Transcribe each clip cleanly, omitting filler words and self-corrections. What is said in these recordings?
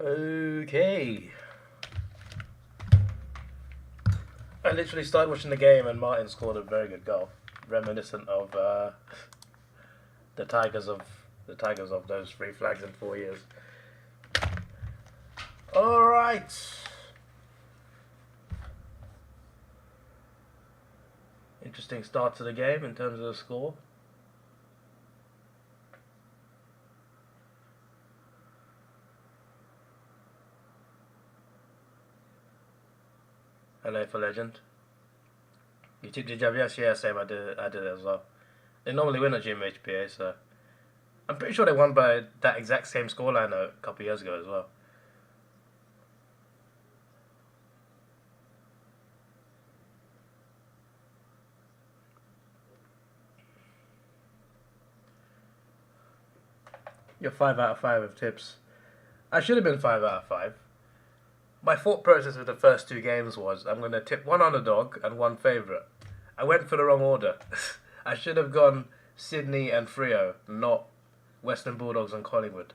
Okay. I literally started watching the game and Martin scored a very good goal, reminiscent of the Tigers of those 3 flags in 4 years. All right. Interesting start to the game in terms of the score. Hello for legend. You took the job, yes, yeah, same. I did it as well. They normally win at GMHPA, so I'm pretty sure they won by that exact same scoreline a couple of years ago as well. You're 5 out of 5 with tips. I should have been 5 out of 5. My thought process with the first 2 games was I'm going to tip one underdog and one favourite. I went for the wrong order. I should have gone Sydney and Freo, not Western Bulldogs and Collingwood.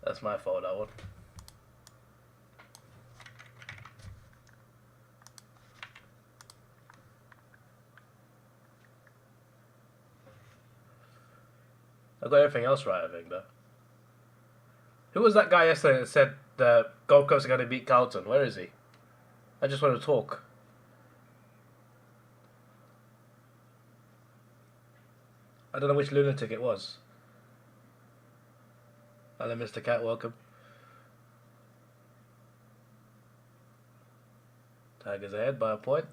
That's my fault, that one. I got everything else right, I think, though. Who was that guy yesterday that said the Gold Coast are going to beat Carlton? Where is he? I just want to talk. I don't know which lunatic it was. Hello, Mr. Cat, welcome. Tigers ahead by a point.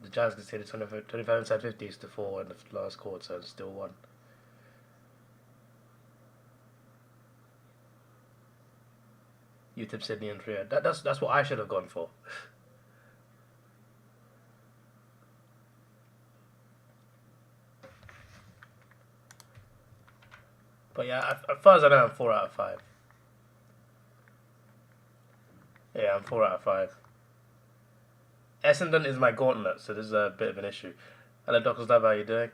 The Giants conceded 25 inside 50s to 4 in the last quarter, so it's still 1. You tip Sydney and Freo. That's what I should have gone for. But yeah, as far as I know, I'm 4 out of 5. Yeah, I'm 4 out of 5. Essendon is my gauntlet, so this is a bit of an issue. Hello, Dr. Stab, how are you doing?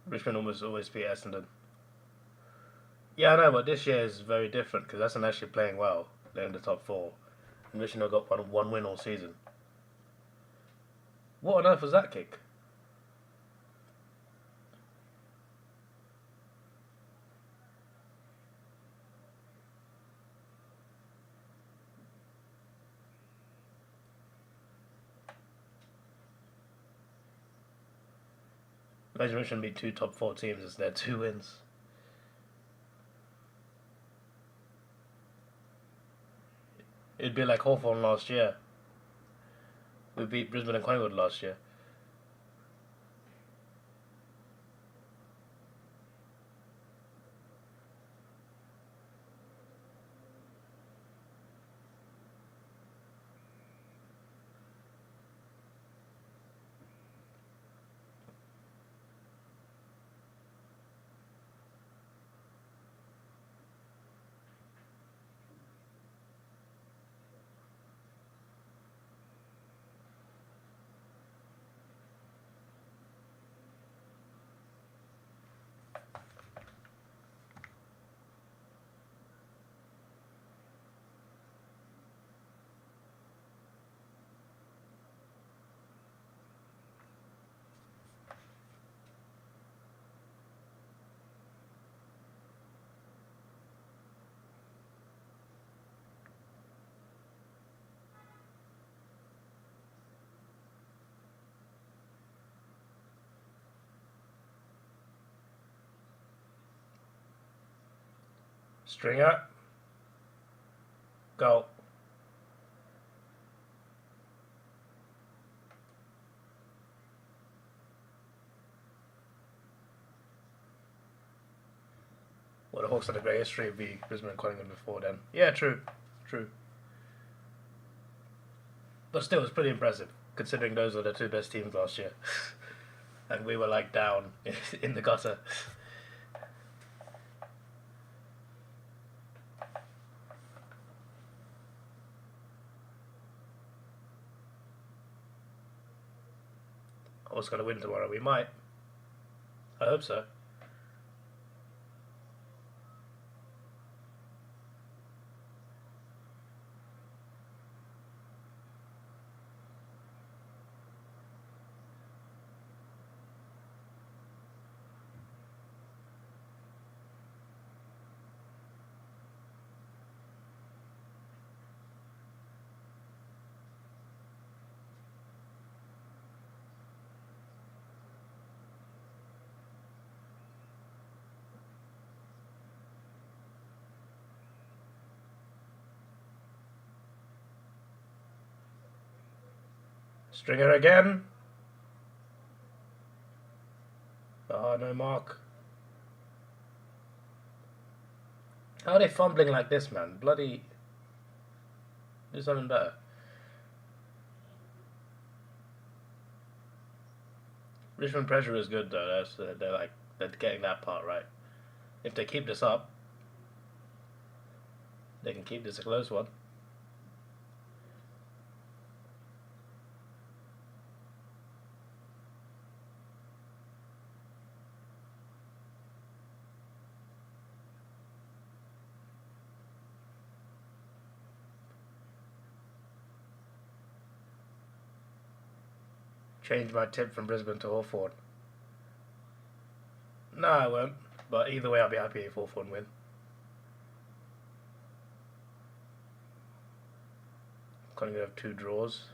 Richmond always beat Essendon. Yeah, I know, but this year is very different because Essendon actually playing well. They're in the top 4. And Richmond have got one win all season. What on earth was that kick? Imagine Richmond beat 2 top 4 teams as their 2 wins. It'd be like Hawthorn last year. We beat Brisbane and Collingwood last year. Stringer. Go. Well, the Hawks had a great history of beating Brisbane and Collingwood before then. Yeah, true. True. But still, it's pretty impressive, considering those were the two best teams last year. And we were like down in the gutter. Hawks going to win tomorrow. We might. I hope so. Stringer again. Oh, no mark. How are they fumbling like this, man? Bloody... do something better. Richmond pressure is good though. They're getting that part right. If they keep this up, they can keep this a close one. Change my tip from Brisbane to Hawthorn. No, I won't. But either way, I'll be happy if Hawthorn win. Collingwood have 2 draws.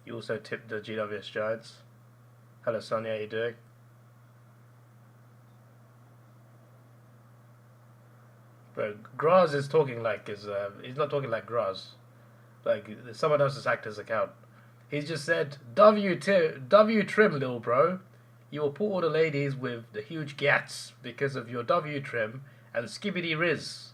You also tipped the GWS Giants. Hello, Sonny. How you doing? But Graz is talking like he's not talking like Graz. Like someone else's actor's account. He's just said, W trim, little bro. You will put all the ladies with the huge gats because of your W trim and skibbity riz.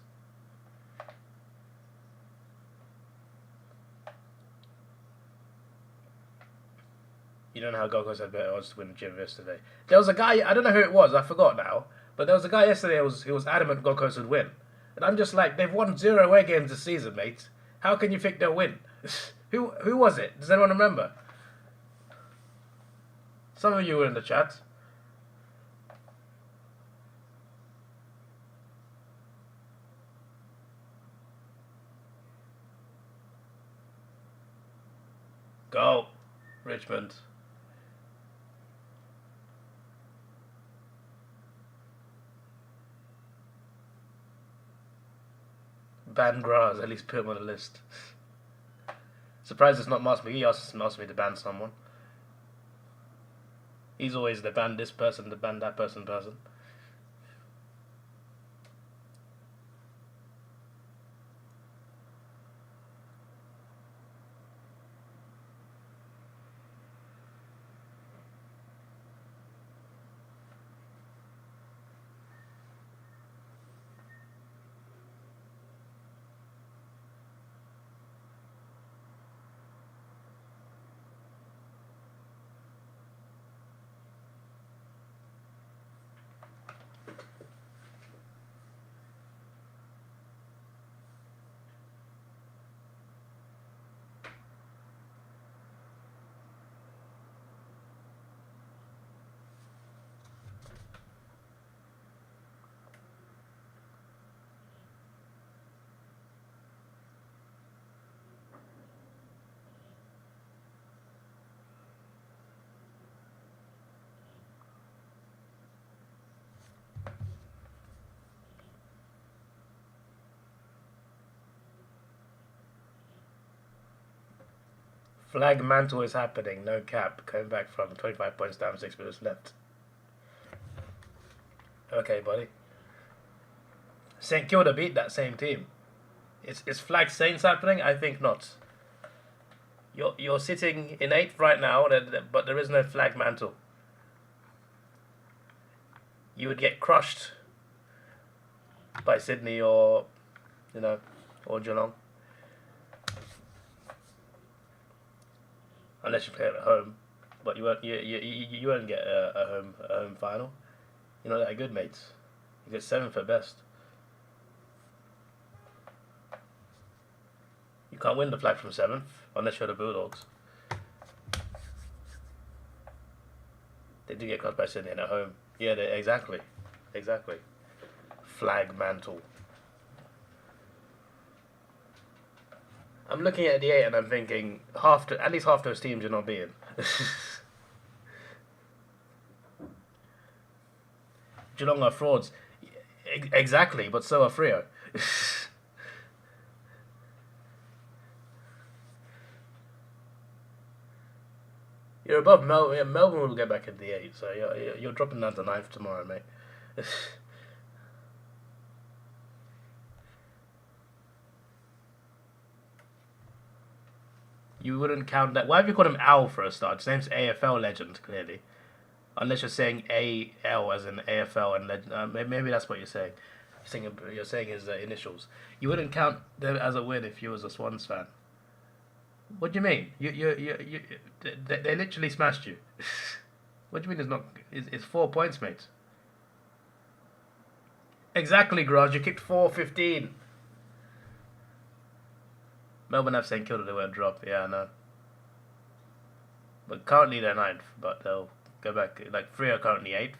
You don't know how Gold Coast had better odds to win the gym yesterday. There was a guy, I don't know who it was, I forgot now, but there was a guy yesterday who was adamant Gold Coast would win. And I'm just like, they've won 0 away games this season, mate. How can you think they'll win? Who was it? Does anyone remember? Some of you were in the chat. Go, Richmond. Ban Graz, at least put him on the list. Surprised it's not Mas McGee asked me to ban someone. He's always the ban this person, the ban that person. Flag mantle is happening, no cap. Coming back from 25 points down, 6 minutes left. Okay, buddy. St Kilda beat that same team. Is Flag Saints happening? I think not. You're sitting in 8th right now, but there is no flag mantle. You would get crushed by Sydney or Geelong, unless you play at home. But you won't get a home final. You're not that good, mates. You get 7th at best. You can't win the flag from 7th unless you're the Bulldogs. They do get crushed by Sydney at home. Yeah, exactly. Flag mantle. I'm looking at the 8 and I'm thinking at least half those teams you're not beating. Geelong are frauds. Exactly, but so are Freo. You're above Melbourne. Yeah, Melbourne will get back in the 8, so you're dropping down to 9th tomorrow, mate. You wouldn't count that. Why have you called him Al for a start? His name's AFL legend, clearly. Unless you're saying AL as in AFL and legend. Maybe that's what you're saying. You're saying his initials. You wouldn't count them as a win if you was a Swans fan. What do you mean? They literally smashed you. What do you mean? It's not. It's 4 points, mate. Exactly, Garage. You kicked 4-15. Melbourne have St Kilda, they won't drop. Yeah, I know. But currently they're 9th, but they'll go back. Like, Free are currently 8th.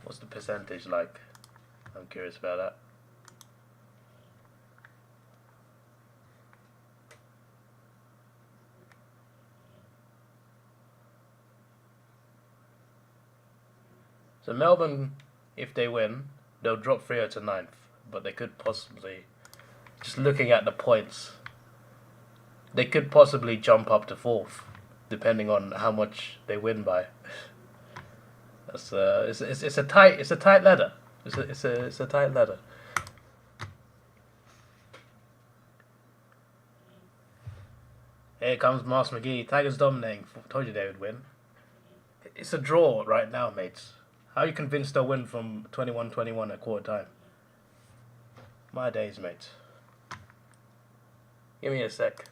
What's the percentage like? I'm curious about that. So Melbourne, if they win, they'll drop Freo to 9th. But they could possibly, just looking at the points, they could possibly jump up to 4th, depending on how much they win by. That's it's a tight ladder. It's a tight ladder. Here comes Mars McGee. Tigers dominating. Told you they would win. It's a draw right now, mates. How are you convinced they'll win from 21-21 at quarter time? My days, mate. Give me a sec.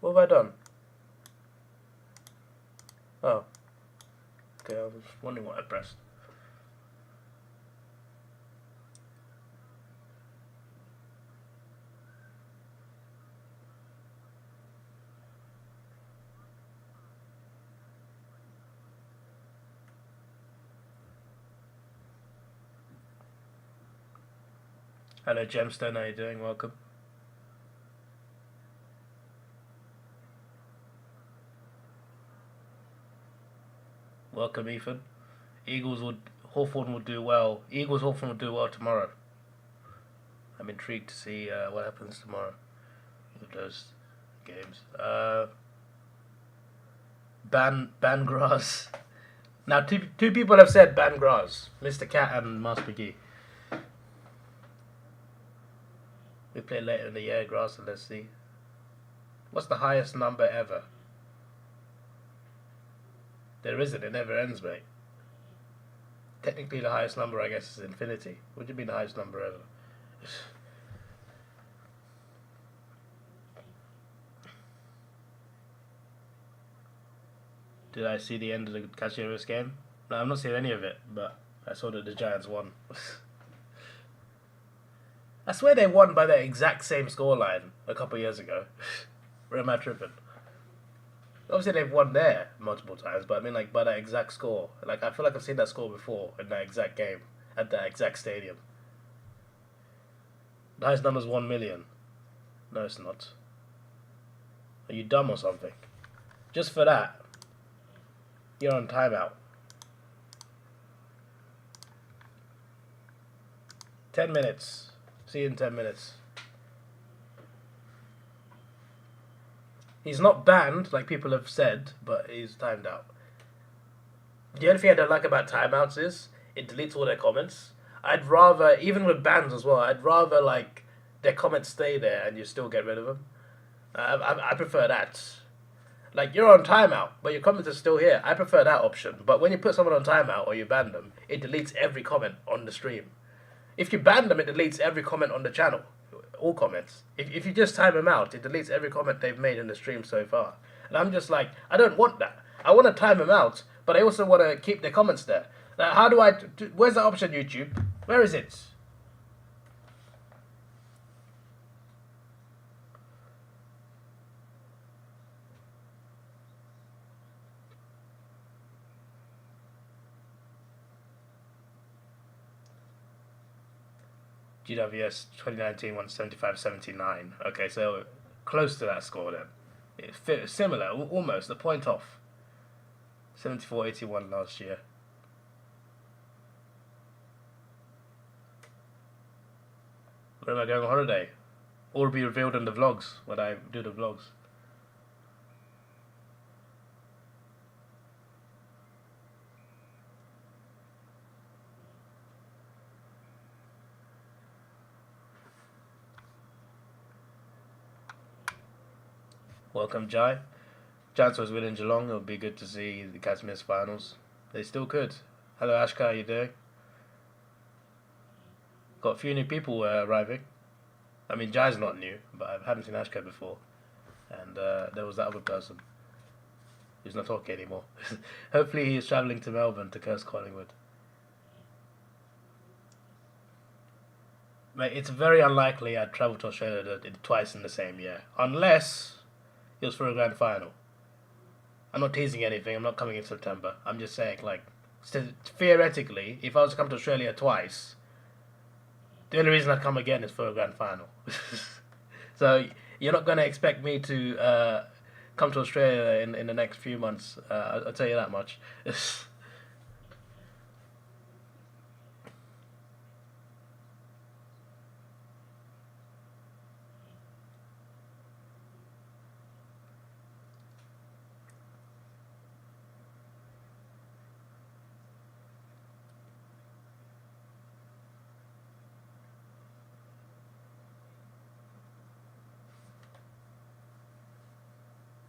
What have I done? Oh. Okay, I was wondering what I pressed. Hello, Gemstone. How are you doing? Welcome. Welcome, Ethan. Hawthorn will do well. Hawthorn will do well tomorrow. I'm intrigued to see what happens tomorrow with those games. Ban grass. Now, two people have said ban grass. Mr. Cat and Master McGee. We play later in the year, grass, and let's see. What's the highest number ever? There isn't. It never ends, mate. Technically, the highest number, I guess, is infinity. What do you mean the highest number ever? Did I see the end of the Casheros game? No, I'm not seeing any of it, but I saw that the Giants won. I swear they won by the exact same scoreline a couple of years ago. Where am I tripping? Obviously they've won there multiple times, but I mean like by that exact score. Like I feel like I've seen that score before in that exact game at that exact stadium. The highest number is 1 million. No, it's not. Are you dumb or something? Just for that, you're on timeout. 10 minutes. See you in 10 minutes. He's not banned, like people have said, but he's timed out. The only thing I don't like about timeouts is it deletes all their comments. I'd rather, even with bans as well, I'd rather like their comments stay there and you still get rid of them. I prefer that. Like you're on timeout, but your comments are still here. I prefer that option. But when you put someone on timeout or you ban them, it deletes every comment on the stream. If you ban them, it deletes every comment on the channel. All comments. If you just time them out, it deletes every comment they've made in the stream so far. And I'm just like, I don't want that. I want to time them out, but I also want to keep their comments there. Now, how do I... Where's the option, YouTube? Where is it? GWS 2019 won 75-79. Okay, so close to that score then. It's similar, almost, a point off. 74-81 last year. Where am I going on holiday? All will be revealed in the vlogs when I do the vlogs. Welcome, Jai. Giants was winning Geelong. It would be good to see the Cats miss finals. They still could. Hello, Ashka. How you doing? Got a few new people arriving. I mean, Jai's not new, but I haven't seen Ashka before. And there was that other person who's not talking anymore. Hopefully he's travelling to Melbourne to curse Collingwood. Mate, it's very unlikely I'd travel to Australia twice in the same year. Unless it was for a grand final. I'm not teasing anything. I'm not coming in September. I'm just saying, like, theoretically, if I was to come to Australia twice, the only reason I'd come again is for a grand final. So you're not going to expect me to come to Australia in the next few months. I'll tell you that much.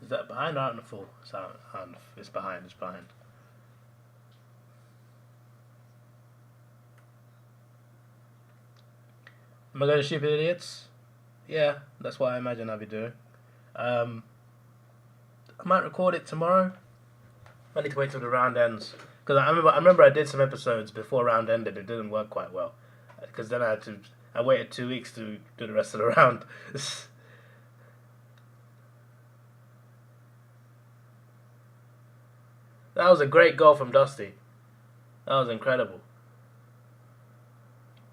Is that behind or out in the full? It's behind. It's behind. Am I going to Stupid Idiots? Yeah, that's what I imagine I'll be doing. I might record it tomorrow. I need to wait till the round ends. Because I remember I did some episodes before round ended. It didn't work quite well. Because then I waited 2 weeks to do the rest of the round. That was a great goal from Dusty. That was incredible.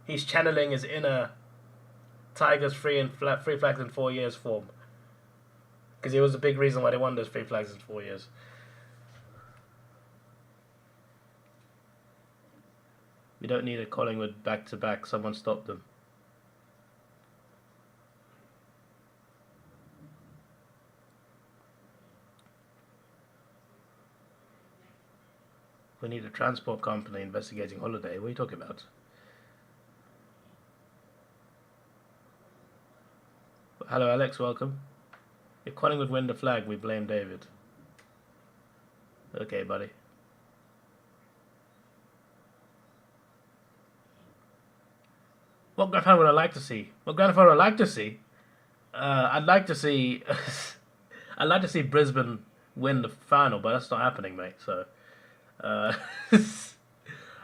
He's channeling his inner Tigers free flags in 4 years form. Because it was a big reason why they won those free flags in 4 years. We don't need a Collingwood back-to-back. Someone stop them. We need a transport company investigating holiday. What are you talking about? Hello, Alex. Welcome. If Collingwood win the flag, we blame David. Okay, buddy. What grand final would I like to see? What grand final would I like to see? I'd like to see. I'd like to see Brisbane win the final, but that's not happening, mate. So, I'd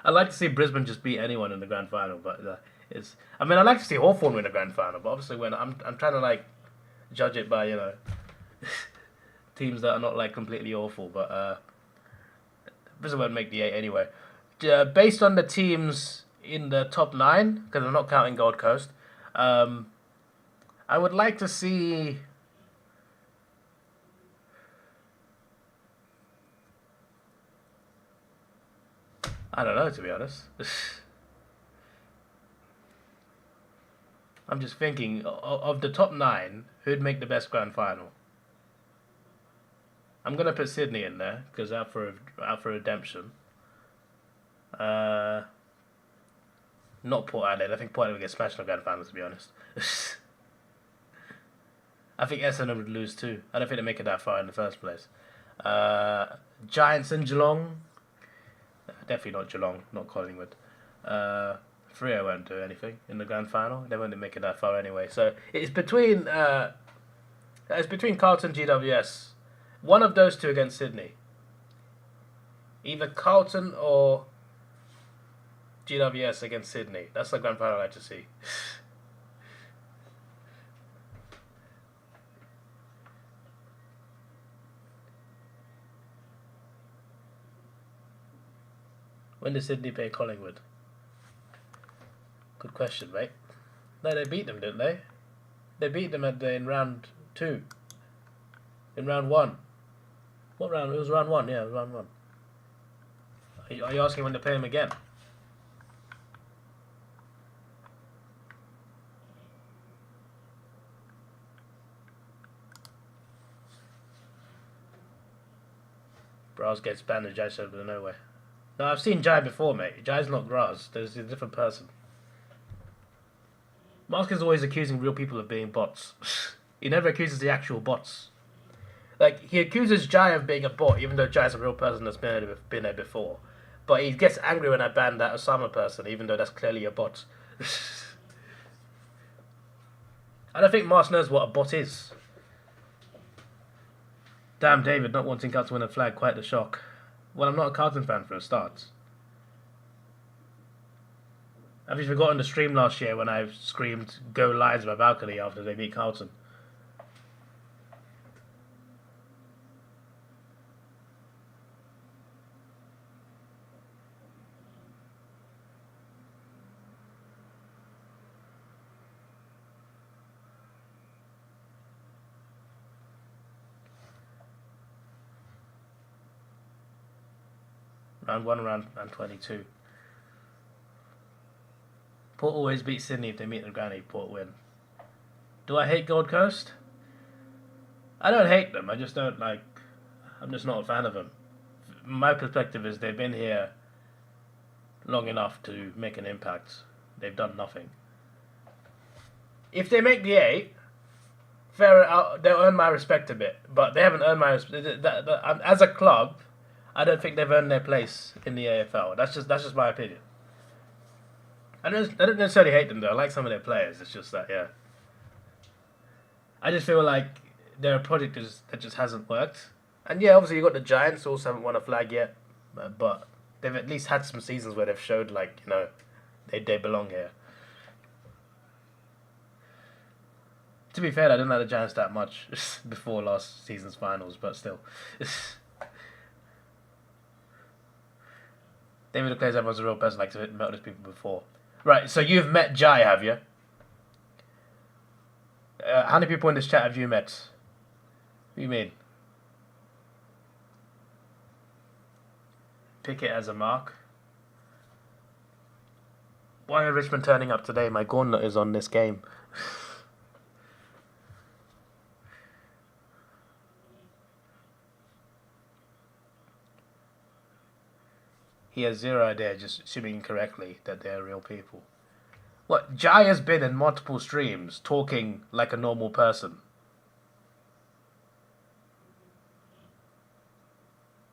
like to see Brisbane just beat anyone in the grand final, but it's. I mean, I'd like to see Hawthorn win the grand final, but obviously, when I'm trying to like judge it by teams that are not like completely awful, but Brisbane won't make the 8 anyway. Based on the teams in the top 9, because I'm not counting Gold Coast, I would like to see. I don't know, to be honest. I'm just thinking of the top 9, who'd make the best grand final. I'm gonna put Sydney in there because out for redemption. Not Port Adelaide. I think Port Adelaide would get smashed in the grand final, to be honest. I think Essendon would lose too. I don't think they'd make it that far in the first place. Giants and Geelong. Definitely not Geelong, not Collingwood. Freo won't do anything in the grand final. They won't make it that far anyway. So it's between Carlton and GWS. One of those two against Sydney. Either Carlton or GWS against Sydney. That's the grand final I'd like to see. When did Sydney play Collingwood? Good question, mate. No, they beat them, didn't they? They beat them in round 2. In round 1. What round? It was round 1, yeah, it was round 1. Are you asking when to play them again? Braz gets banned and Jai out of nowhere. No, I've seen Jai before, mate. Jai's not Graz. There's a different person. Mark is always accusing real people of being bots. He never accuses the actual bots. Like, he accuses Jai of being a bot, even though Jai's a real person that's been there before. But he gets angry when I ban that Osama person, even though that's clearly a bot. I don't think Mars knows what a bot is. Damn, David, not wanting Carlton to win a flag, quite the shock. Well, I'm not a Carlton fan for a start. Have you forgotten the stream last year when I screamed "Go Lions" on my balcony after they beat Carlton? Round 1, round 22. Port always beat Sydney if they meet the granny. Port win. Do I hate Gold Coast? I don't hate them. I just don't like. I'm just not a fan of them. My perspective is they've been here long enough to make an impact. They've done nothing. If they make the 8, they'll earn my respect a bit. But they haven't earned my respect. As a club, I don't think they've earned their place in the AFL. That's just my opinion. I don't necessarily hate them though. I like some of their players. It's just that, yeah. I just feel like they're a project that just hasn't worked. And yeah, obviously you got the Giants who also haven't won a flag yet, but they've at least had some seasons where they've showed like they belong here. To be fair, I didn't like the Giants that much before last season's finals, but still. David declares everyone's a real person, like to have met those people before. Right, so you've met Jai, have you? How many people in this chat have you met? What do you mean? Pick it as a mark. Why are Richmond turning up today? My gauntlet is on this game. He has zero idea, just assuming incorrectly that they're real people. What? Jai has been in multiple streams talking like a normal person.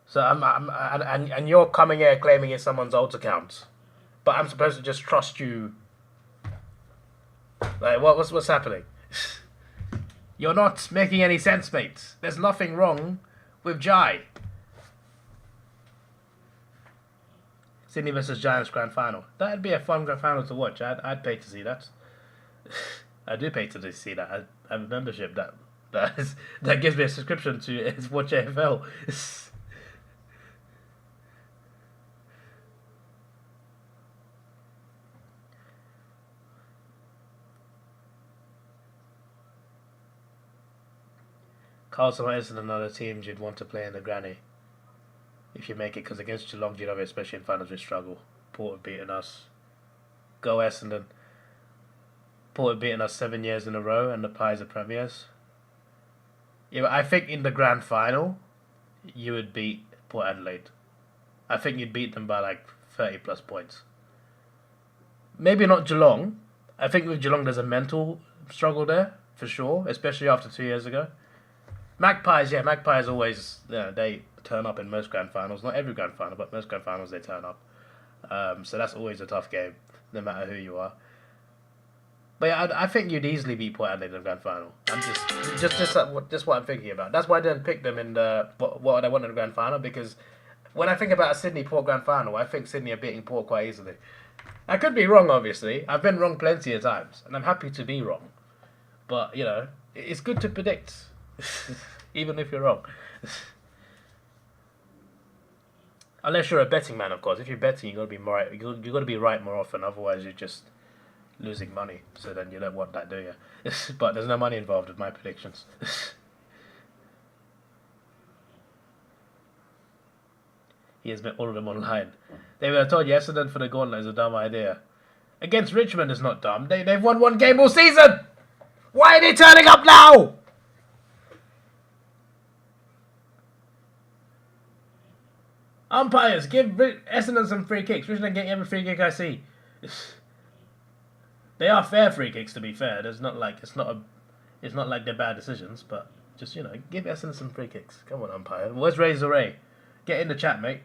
So and you're coming here claiming it's someone's alt account, but I'm supposed to just trust you. Like what's happening? You're not making any sense, mate. There's nothing wrong with Jai. Sydney versus Giants grand final. That'd be a fun grand final to watch. I'd pay to see that. I do pay to see that. I have a membership that gives me a subscription to watch AFL. Carlton or Essendon and other teams you'd want to play in the granny. If you make it, because against Geelong, you know, especially in finals, we struggle. Port have beaten us. Go Essendon. Port have beaten us 7 years in a row, and the Pies are premiers. Yeah, but I think in the grand final, you would beat Port Adelaide. I think you'd beat them by like 30 plus points. Maybe not Geelong. I think with Geelong, there's a mental struggle there, for sure, especially after 2 years ago. Magpies always, they turn up in most grand finals. Not every grand final, but most grand finals they turn up. So that's always a tough game, no matter who you are. But yeah, I think you'd easily beat Port Adelaide in the grand final. I'm just what I'm thinking about. That's why I didn't pick them in the what I want in the grand final, because when I think about a Sydney Port grand final, I think Sydney are beating Port quite easily. I could be wrong, obviously. I've been wrong plenty of times, and I'm happy to be wrong. But you know, it's good to predict. Even if you're wrong. Unless you're a betting man, of course. If you're betting, you've got to be right. You've got to be right more often. Otherwise, you're just losing money. So then you don't want that, do you? But there's no money involved with my predictions. He has met all of them online. They would have told you Essendon for the gauntlet is a dumb idea. Against Richmond is not dumb. They've won one game all season. Why are they turning up now? Umpires, give Essendon some free kicks. Richmond getting every free kick I see. They are fair free kicks, to be fair. It's not like they're bad decisions, but just give Essendon some free kicks. Come on, umpire. Where's Razor Ray? Get in the chat, mate.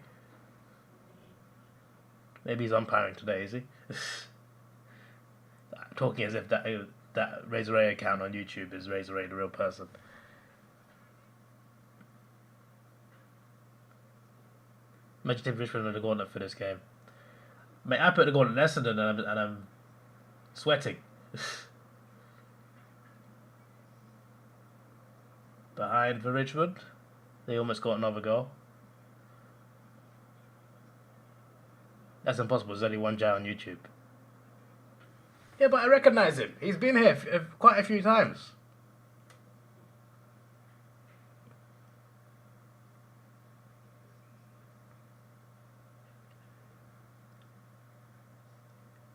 Maybe he's umpiring today, is he? Talking as if that Razor Ray account on YouTube is Razor Ray the real person. Imagine if Richmond had the gauntlet for this game. Mate, I put the gauntlet in Essendon and I'm sweating. Behind for Richmond. They almost got another goal. That's impossible. There's only one guy on YouTube. Yeah, but I recognise him. He's been here quite a few times.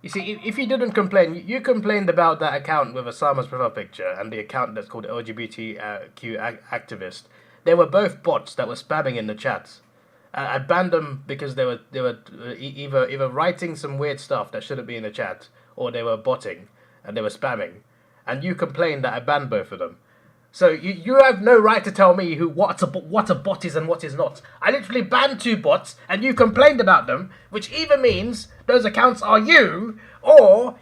You see, if you didn't complain, you complained about that account with Osama's profile picture and the account that's called LGBTQ activist. They were both bots that were spamming in the chats. I banned them because they were either writing some weird stuff that shouldn't be in the chat, or they were botting and they were spamming. And you complained that I banned both of them. So you have no right to tell me what a bot is and what is not. I literally banned 2 bots and you complained about them, which either means those accounts are you or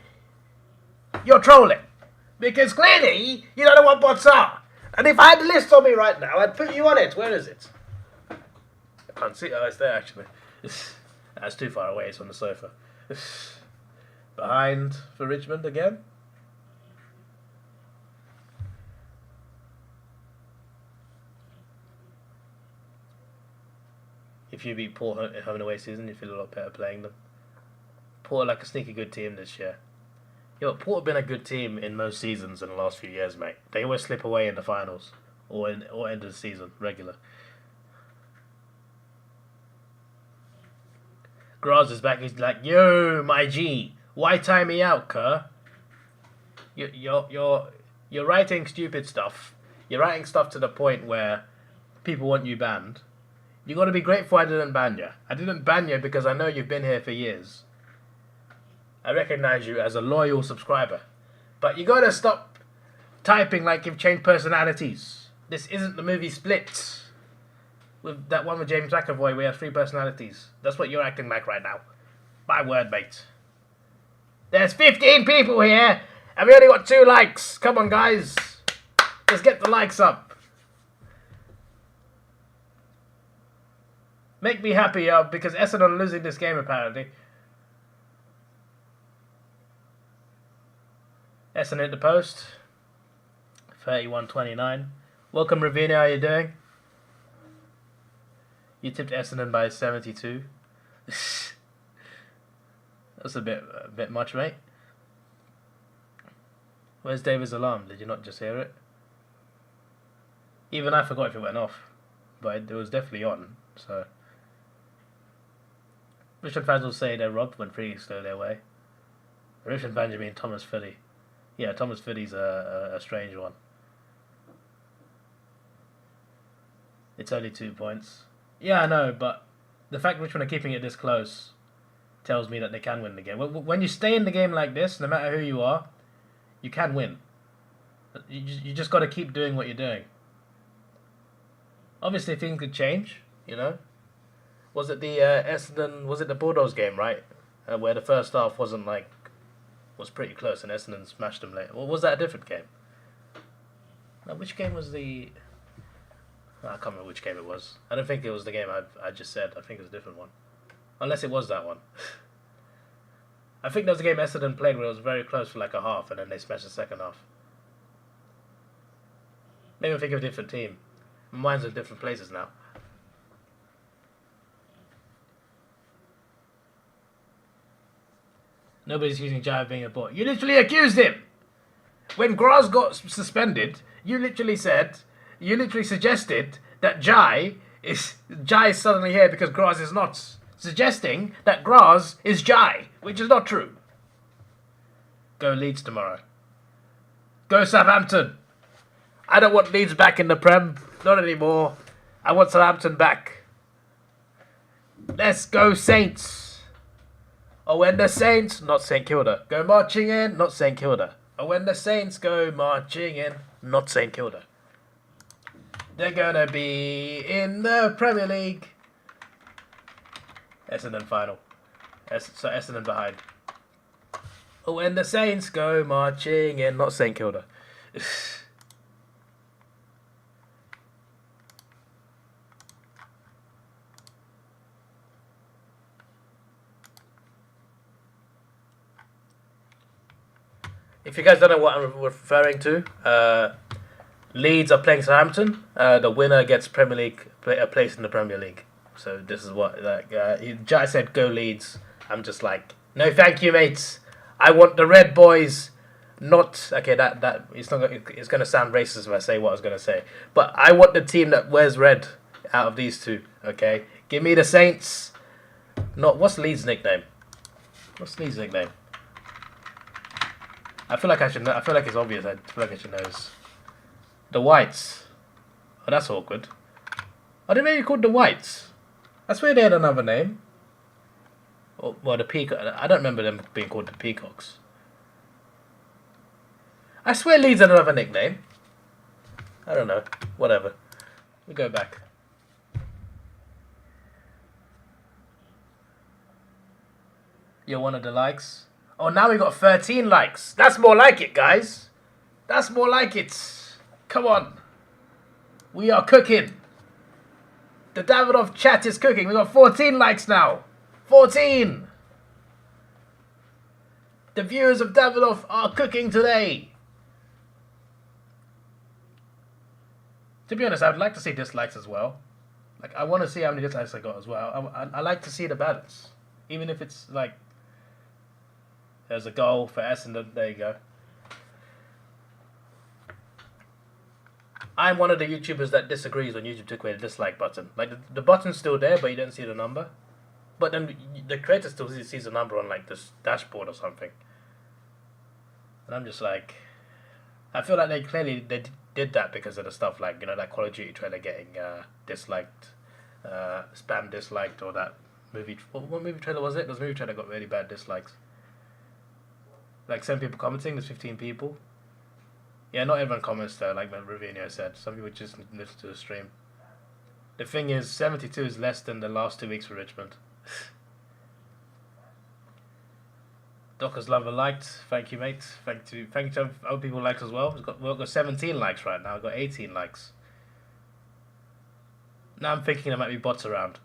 you're trolling. Because clearly you don't know what bots are. And if I had the list on me right now, I'd put you on it. Where is it? I can't see it. Oh, it's there actually. That's too far away. It's on the sofa. Behind for Richmond again. If you beat Port home and away season, you feel a lot better playing them. Port are like a sneaky good team this year. Yeah, but Port have been a good team in most seasons in the last few years, mate. They always slip away in the finals or end of the season, regular. Graz is back. He's like, yo, my G, Why time me out, Kerr? You're writing stupid stuff. You're writing stuff to the point where people want you banned. You got to be grateful I didn't ban you. I didn't ban you because I know you've been here for years. I recognize you as a loyal subscriber. But you got to stop typing like you've changed personalities. This isn't the movie Split. With that one with James McAvoy, we have 3 personalities. That's what you're acting like right now. My word, mate. There's 15 people here, and we only got 2 likes. Come on, guys. Let's get the likes up. Make me happy, because Essendon are losing this game, apparently. Essendon hit the post. 31-29. Welcome, Ravina. How you doing? You tipped Essendon by 72. That's a bit much, mate. Where's David's alarm? Did you not just hear it? Even I forgot if it went off, but it was definitely on. So, Richmond fans will say they're robbed when free kicks go their way. Richmond fans, you mean Thomas Fiddy? Yeah, Thomas Fiddy's a strange one. It's only 2 points. Yeah, I know, but the fact Richmond are keeping it this close tells me that they can win the game. When you stay in the game like this, no matter who you are, you can win. You just got to keep doing what you're doing. Obviously, things could change, you know. Was it the Essendon? Was it the Bulldogs game, right? Where the first half was pretty close, and Essendon smashed them later. Or was that a different game? Now, which game was the? I can't remember which game it was. I don't think it was the game I just said. I think it was a different one. Unless it was that one. I think there was a game Essendon played where it was very close for like a half, and then they smashed the second half. Maybe I think of a different team. Mine's in different places now. Nobody's accusing Jai of being a bot. You literally accused him! When Graz got suspended, you literally suggested that Jai is suddenly here because Graz is not. Suggesting that Graz is Jai, which is not true. Go Leeds tomorrow. Go Southampton. I don't want Leeds back in the Prem. Not anymore. I want Southampton back. Let's go Saints. Oh, when the Saints, not St Kilda, go marching in, not St Kilda. Oh, when the Saints go marching in, not St Kilda. They're gonna be in the Premier League. Essendon final. So Essendon behind. Oh, when the Saints go marching in, not St Kilda. If you guys don't know what I'm referring to, Leeds are playing Southampton. The winner gets Premier League a place in the Premier League. So this is what Jai said. Go Leeds. I'm just like, no, thank you, mates. I want the red boys. Not okay. That it's not. It's gonna sound racist if I say what I was gonna say. But I want the team that wears red out of these two. Okay, give me the Saints. Not what's Leeds' nickname? What's Leeds' nickname? I feel like I should know. I feel like it's obvious. I feel like I should know. The Whites. Oh, that's awkward. Are they maybe called the Whites? I swear they had another name. Or, well, the Peacock. I don't remember them being called the Peacocks. I swear Leeds had another nickname. I don't know. Whatever. We go back. You're one of the likes. Oh, now we got 13 likes. That's more like it, guys. That's more like it. Come on. We are cooking. The Davidoff chat is cooking. We got 14 likes now. 14. The viewers of Davidoff are cooking today. To be honest, I would like to see dislikes as well. Like, I want to see how many dislikes I got as well. I like to see the balance. Even if it's like, there's a goal for Essendon. There you go. I'm one of the YouTubers that disagrees when YouTube took away the dislike button. Like, the button's still there, but you don't see the number. But then the creator still sees the number on like this dashboard or something. And I'm just like, I feel like they clearly did that because of the stuff like, you know, that Call of Duty trailer getting disliked, spam disliked, or that movie. What movie trailer was it? This movie trailer got really bad dislikes. Like 7 people commenting, there's 15 people. Yeah, not everyone comments though, like Ravino said. Some people just listen to the stream. The thing is, 72 is less than the last 2 weeks for Richmond. Docker's Lover liked. Thank you, mate. Thank you to other people liked as well. We've got 17 likes right now. I've got 18 likes. Now I'm thinking there might be bots around.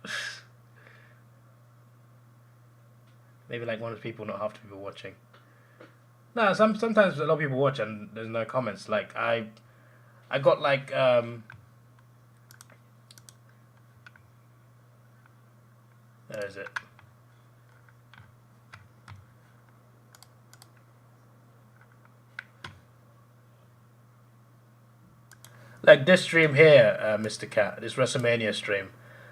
Maybe like one of the people, not half the people watching. No, sometimes a lot of people watch and there's no comments. Like I got like where is it? Like this stream here, Mr. Cat, this WrestleMania stream,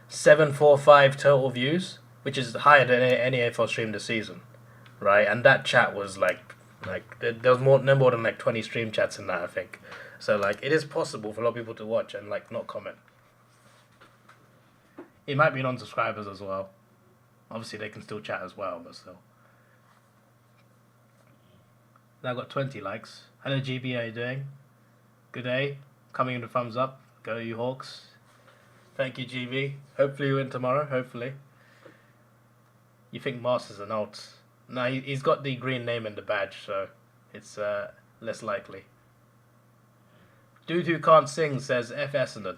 745 total views, which is higher than any AFL stream this season, right? And that chat was like there was no more than like 20 stream chats in that, I think. So like it is possible for a lot of people to watch and like not comment. It might be non-subscribers as well. Obviously they can still chat as well, but still. Now I've got 20 likes. Hello GB, how you doing? Good day. Coming in the thumbs up. Go you Hawks. Thank you GB. Hopefully you win tomorrow, hopefully. You think Masters an alt? No, he's got the green name in the badge, so it's less likely. Dude who can't sing says F Essendon.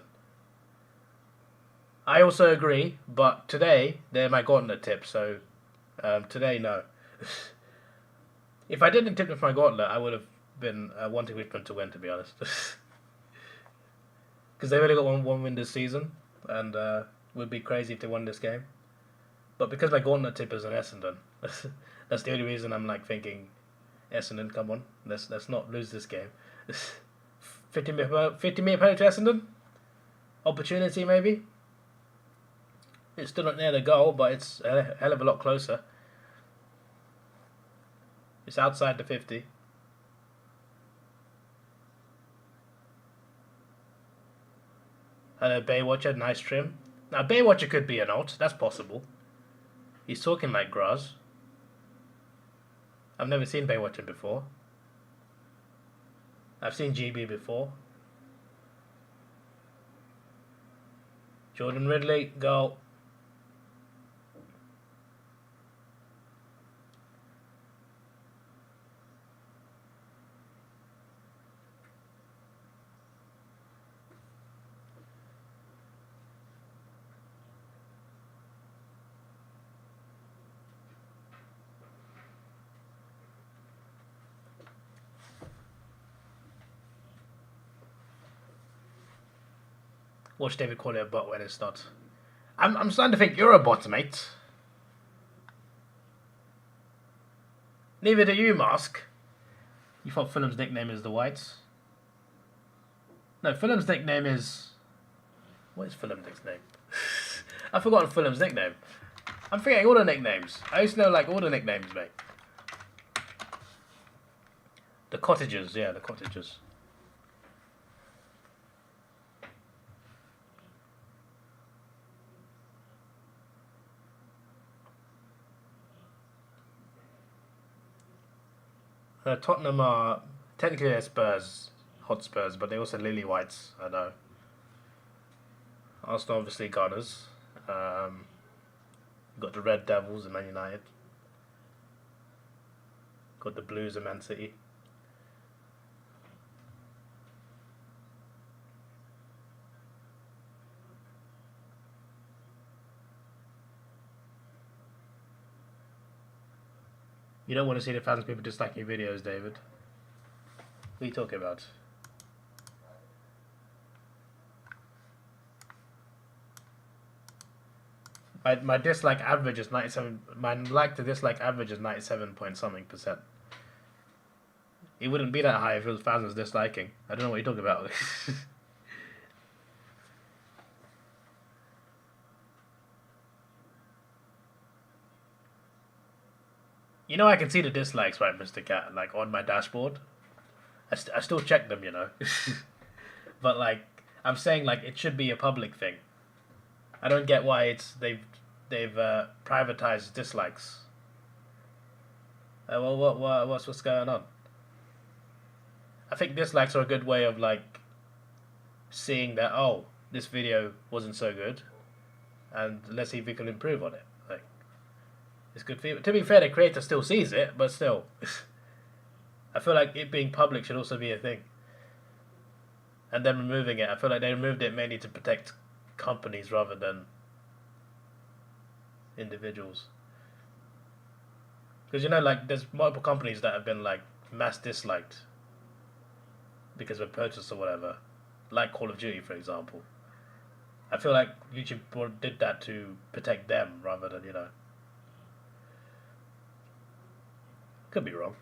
I also agree, but today they're my gauntlet tip, so today no. If I didn't tip them for my gauntlet, I would have been wanting Richmond to win, to be honest. Because they've only got one win this season, and would be crazy if they won this game. But because my gauntlet tip is an Essendon, that's the only reason I'm like thinking, Essendon, come on, let's not lose this game. 50-metre penalty to Essendon? Opportunity maybe? It's still not near the goal, but it's a hell of a lot closer. It's outside the 50. Hello Baywatcher, nice trim. Now Baywatcher could be an alt, that's possible. He's talking like grass. I've never seen Baywatcher before. I've seen GB before. Jordan Ridley, goal. Watch David call it a bot when it's not. I'm starting to think you're a bot, mate. Neither do you, Mask. You thought Fulham's nickname is the Whites? No, Fulham's nickname is... What is Fulham's nickname? I've forgotten Fulham's nickname. I'm forgetting all the nicknames. I used to know like all the nicknames, mate. The Cottagers, yeah, the Cottagers. Tottenham are technically they're Spurs, hot Spurs, but they're also lily whites. I know. Arsenal obviously Gunners. Got the Red Devils and Man United. Got the Blues and Man City. You don't want to see the fans people disliking your videos, David. What are you talking about? My dislike average is 97. My like to dislike average is 97 point something %. It wouldn't be that high if it was fans disliking. I don't know what you're talking about. You know, I can see the dislikes, right, Mr. Cat, like on my dashboard. I still check them, you know. But like, I'm saying like it should be a public thing. I don't get why they've privatized dislikes. Well, what's going on? I think dislikes are a good way of like seeing that, oh, this video wasn't so good, and let's see if we can improve on it. Like, it's good feedback. To be fair, the creator still sees it, but still, I feel like it being public should also be a thing. And then removing it, I feel like they removed it mainly to protect companies rather than individuals. Because you know, like, there's multiple companies that have been like mass disliked because of a purchase or whatever, like Call of Duty, for example. I feel like YouTube did that to protect them rather than, you know. Could be wrong.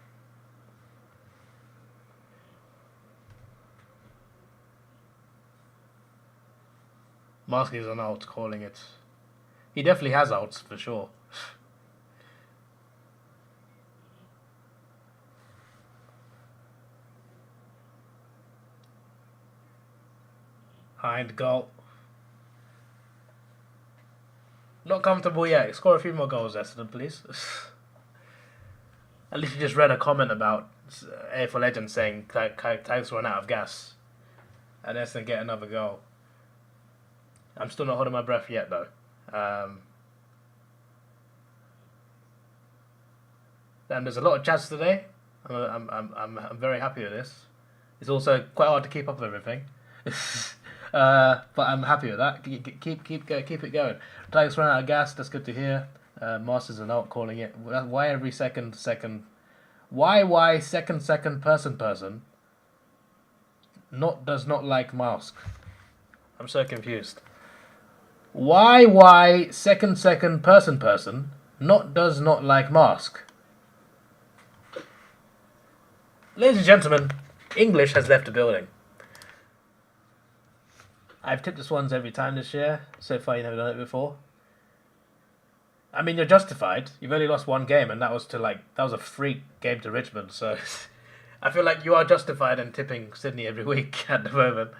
Mask is an alt calling it. He definitely has alts for sure. Hind goal. Not comfortable yet. Score a few more goals, Essendon, please. At least you just read a comment about AFL Legends saying Tags run out of gas. And Essendon get another goal. I'm still not holding my breath yet, though. And there's a lot of chats today. I'm very happy with this. It's also quite hard to keep up with everything. But I'm happy with that. Keep it going. Tags run out of gas. That's good to hear. Masters are not calling it. Why every second? Why second person? Does not like mask. I'm so confused. Why second person does not like mask. Ladies and gentlemen, English has left the building. I've tipped the Swans every time this year. So far, you've never done it before. I mean, you're justified. You've only lost one game, and that was a freak game to Richmond. So I feel like you are justified in tipping Sydney every week at the moment.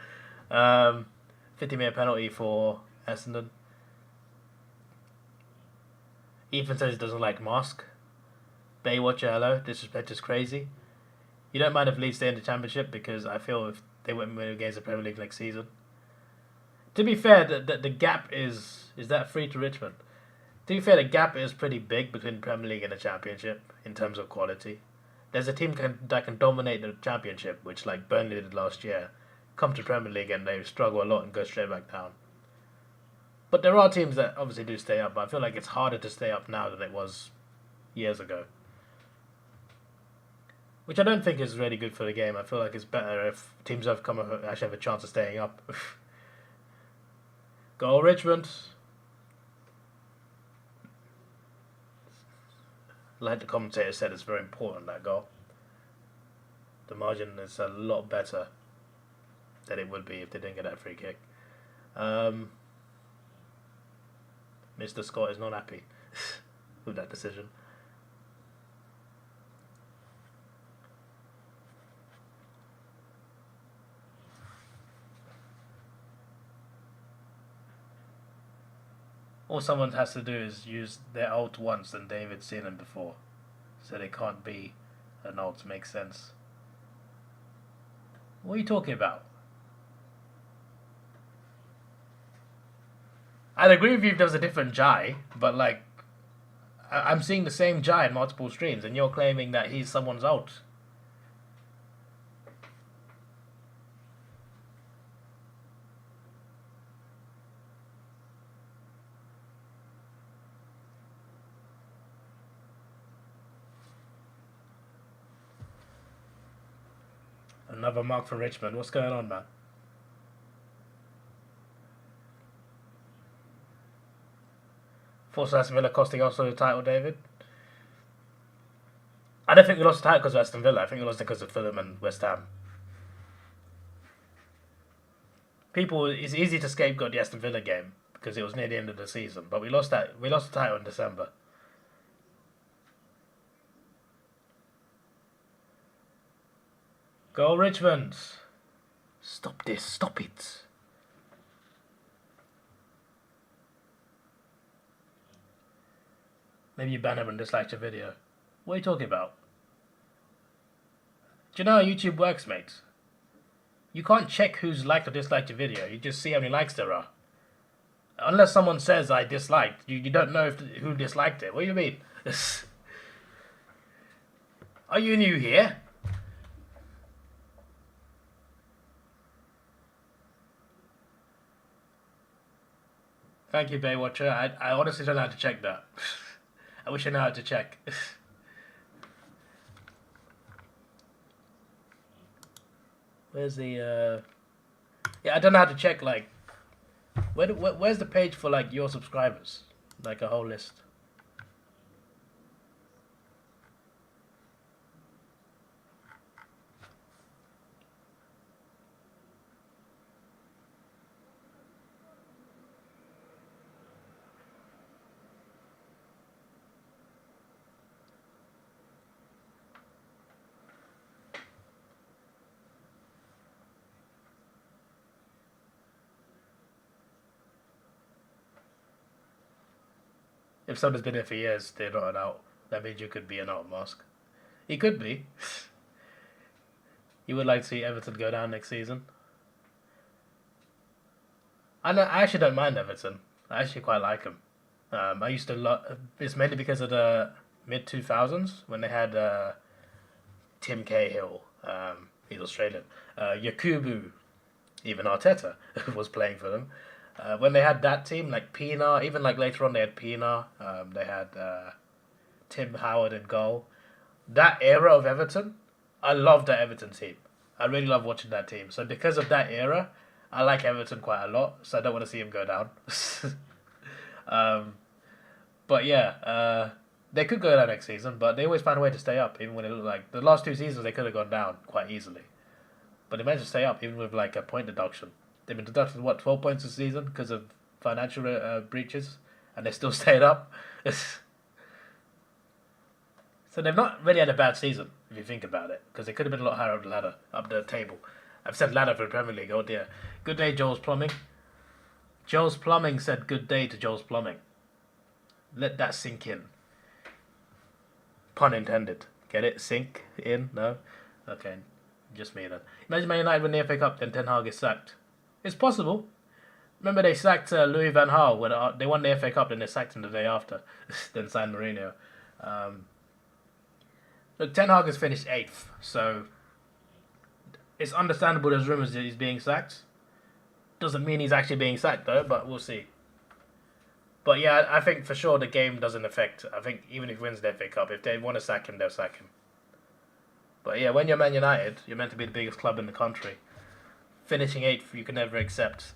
50-minute penalty for Essendon. Ethan says he doesn't like mask. Baywatcher, hello. Disrespect is crazy. You don't mind if Leeds stay in the Championship because I feel if they win against the Premier League next season. To be fair, the gap is that free to Richmond? To be fair, the gap is pretty big between Premier League and the Championship in terms of quality. There's a team that can dominate the Championship, which like Burnley did last year, come to Premier League and they struggle a lot and go straight back down. But there are teams that obviously do stay up, but I feel like it's harder to stay up now than it was years ago. Which I don't think is really good for the game. I feel like it's better if teams actually have a chance of staying up. Go Richmond. Like the commentator said, it's very important, that goal. The margin is a lot better than it would be if they didn't get that free kick. Mr. Scott is not happy with that decision. All someone has to do is use their alt once and David's seen them before. So they can't be an alt, makes sense. What are you talking about? I'd agree with you if there was a different Jai, but like, I'm seeing the same Jai in multiple streams and you're claiming that he's someone's alt. Another mark for Richmond. What's going on, man? Forced Aston Villa costing us the title, David? I don't think we lost the title because of Aston Villa. I think we lost it because of Fulham and West Ham. It's easy to scapegoat the Aston Villa game because it was near the end of the season, but we lost the title in December. Go Richmond! Stop this, stop it! Maybe you ban him and disliked your video. What are you talking about? Do you know how YouTube works, mate? You can't check who's liked or disliked your video. You just see how many likes there are. Unless someone says I disliked, you don't know who disliked it. What do you mean? Are you new here? Thank you, Baywatcher. I honestly don't know how to check that. I wish I knew how to check. Where's the yeah, I don't know how to check, like, where's the page for, like, your subscribers? Like a whole list. If someone's been here for years, they're not an out. That means you could be an out mask. You could be. You would like to see Everton go down next season? I actually don't mind Everton. I actually quite like them. I used to love. It's mainly because of the mid 2000s when they had Tim Cahill. He's Australian. Yakubu, even Arteta was playing for them. When they had that team, like Pienaar, even like later on they had Pienaar, they had Tim Howard in goal. That era of Everton, I love that Everton team. I really love watching that team. So because of that era, I like Everton quite a lot. So I don't want to see him go down. But yeah, they could go down next season, but they always find a way to stay up, even when it looked like the last 2 seasons they could have gone down quite easily. But they managed to stay up, even with like a point deduction. They've been deducted, what, 12 points this season because of financial breaches, and they still stayed up. So they've not really had a bad season, if you think about it, because they could have been a lot higher up the ladder, up the table. I've said ladder for the Premier League, oh dear. Good day, Joel's Plumbing. Joel's Plumbing said good day to Joel's Plumbing. Let that sink in. Pun intended. Get it? Sink in? No? Okay, just me then. Imagine Man United win the FA Cup, then Ten Hag gets sacked. It's possible. Remember they sacked Louis van Gaal when they won the FA Cup, then they sacked him the day after. Then signed Mourinho. Look, Ten Hag has finished 8th, so it's understandable there's rumours that he's being sacked. Doesn't mean he's actually being sacked though, but we'll see. But yeah, I think for sure the game doesn't affect. I think even if he wins the FA Cup, if they want to sack him, they'll sack him. But yeah, when you're Man United, you're meant to be the biggest club in the country. Finishing 8th, you can never accept.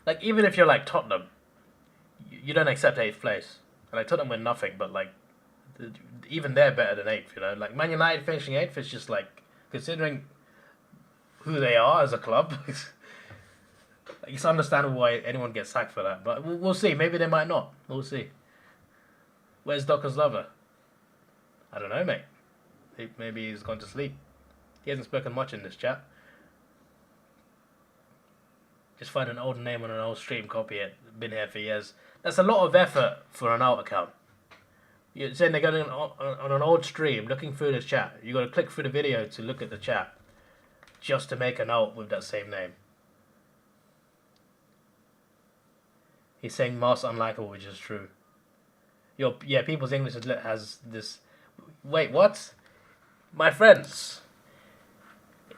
Like, even if you're like Tottenham, you don't accept 8th place. Like, Tottenham win nothing, but like, even they're better than 8th, you know? Like, Man United finishing 8th is just like, considering who they are as a club, like, it's understandable why anyone gets sacked for that. But we'll see. Maybe they might not. We'll see. Where's Docker's lover? I don't know, mate. Maybe he's gone to sleep. He hasn't spoken much in this chat. Just find an old name on an old stream, copy it. Been here for years. That's a lot of effort for an alt account. You're saying they're going on an old stream, looking through the chat. You got to click through the video to look at the chat, just to make an alt with that same name. He's saying Mars unlikable, which is true. Yeah, people's English has this. Wait, what? My friends.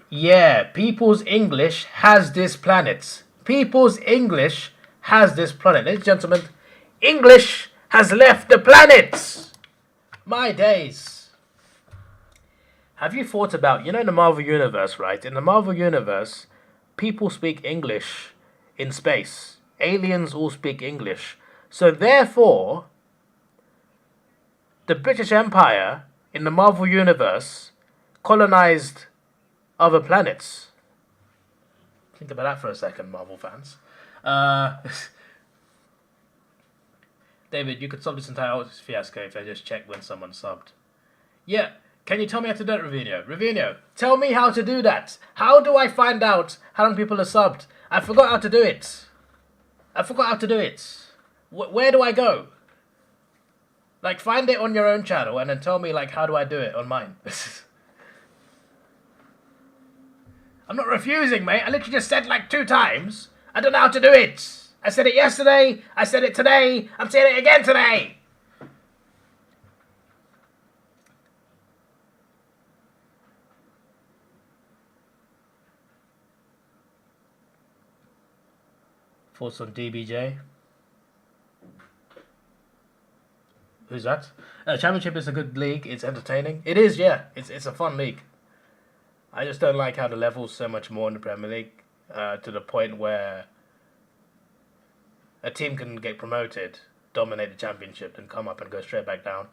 Yeah, people's English has this planet. People's English has this planet. Ladies and gentlemen, English has left the planet. My days. Have you thought about, in the Marvel Universe, right? In the Marvel Universe, people speak English in space. Aliens all speak English. So therefore, the British Empire in the Marvel Universe colonized other planets. Think about that for a second, Marvel fans. David, you could sub this entire fiasco if I just checked when someone subbed. Yeah, can you tell me how to do it, Ravino? Ravino, tell me how to do that. How do I find out how many people are subbed? I forgot how to do it. I forgot how to do it. Where do I go? Like, find it on your own channel and then tell me, like, how do I do it on mine? I'm not refusing, mate. I literally just said, like, 2 times. I don't know how to do it. I said it yesterday. I said it today. I'm saying it again today. Thoughts on DBJ? Who's that? Championship is a good league. It's entertaining. It is, yeah. It's a fun league. I just don't like how the level's so much more in the Premier League, to the point where a team can get promoted, dominate the championship, and come up and go straight back down.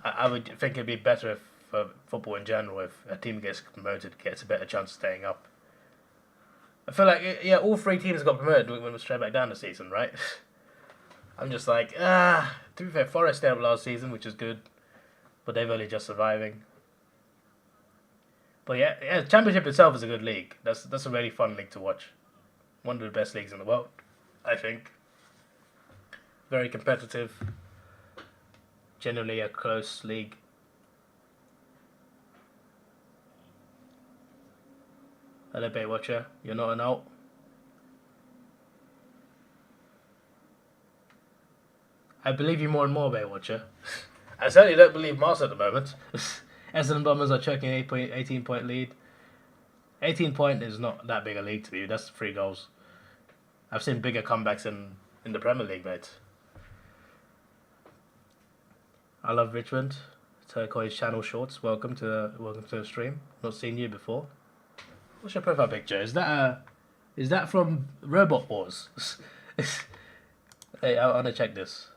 I would think it'd be better if, for football in general, if a team gets promoted, gets a better chance of staying up. I feel like, yeah, all 3 teams got promoted when we went straight back down this season, right? I'm just like, to be fair, Forest stayed up last season, which is good, but they've only just surviving. But yeah, Championship itself is a good league. That's a really fun league to watch. One of the best leagues in the world, I think. Very competitive. Generally a close league. Hello, Baywatcher. You're not an alt. I believe you more and more, Baywatcher. I certainly don't believe Mars at the moment. Essendon Bombers are choking 18-point lead. 18-point is not that big a league to me. That's 3 goals. I've seen bigger comebacks in the Premier League, mate. I love Richmond. Turquoise Channel Shorts. Welcome to the stream. Not seen you before. What's your profile picture? Is that from Robot Wars? Hey, I want to check this.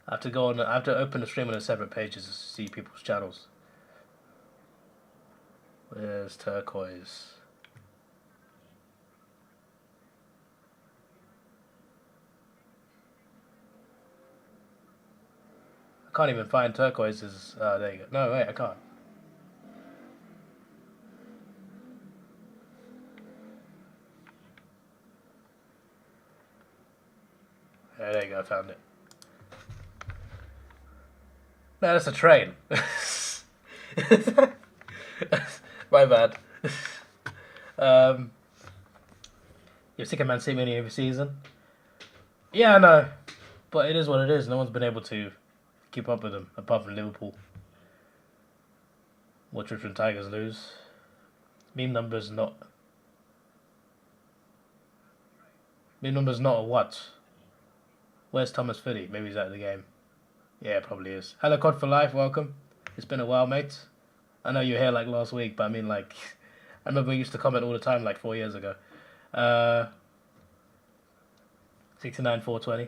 I have to open the stream on a separate pages to see people's channels. Where's Turquoise? I can't even find Turquoise's. There you go. No, wait, I can't. Yeah, there you go, I found it. No, that's a train. My bad. You're sick of Man City every season? Yeah, I know. But it is what it is. No one's been able to keep up with them, apart from Liverpool. Watch Richmond Tigers lose. Meme numbers not a what? Where's Thomas Fiddy? Maybe he's out of the game. Yeah, probably is. Hello, COD for Life, welcome. It's been a while, mate. I know you were here like last week, but I mean, like, I remember we used to comment all the time like 4 years ago. 69-420.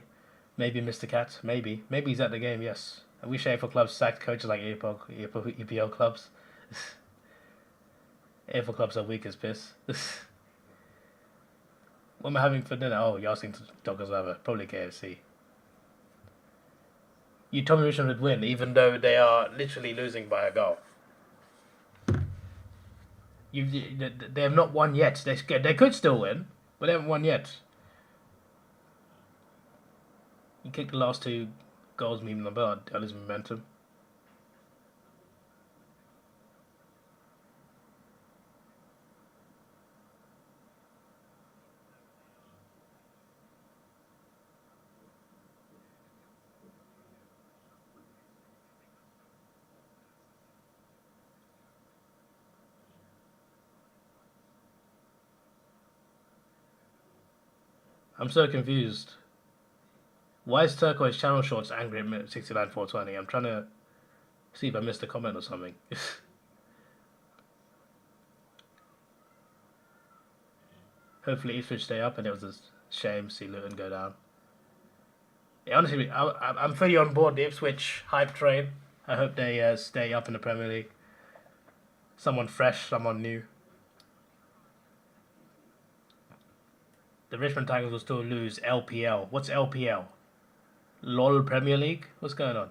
Maybe Mr. Cat. Maybe he's at the game, yes. I wish AFL clubs sacked coaches like EPL clubs. AFL clubs are weak as piss. What am I having for dinner? Oh, you're asking Doggers Lover. Probably KFC. You told me Richmond would win, even though they are literally losing by a goal. They have not won yet. They could still win, but they haven't won yet. You kicked the last 2 goals, meme number. I lose momentum. I'm so confused. Why is Turquoise Channel Shorts angry at 69-420? I'm trying to see if I missed a comment or something. Hopefully Ipswich stay up, and it was a shame to see Luton go down. Yeah, honestly, I'm fully on board the Ipswich hype train. I hope they stay up in the Premier League. Someone fresh, someone new. The Richmond Tigers will still lose LPL. What's LPL? LOL Premier League? What's going on?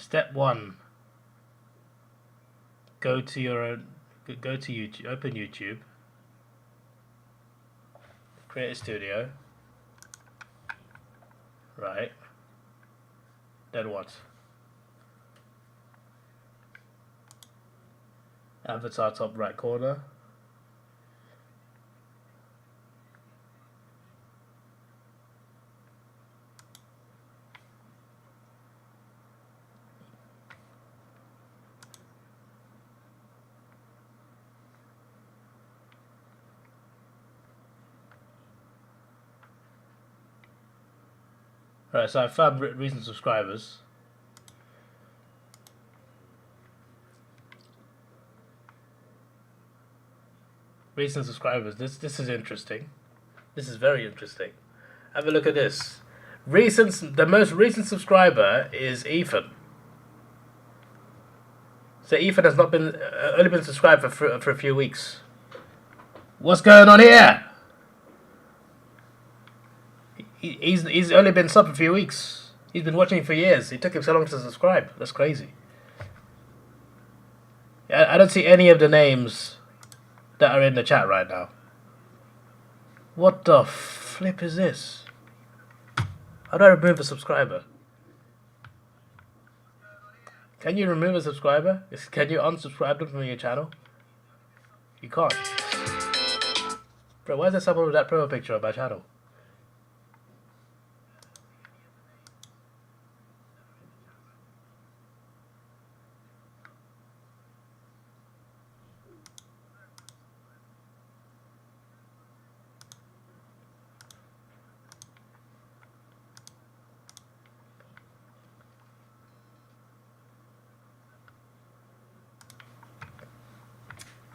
Step 1. Go to YouTube, open YouTube, create a studio. Right. Then what? Avatar top right corner. Right, so I found recent subscribers. Recent subscribers. This is interesting. This is very interesting. Have a look at this. The most recent subscriber is Ethan. So Ethan has not been only been subscribed for a few weeks. What's going on here? He's only been subbed for a few weeks. He's been watching for years. It took him so long to subscribe. That's crazy. I don't see any of the names that are in the chat right now. What the flip is this? How do I remove a subscriber? Can you remove a subscriber? Can you unsubscribe them from your channel? You can't. Bro, why is there someone with that profile picture on my channel?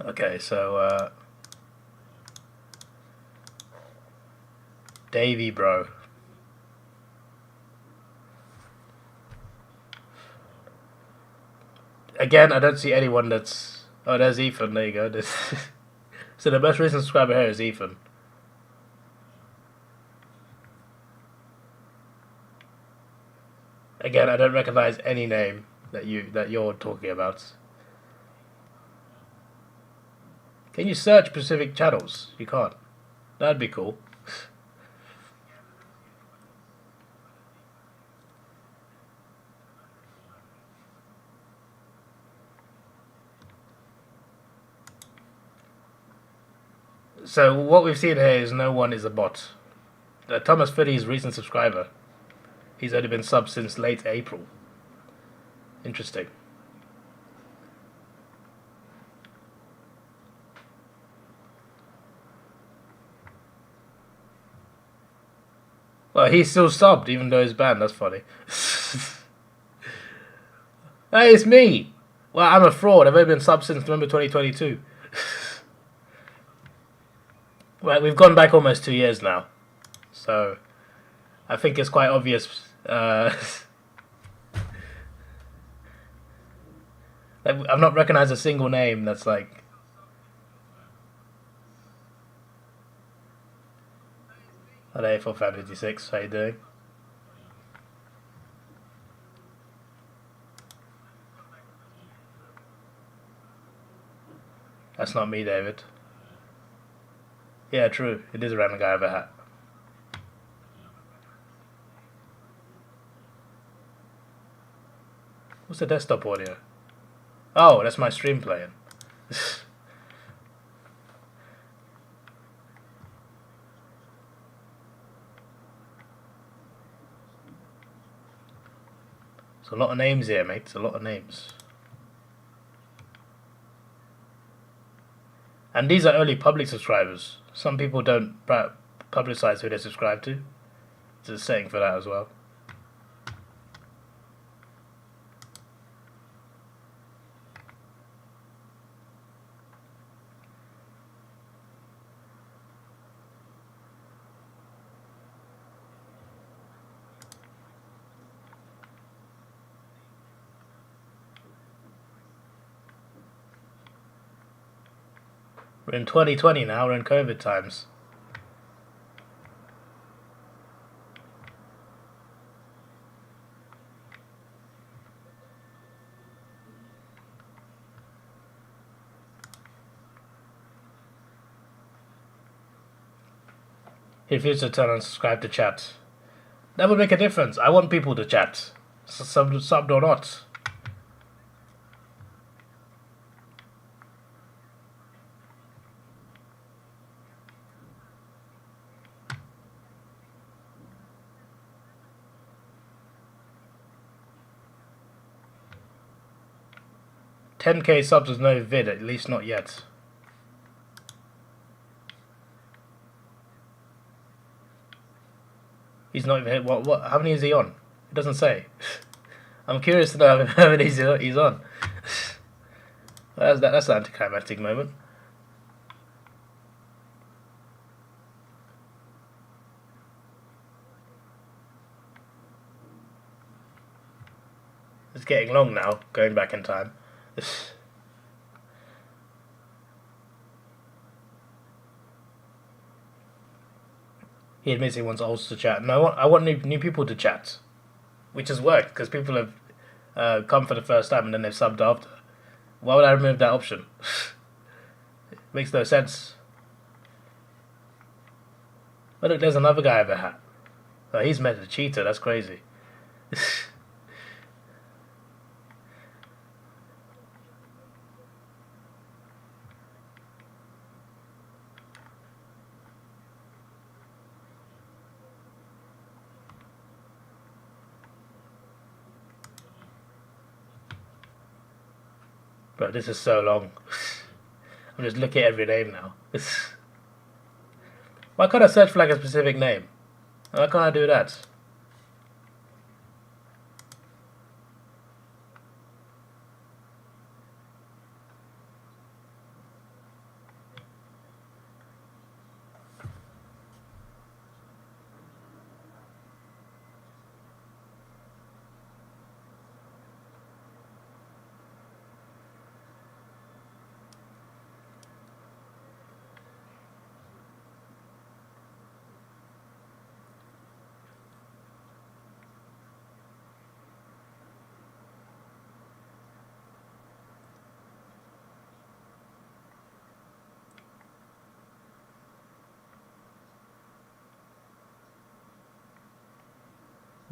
Okay, so Davey bro. Again, I don't see anyone that's... Oh, there's Ethan, there you go. So the most recent subscriber here is Ethan. Again, I don't recognize any name that you're talking about. Can you search specific channels? You can't. That'd be cool. So what we've seen here is no one is a bot. Thomas Fiddy's recent subscriber. He's only been subbed since late April. Interesting. Well, he's still subbed even though he's banned. That's funny. Hey, it's me. Well, I'm a fraud. I've only been subbed since November 2022. Well, we've gone back almost 2 years now. So, I think it's quite obvious. I've not recognized a single name that's like... Hello, for Fan 56, how you doing? That's not me, David. Yeah, true. It is a random guy with a hat. What's the desktop audio? Oh, that's my stream playing. It's a lot of names here, mate. It's a lot of names. And these are only public subscribers. Some people don't publicize who they subscribe to. There's a setting for that as well. We're in 2020 now, we're in COVID times. He refused to turn on subscribe to chat. That would make a difference. I want people to chat. Subbed or not. $10K subs with no vid, at least not yet. He's not even hit. What? How many is he on? It doesn't say. I'm curious to know how many he's on. That's an anticlimactic moment. It's getting long now, going back in time. He admits he wants olds to chat. No, I want new people to chat, which has worked because people have come for the first time and then they've subbed after. Why would I remove that option? It makes no sense. Oh look, there's another guy with a hat. Oh, he's met a cheater. That's crazy. Bro, this is so long. I'm just looking at every name now. Why can't I search for like a specific name? Why can't I do that?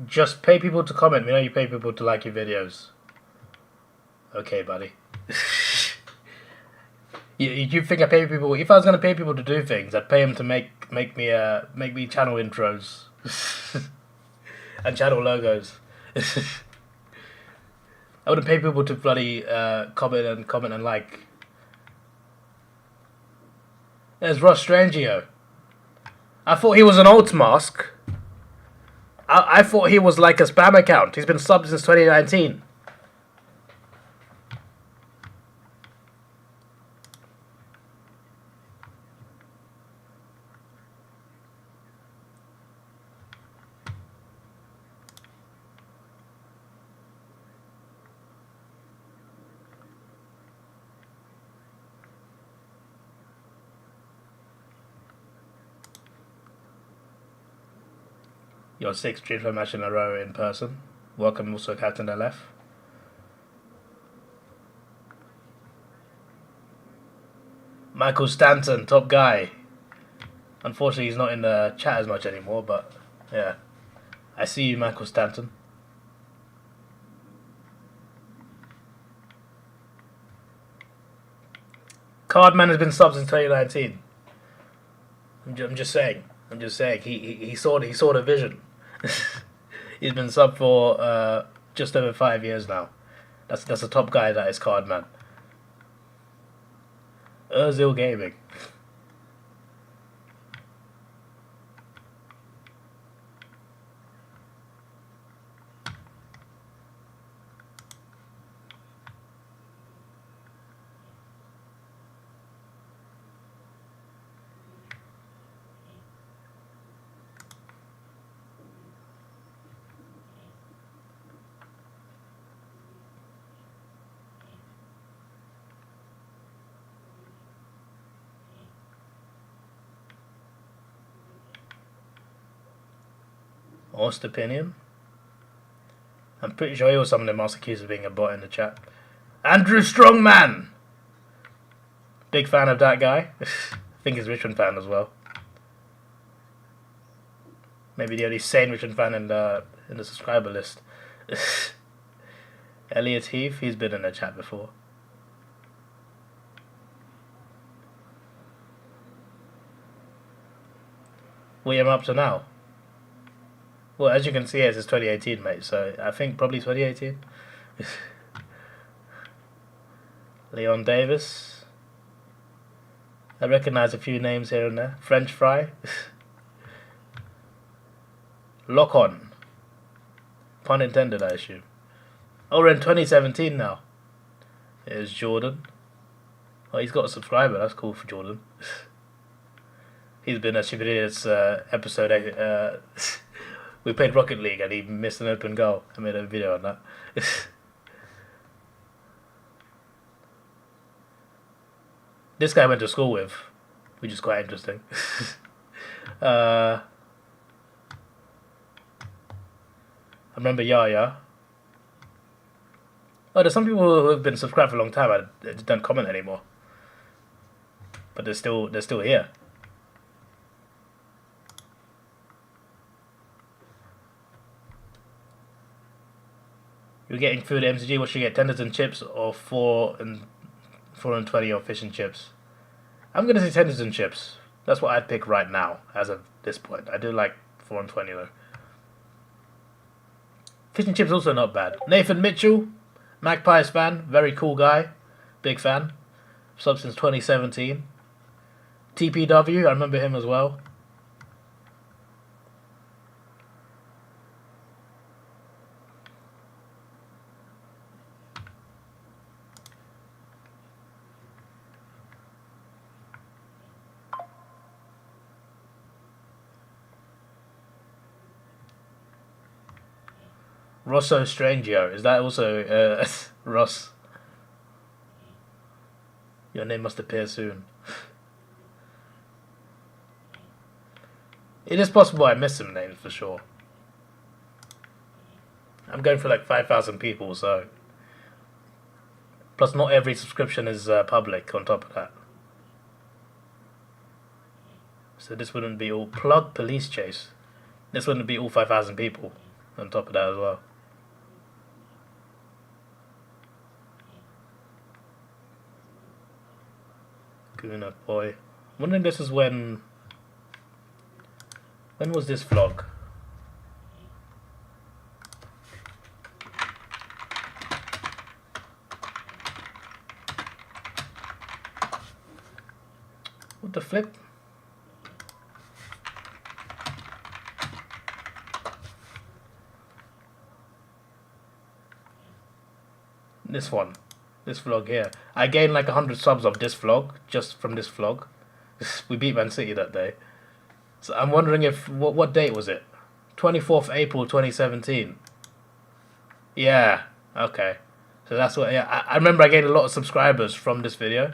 Just pay people to comment. We know you pay people to like your videos. Okay, buddy. you think I pay people? If I was gonna pay people to do things, I'd pay them to make me channel intros and channel logos. I wouldn't pay people to bloody comment and like. There's Ross Strangio. I thought he was an alt mask. I thought he was like a spam account. He's been subbed since 2019. Your 6th Dreamflow match in a row in person. Welcome also Captain LF. Michael Stanton, top guy. Unfortunately, he's not in the chat as much anymore, but yeah. I see you, Michael Stanton. Cardman has been subbed since 2019. I'm just saying. He saw the vision. He's been subbed for just over 5 years now. That's a top guy. That is Cardman. Urzil Gaming. Honest opinion? I'm pretty sure he was someone else accused of being a bot in the chat. Andrew Strongman! Big fan of that guy. I think he's a Richmond fan as well. Maybe the only sane Richmond fan in the subscriber list. Elliot Heath, he's been in the chat before. What am I up to now? Well, as you can see, it's 2018, mate. So I think probably 2018. Leon Davis. I recognise a few names here and there. French Fry. Lock on. Pun intended, I assume. Oh, we're in 2017 now. Here's Jordan. Oh, he's got a subscriber. That's cool for Jordan. He's been at Shiviri's episode 8. We played Rocket League and he missed an open goal. I made a video on that. This guy I went to school with, which is quite interesting. I remember Yaya. Oh, there's some people who have been subscribed for a long time. I don't comment anymore, but they're still here. You're getting food at MCG. What should you get? Tenders and chips, or 4 and 20 or fish and chips? I'm gonna say tenders and chips. That's what I'd pick right now, as of this point. I do like 4 and 20 though. Fish and chips also not bad. Nathan Mitchell, Magpies fan, very cool guy, big fan. Sub since 2017. TPW, I remember him as well. Rosso Strangio, is that also Ross? Your name must appear soon. It is possible I missed some names for sure. I'm going for like 5,000 people, so. Plus, not every subscription is public on top of that. So this wouldn't be all. Plug Police Chase. This wouldn't be all 5,000 people on top of that as well. Guna boy. I'm wondering this is when was this vlog? What the flip? This one. This vlog here. I gained like 100 subs of this vlog, just from this vlog. We beat Man City that day. So I'm wondering if, what date was it? 24th April 2017. Yeah, okay. So that's what, yeah, I remember I gained a lot of subscribers from this video.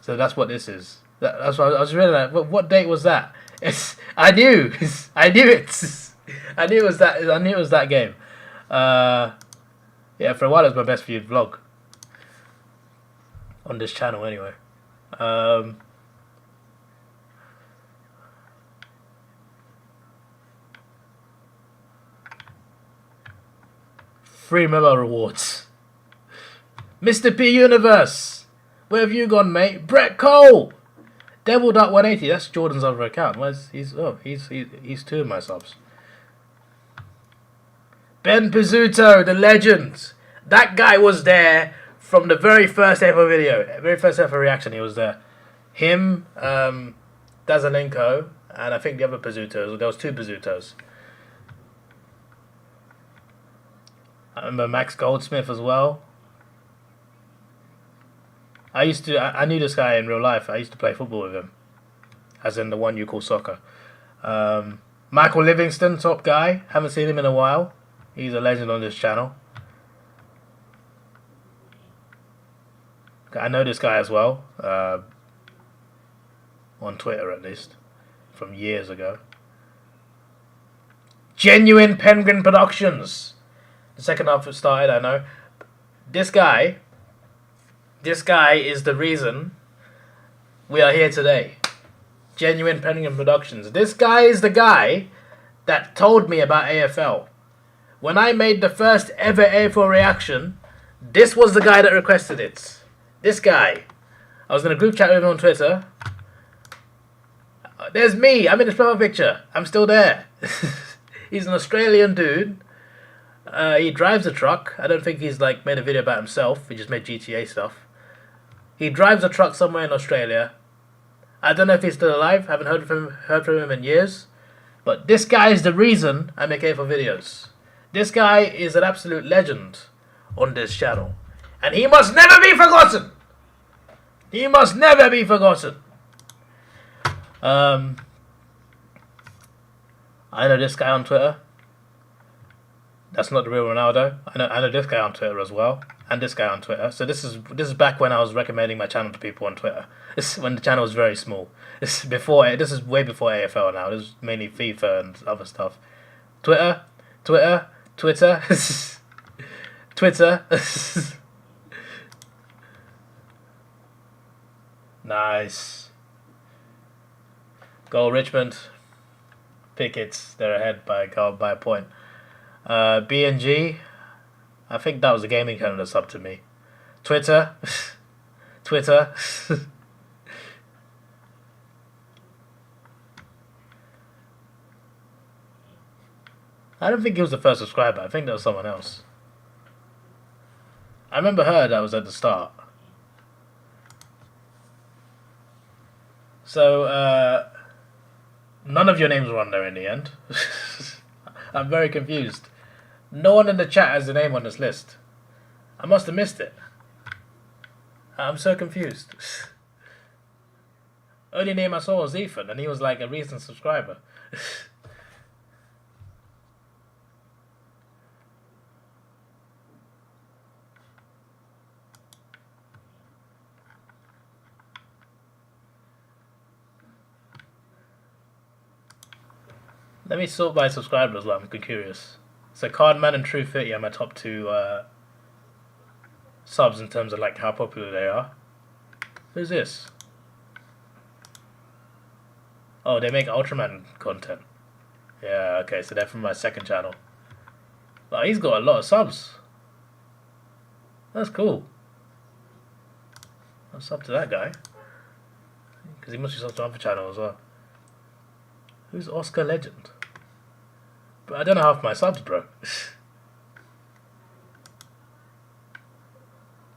So that's what this is. That's what I was really like, what date was that? I knew it. I knew it was that game. Yeah, for a while it was my best viewed vlog on this channel anyway. Free memo rewards. Mr. P Universe, where have you gone, mate? Brett Cole, Devil Duck 180. That's Jordan's other account. He's 2 of my subs. Ben Pizzuto, the legend. That guy was there from the very first ever video, very first ever reaction. He was there. Him, Dazalenko, and I think the other Pizzutos. There was 2 Pizzutos. I remember Max Goldsmith as well. I knew this guy in real life. I used to play football with him, as in the one you call soccer. Michael Livingston, top guy. Haven't seen him in a while. He's a legend on this channel. I know this guy as well. On Twitter, at least. From years ago. Genuine Penguin Productions. The second half has started, I know. This guy is the reason we are here today. Genuine Pennington Productions. This guy is the guy that told me about AFL. When I made the first ever AFL reaction, this was the guy that requested it. This guy. I was in a group chat with him on Twitter. There's me. I'm in his profile picture. I'm still there. He's an Australian dude. He drives a truck. I don't think he's like made a video about himself. He just made GTA stuff. He drives a truck somewhere in Australia. I don't know if he's still alive. Haven't heard from him in years. But this guy is the reason I make AFL videos. This guy is an absolute legend on this channel. And he must never be forgotten. He must never be forgotten. I know this guy on Twitter. That's not the real Ronaldo. I know this guy on Twitter as well, and this guy on Twitter. So this is back when I was recommending my channel to people on Twitter. This is when the channel was very small. This is way before AFL now. This is mainly FIFA and other stuff. Twitter, Twitter. Nice. Goal Richmond. Pickets. They're ahead by a point. B&G. I think that was a gaming channel that's up to me. Twitter. Twitter. I don't think he was the first subscriber. I think that was someone else. I remember her that was at the start. So, none of your names were on there in the end. I'm very confused. No one in the chat has a name on this list. I must have missed it. I'm so confused. Only name I saw was Ethan, and he was like a recent subscriber. Let me sort by subscribers as well, I'm curious. So Cardman and True 30 are my top two subs in terms of like how popular they are. Who's this? Oh, they make Ultraman content. Yeah, okay, so they're from my second channel. Wow, he's got a lot of subs. That's cool. I'll sub to that guy. Because he must be subbed to another channel as well. Who's Oscar Legend? But I don't know half my subs, bro.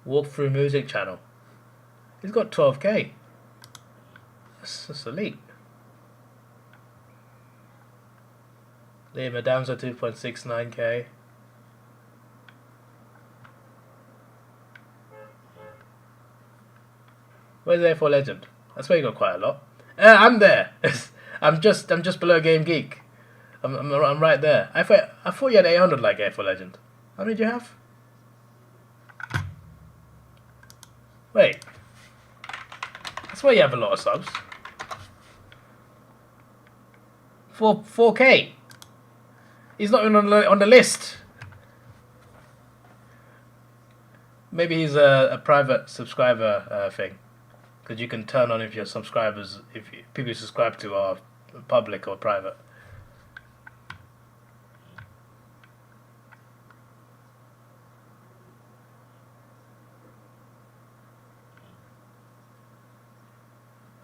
Walkthrough Music channel. He's got 12k. That's elite. Liam Adamso 2.69k. Where's A4 Legend? That's where you got quite a lot. I'm there. I'm just below Game Geek. I'm right there. I thought you had 800 like A4 Legend. How many did you have? Wait. That's why you have a lot of subs. 4k. He's not even on the list. Maybe he's a private subscriber thing. Because you can turn on if your subscribers, if people you subscribe to are public or private.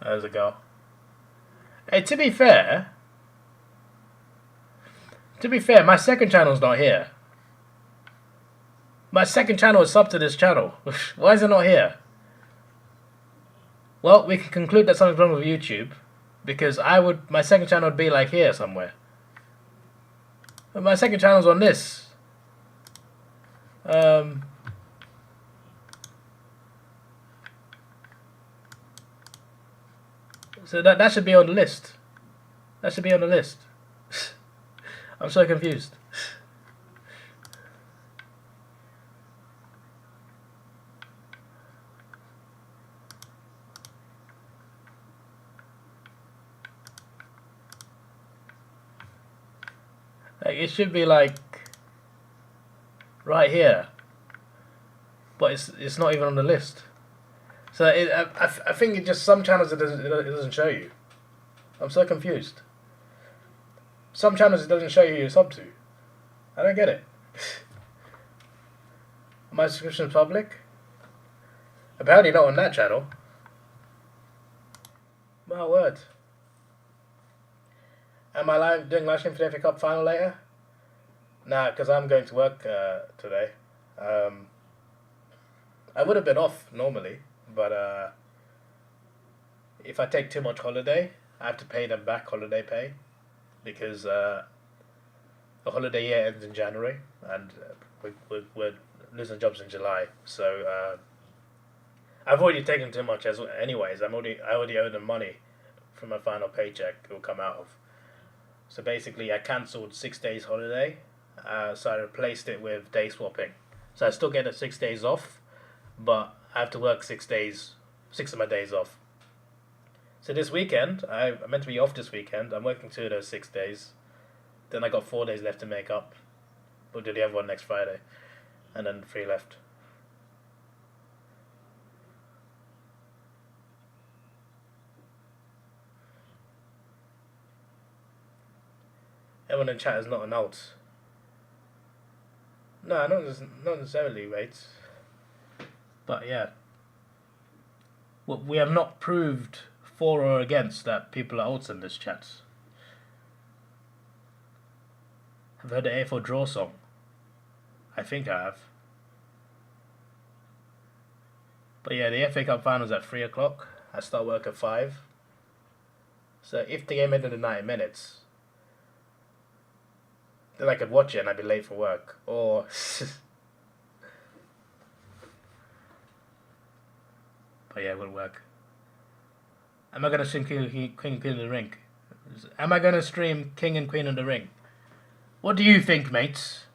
There's a go. Hey, to be fair, my second channel's not here. My second channel is sub to this channel. Why is it not here? Well, we can conclude that something's wrong with YouTube, because my second channel would be like here somewhere. But my second channel's on this. So that should be on the list. That should be on the list. I'm so confused. Like, it should be like right here, but it's not even on the list. So I think it just some channels it doesn't show you. I'm so confused. Some channels it doesn't show you your sub to. I don't get it. My subscription public? Apparently not on that channel. My word. Am I doing live stream for the FA Cup final later? Nah, because I'm going to work today. I would have been off normally, but if I take too much holiday, I have to pay them back holiday pay, because the holiday year ends in January, and we're losing jobs in July. So I've already taken too much anyways. I already owe them money from my final paycheck. It will come out of. So basically, I cancelled 6 days holiday. So I replaced it with day swapping. So I still get the 6 days off, but I have to work 6 days, 6 of my days off. So this weekend, I'm meant to be off this weekend. I'm working 2 of those 6 days. Then I got 4 days left to make up. We'll do the other one next Friday. And then 3 left. Everyone in chat is not an alt. No, not necessarily, mate. But yeah. Well, we have not proved for or against that people are alts in this chat. Have you heard the AFL draw song? I think I have. But yeah, the FA Cup final's at 3 o'clock. I start work at 5. So if the game ended in 90 minutes, then I could watch it and I'd be late for work. Or but yeah, it wouldn't work. Am I going to stream King and Queen of the Ring? Am I going to stream King and Queen of the Ring? What do you think, mates?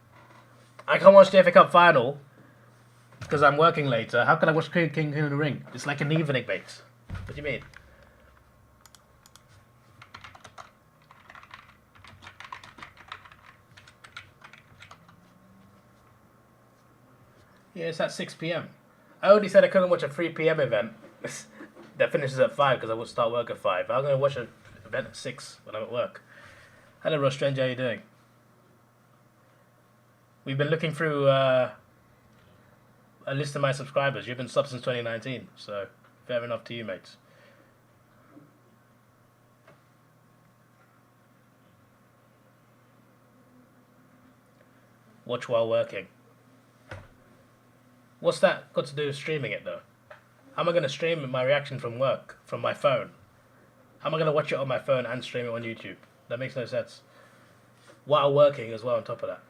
I can't watch the FA Cup final because I'm working later. How can I watch King and Queen of the Ring? It's like an evening, mate. What do you mean? Yeah, it's at 6 p.m. I already said I couldn't watch a 3 p.m. event that finishes at 5 because I would start work at 5. I'm going to watch an event at 6 when I'm at work. Hello, Ross Stranger, how you doing? We've been looking through a list of my subscribers. You've been subbed since 2019, so fair enough to you, mates. Watch while working. What's that got to do with streaming it, though? How am I going to stream my reaction from work, from my phone? How am I going to watch it on my phone and stream it on YouTube? That makes no sense. While working as well on top of that.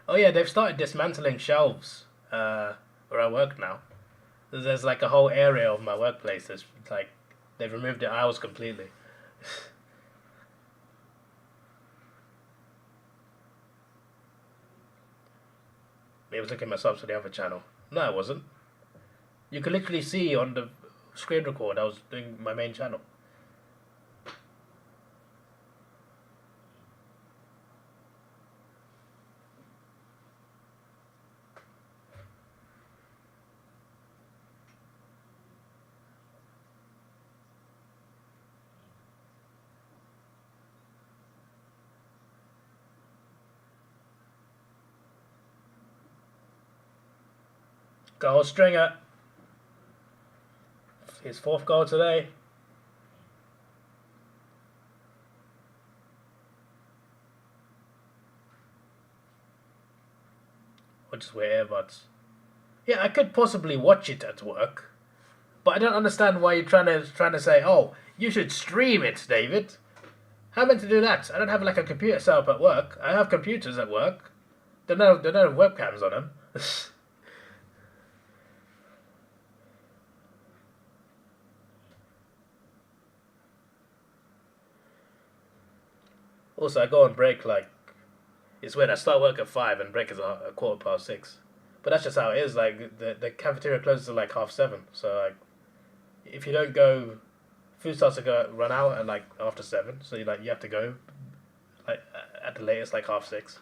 Oh yeah, they've started dismantling shelves where I work now. There's like a whole area of my workplace that's like, they've removed the aisles completely. Maybe I was looking at my subs for the other channel. No, I wasn't. You could literally see on the screen record I was doing my main channel. Goal Stringer. His 4th goal today. Or just wear earbuds. Yeah, I could possibly watch it at work, but I don't understand why you're trying to say, oh, you should stream it, David. How am I meant to do that? I don't have like a computer set up at work. I have computers at work. They don't have webcams on them. Also, I go on break like, it's weird. I start work at 5 and break is a 6:15. But that's just how it is. Like the cafeteria closes at like 7:30. So like, if you don't go, food starts to run out at like after 7. So you have to go like at the latest like 6:30.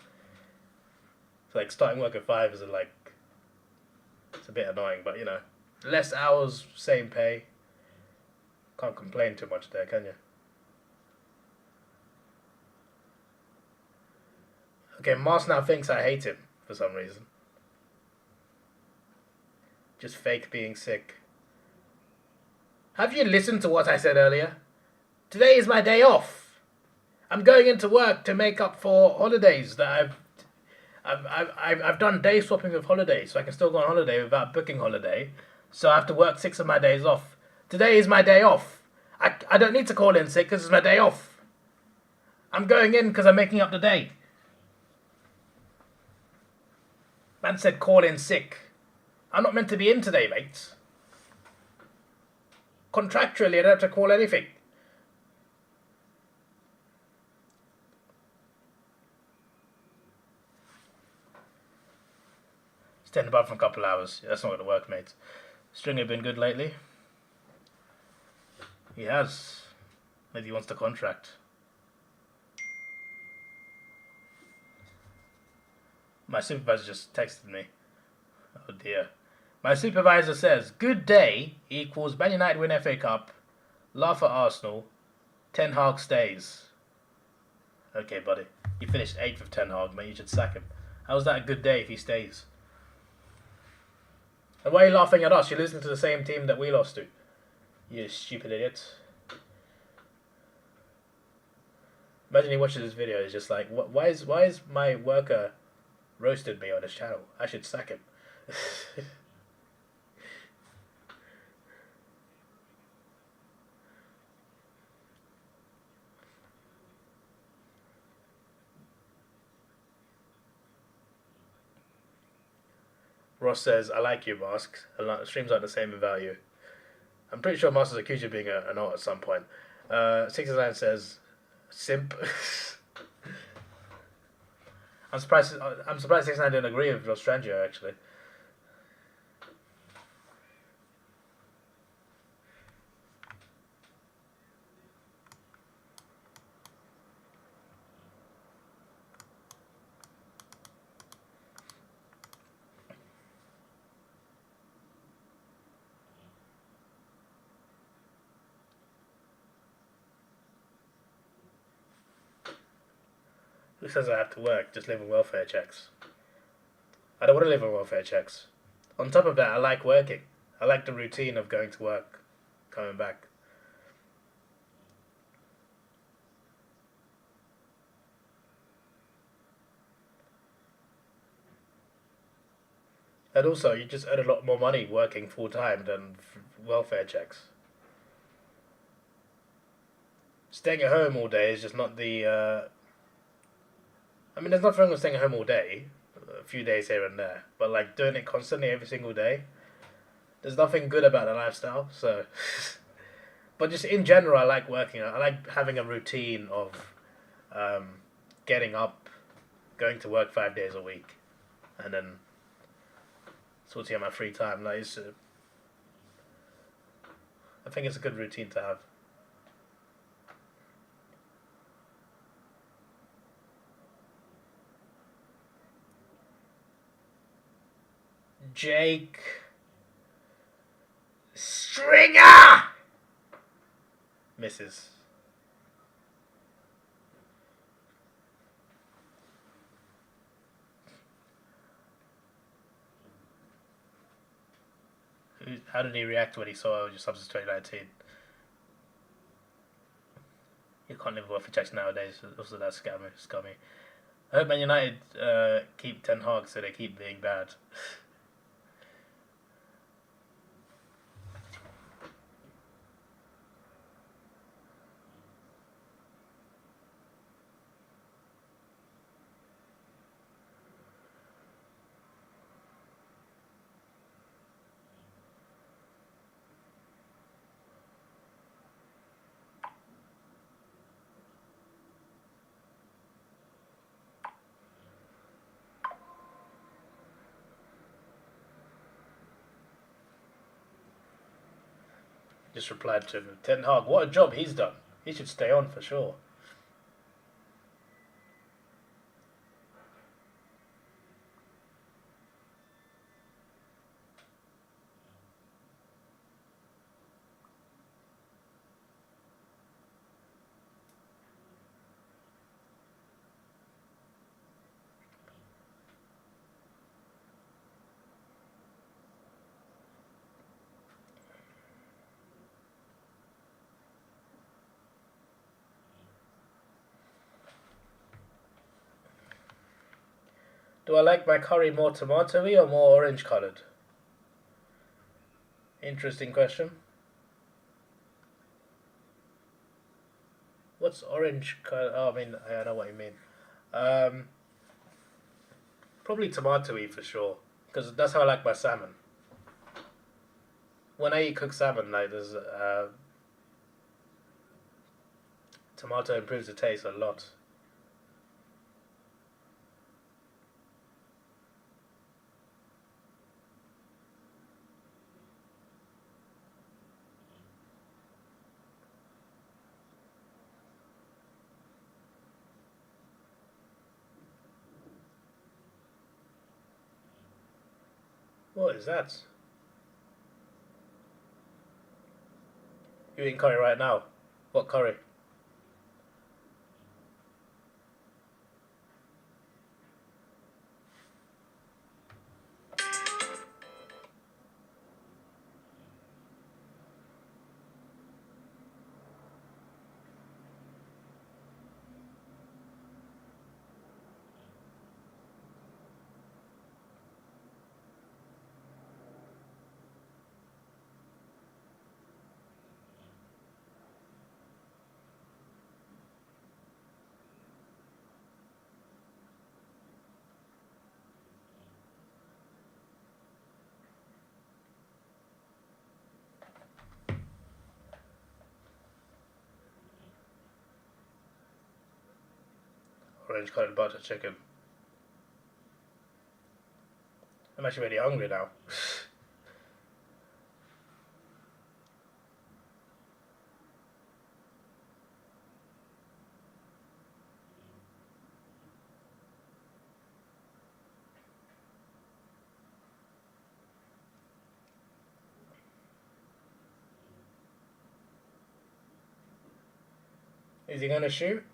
So like starting work at 5 is like It's a bit annoying, but you know, less hours, same pay. Can't complain too much there, can you? Okay, Mars now thinks I hate him for some reason. Just fake being sick. Have you listened to what I said earlier? Today is my day off. I'm going into work to make up for holidays that I've done day swapping with holidays, so I can still go on holiday without booking holiday. So I have to work 6 of my days off. Today is my day off. I don't need to call in sick because it's my day off. I'm going in because I'm making up the day. Man said call in sick. I'm not meant to be in today, mates. Contractually, I don't have to call anything. Stand above for a couple hours. That's not going to work, mates. Stringer been good lately? He has. Maybe he wants the contract. My supervisor just texted me. Oh dear. My supervisor says, good day equals Man United win FA Cup, laugh at Arsenal, Ten Hag stays. Okay, buddy. You finished 8th of Ten Hag, mate. You should sack him. How's that a good day if he stays? And why are you laughing at us? You're listening to the same team that we lost to. You stupid idiot. Imagine he watches this video. He's just like, why is my worker roasted me on his channel? I should sack him. Ross says, I like you, Mask. Streams aren't the same in value. I'm pretty sure Masters accused you of being an alt at some point. 69 says, simp. I'm surprised 69 didn't agree with Rostrangio, actually. Who says I have to work? Just live on welfare checks. I don't want to live on welfare checks. On top of that, I like working. I like the routine of going to work, coming back. And also, you just earn a lot more money working full-time than welfare checks. Staying at home all day is just not the... I mean, there's nothing wrong with staying at home all day, a few days here and there, but like doing it constantly every single day, there's nothing good about the lifestyle. So, but just in general, I like working. I like having a routine of getting up, going to work 5 days a week, and then sorting out my free time. Like, I think it's a good routine to have. Jake Stringer misses. How did he react when he saw your subs 2019? You can't live with checks nowadays. Also, that's scummy. I hope Man United keep Ten Hag so they keep being bad. Just replied to Ten Hag. What a job he's done. He should stay on for sure. Do I like my curry more tomatoey or more orange coloured? Interesting question. What's orange colour? Oh, I mean, I know what you mean. Probably tomatoey for sure, because that's how I like my salmon. When I eat cooked salmon, like there's tomato improves the taste a lot. What is that? You eating curry right now? What curry? Orange coloured butter chicken. I'm actually really hungry now. Is he gonna shoot?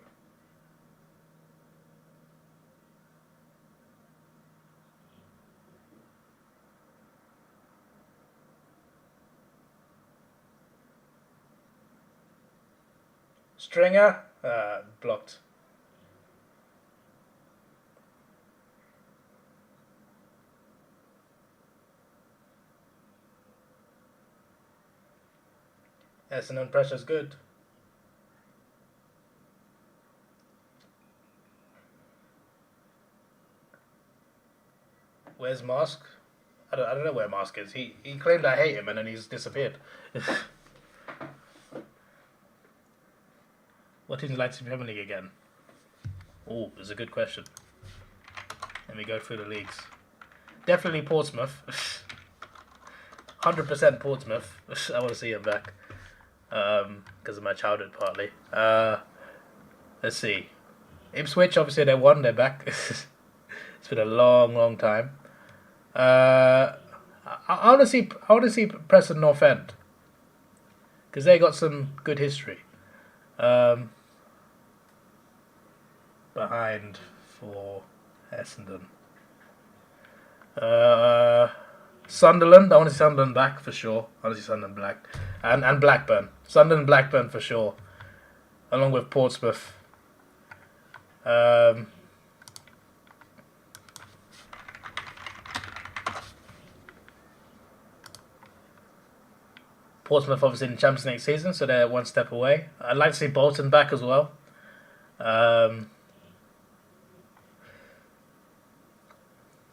Stringer? Blocked. Essendon pressure's good. Where's Mask? I don't know where Mask is. He claimed I hate him and then he's disappeared. What teams like to Premier League again? Oh, that's a good question. Let me go through the leagues. Definitely Portsmouth. 100% Portsmouth. I want to see him back. Because of my childhood partly. Let's see. Ipswich, obviously they won, they're back. It's been a long time. I want to see Preston North End. Because they got some good history. Behind for Essendon. Sunderland. I want to see Sunderland back for sure. I want to see Sunderland black. And Blackburn. Sunderland, Blackburn for sure. Along with Portsmouth. Portsmouth obviously in the Champions League season, so they're one step away. I'd like to see Bolton back as well.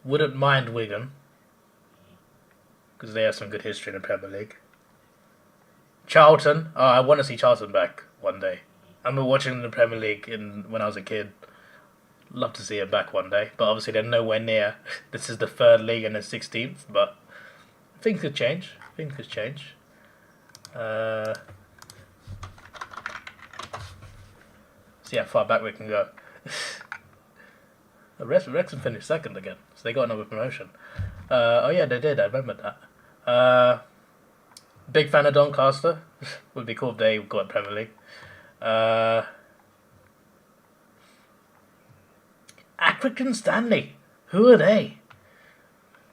Wouldn't mind Wigan, because they have some good history in the Premier League. Charlton. I want to see Charlton back one day. I remember watching the Premier League when I was a kid. Love to see it back one day, but obviously they're nowhere near. This is the third league and the 16th, but things could change. See how far back we can go. Wrexham finished second again, so they got another promotion. Oh yeah, they did. I remember that. Big fan of Doncaster. Would be cool if they got Premier League. Accrington Stanley. Who are they?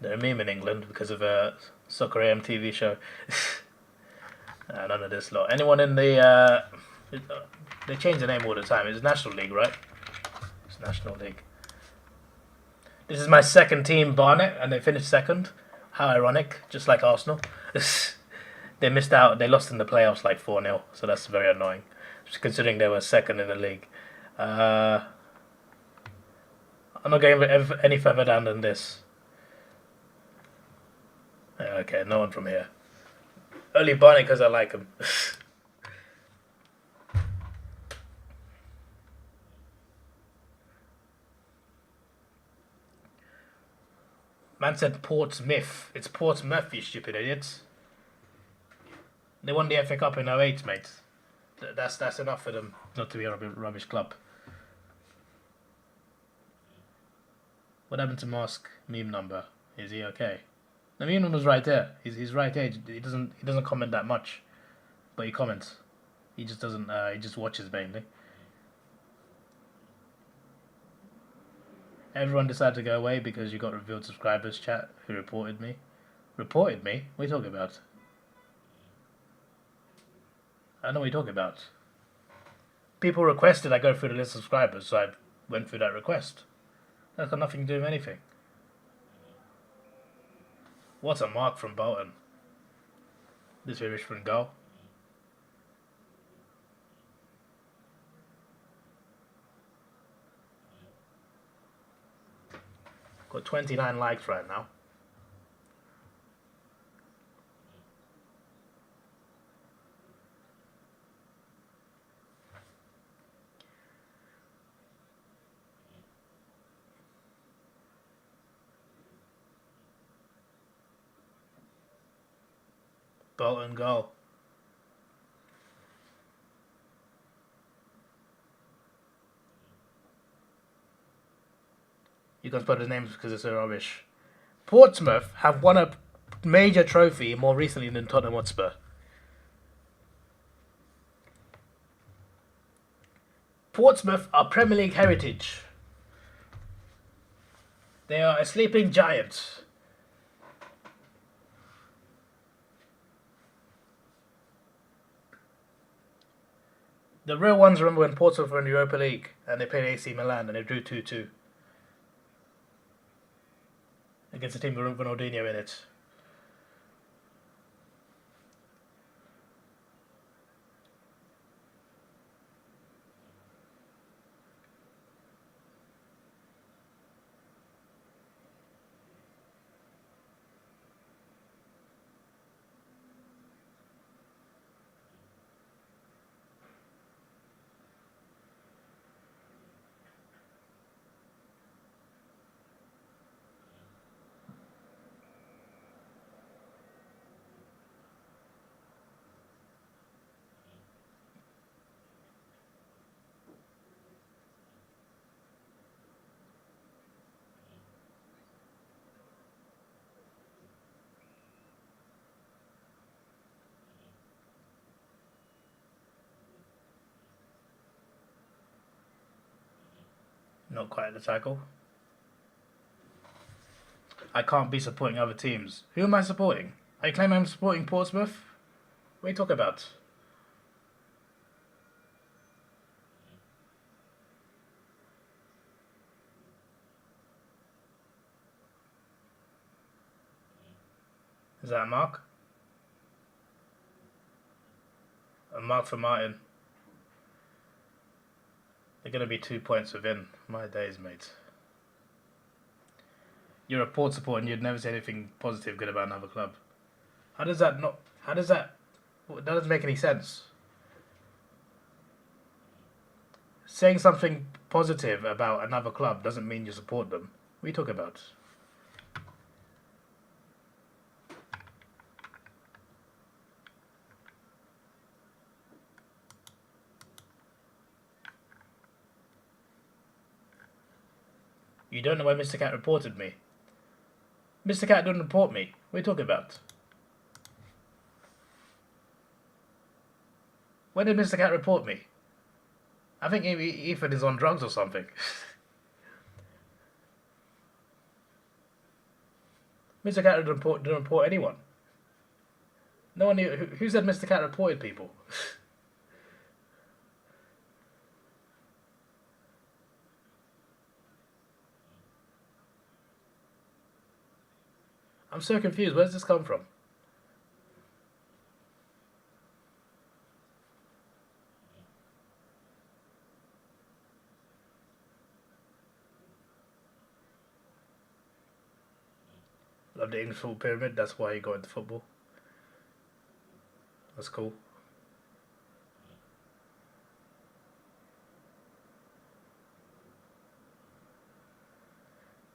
They're a meme in England because of a Soccer AM TV show. None of this lot. Anyone in the... they change the name all the time. It's National League, right? It's National League. This is my second team, Barnet, and they finished second. How ironic, just like Arsenal. They missed out. They lost in the playoffs like 4-0, so that's very annoying, considering they were second in the league. I'm not going any further down than this. Okay, no one from here. Only Barney because I like him. Man said Portsmouth. It's Portsmouth, you stupid idiots. They won the FA Cup in 08, mate. That's enough for them not to be a rubbish club. What happened to Mask meme number? Is he okay? The meme number's right there. He's right there. He doesn't comment that much, but he comments. He just doesn't. He just watches mainly. Everyone decided to go away because you got revealed subscribers. Chat who reported me. Reported me? What are you talking about? I know what you're talking about. People requested I go through the list of subscribers, so I went through that request. That's got nothing to do with anything. What's a mark from Bolton? This way Richmond goal. Got 29 likes right now. Bolton goal. You can spell the names because it's so rubbish. Portsmouth have won a major trophy more recently than Tottenham Hotspur. Portsmouth are Premier League heritage. They are a sleeping giant. The real ones remember when Portsmouth were in the Europa League and they played AC Milan and they drew 2-2 against a team with Ronaldinho in it. Not quite the tackle. I can't be supporting other teams. Who am I supporting? Are you claiming I'm supporting Portsmouth? What are you talking about? Is that a mark? A mark for Martin. They're going to be 2 points within. My days, mate. You're a Port supporter and you'd never say anything positive good about another club. How does that not... How does that... That doesn't make any sense. Saying something positive about another club doesn't mean you support them. What are you talking about? You don't know why Mr. Cat reported me. Mr. Cat didn't report me. What are you talking about? When did Mr. Cat report me? I think Ethan is on drugs or something. Mr. Cat didn't report anyone. No one knew. Who said Mr. Cat reported people? so confused. Where's this come from? Love the English football pyramid. That's why you got into football. That's cool.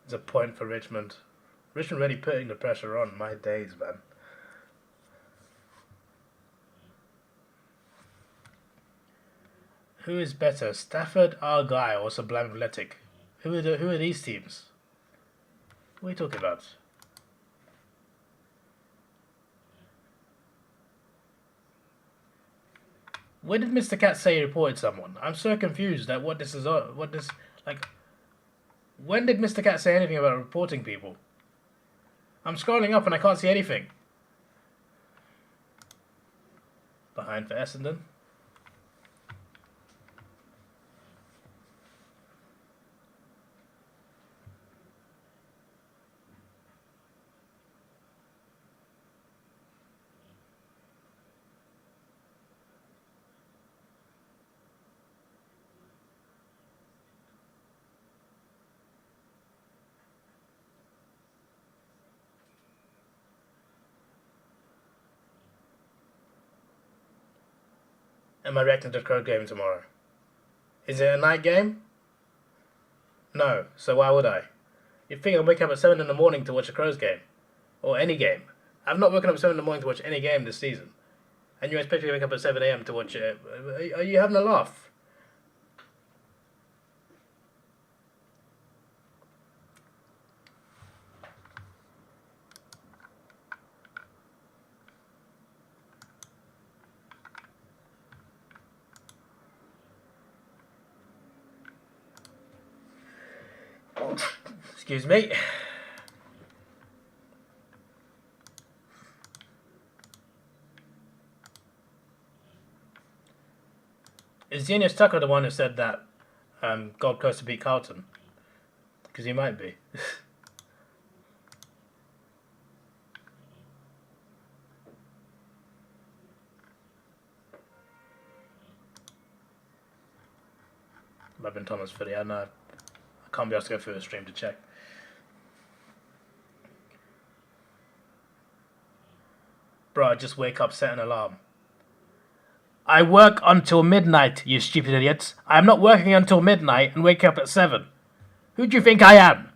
It's a point for Richmond. Richmond really putting the pressure on. My days, man. Who is better, Stafford, Argyle, or Sublime Athletic? Who are these teams? What are you talking about? When did Mr. Cat say he reported someone? I'm so confused at what this is. What this like? When did Mr. Cat say anything about reporting people? I'm scrolling up and I can't see anything. Behind for Essendon. Am I reacting to the Crow game tomorrow? Is it a night game? No, so why would I? You'd think I'd wake up at 7 in the morning to watch a Crows game. Or any game. I've not woken up at 7 in the morning to watch any game this season. And you expect me to wake up at 7 AM to watch it? Are you having a laugh? Excuse me. Is Genius Tucker the one who said that Gold Coast to beat Carlton? Because he might be. Robin Thomas for the I can't be asked to go through a stream to check. Bro, just wake up, set an alarm. I work until midnight, you stupid idiots. I'm not working until midnight and wake up at 7. Who do you think I am?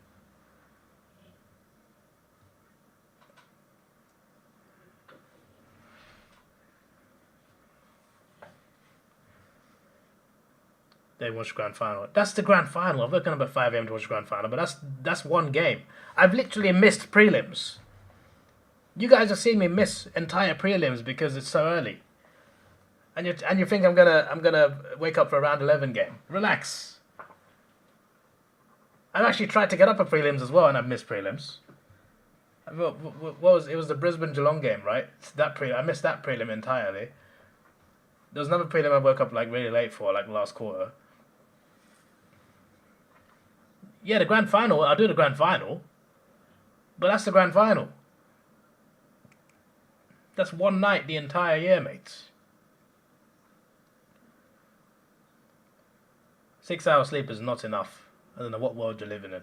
They watch grand final. That's the grand final. I've woken up at 5 AM to watch grand final, but that's one game. I've literally missed prelims. You guys are seeing me miss entire prelims because it's so early. And you think I'm gonna wake up for a round 11 game? Relax. I've actually tried to get up for prelims as well, and I've missed prelims. It was the Brisbane Geelong game, right? I missed that prelim entirely. There was another prelim I woke up like really late for, like last quarter. Yeah, the grand final. I'll do the grand final, but that's the grand final. That's one night the entire year, mates. 6 hours sleep is not enough. I don't know what world you're living in.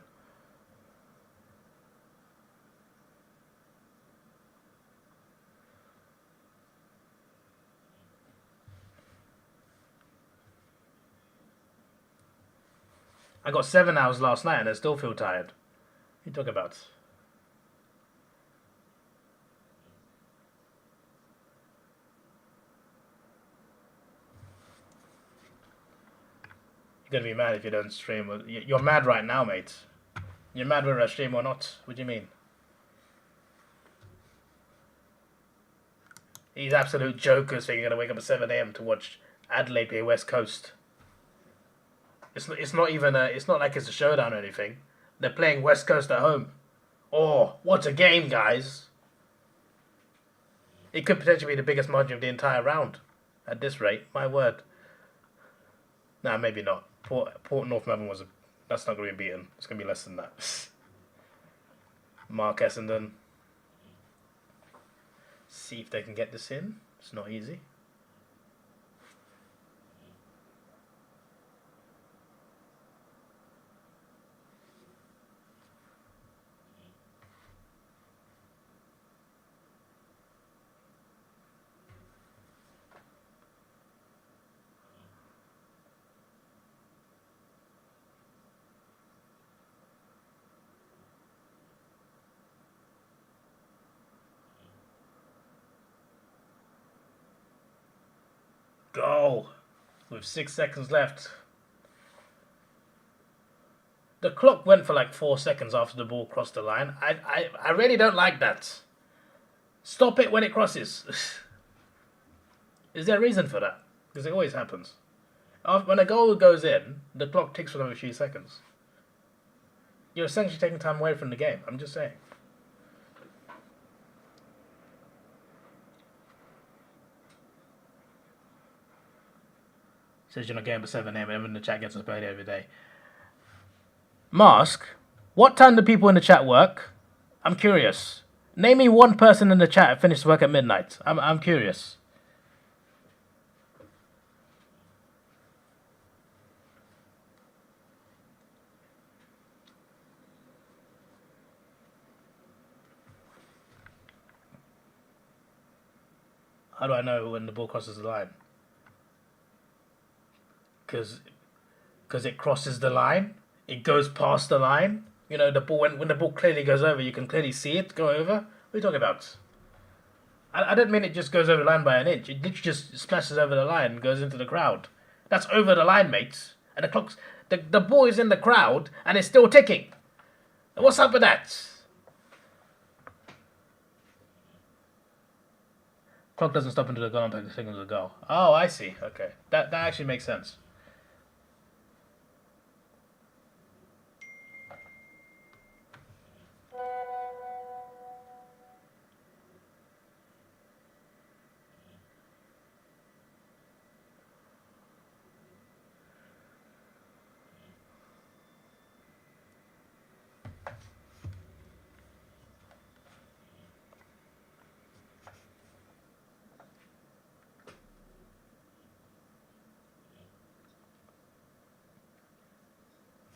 I got 7 hours last night and I still feel tired. What are you talking about? You're gonna be mad if you don't stream. You're mad right now, mate. You're mad whether I stream or not. What do you mean? These absolute jokers think you're gonna wake up at 7 AM to watch Adelaide play West Coast. It's not even it's not like it's a showdown or anything. They're playing West Coast at home. Oh, what a game, guys! It could potentially be the biggest margin of the entire round. At this rate, my word. Nah, maybe not. Port North Melbourne that's not going to be beaten. It's going to be less than that. Mark Essendon. See if they can get this in. It's not easy. Go! With 6 seconds left. The clock went for like 4 seconds after the ball crossed the line. I really don't like that. Stop it when it crosses. Is there a reason for that? Because it always happens. When a goal goes in, the clock ticks for another few seconds. You're essentially taking time away from the game. I'm just saying. Says you're not getting up at 7 a.m. Everyone in the chat gets us paid every day. Mask, what time do people in the chat work? I'm curious. Name me one person in the chat that finished work at midnight. I'm curious. How do I know when the ball crosses the line? Because it crosses the line. It goes past the line. You know, the ball when the ball clearly goes over, you can clearly see it go over. What are you talking about? I don't mean it just goes over the line by an inch. It literally just splashes over the line and goes into the crowd. That's over the line, mates. And the ball is in the crowd and it's still ticking. What's up with that? Clock doesn't stop until the goal umpire signals a goal. Oh, I see. Okay, that actually makes sense.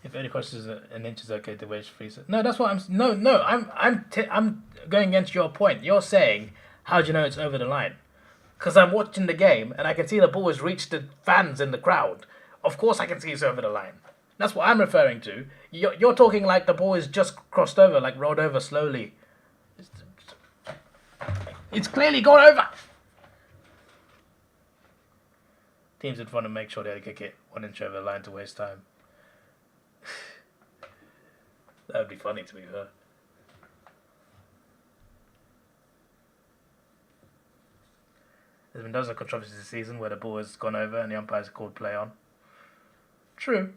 If any crosses an inch is okay, the wage freeze. No, that's what I'm going against your point. You're saying, how do you know it's over the line? Because I'm watching the game and I can see the ball has reached the fans in the crowd. Of course I can see it's over the line. That's what I'm referring to. You're talking like the ball is just crossed over, like rolled over slowly. It's clearly gone over. Teams would want to make sure they kick it 1 inch over the line to waste time. That would be funny to be fair. There's been dozens of controversies this season where the ball has gone over and the umpires called play on. True.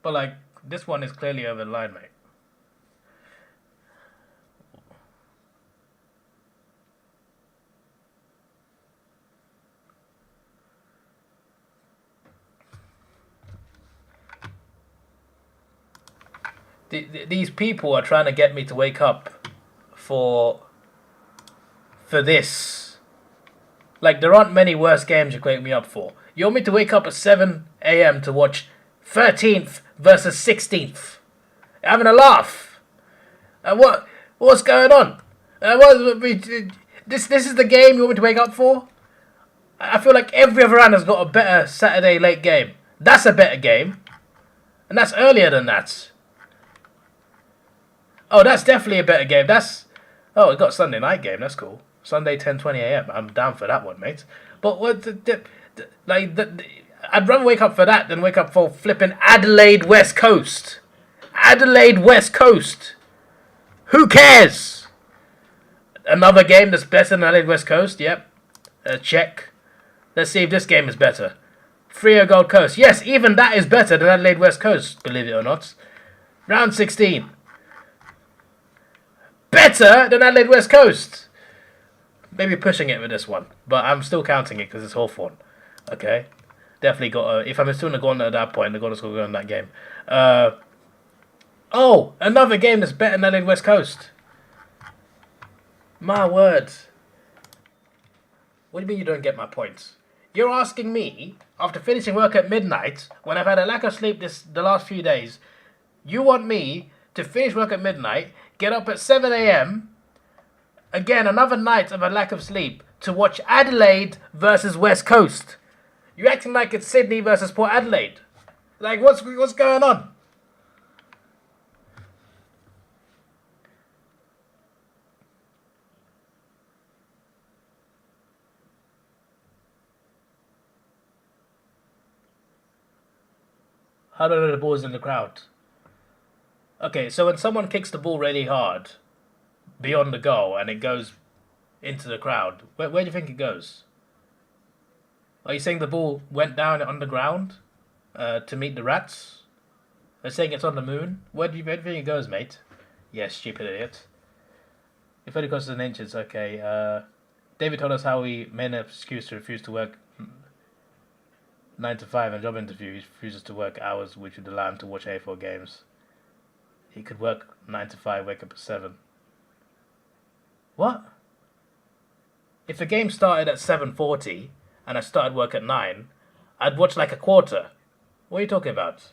But like, this one is clearly over the line, mate. These people are trying to get me to wake up for this. Like, there aren't many worse games you can wake me up for. You want me to wake up at 7 a.m. to watch 13th versus 16th? Having a laugh. What's going on? This is the game you want me to wake up for? I feel like every other round has got a better Saturday late game. That's a better game. And that's earlier than that. Oh, that's definitely a better game. Oh, we've got a Sunday night game. That's cool. Sunday 10:20 a.m. I'm down for that one, mate. But I'd rather wake up for that than wake up for flipping Adelaide West Coast. Adelaide West Coast. Who cares? Another game that's better than Adelaide West Coast. Yep. Check. Let's see if this game is better. Freo Gold Coast. Yes, even that is better than Adelaide West Coast, believe it or not. Round 16. Better than Adelaide West Coast. Maybe pushing it with this one, but I'm still counting it because it's Hawthorn. Okay, definitely got. If I'm still in the gauntlet at that point, the gauntlet's going to go in that game. Oh, another game that's better than Adelaide West Coast. My word. What do you mean you don't get my point? You're asking me, after finishing work at midnight, when I've had a lack of sleep the last few days, you want me to finish work at midnight, get up at 7 a.m., again, another night of a lack of sleep, to watch Adelaide versus West Coast. You're acting like it's Sydney versus Port Adelaide. Like, what's going on? How do I know the ball's in the crowd? Okay, so when someone kicks the ball really hard, beyond the goal, and it goes into the crowd, where do you think it goes? Are you saying the ball went down on the ground to meet the rats? Are you saying it's on the moon? Where do you think it goes, mate? Yes, stupid idiot. If only costs an inch, it's okay. David told us how he made an excuse to refuse to work 9 to 5 in a job interview. He refuses to work hours which would allow him to watch AFL games. He could work 9 to 5, wake up at 7. What? If the game started at 7:40 and I started work at 9, I'd watch like a quarter. What are you talking about?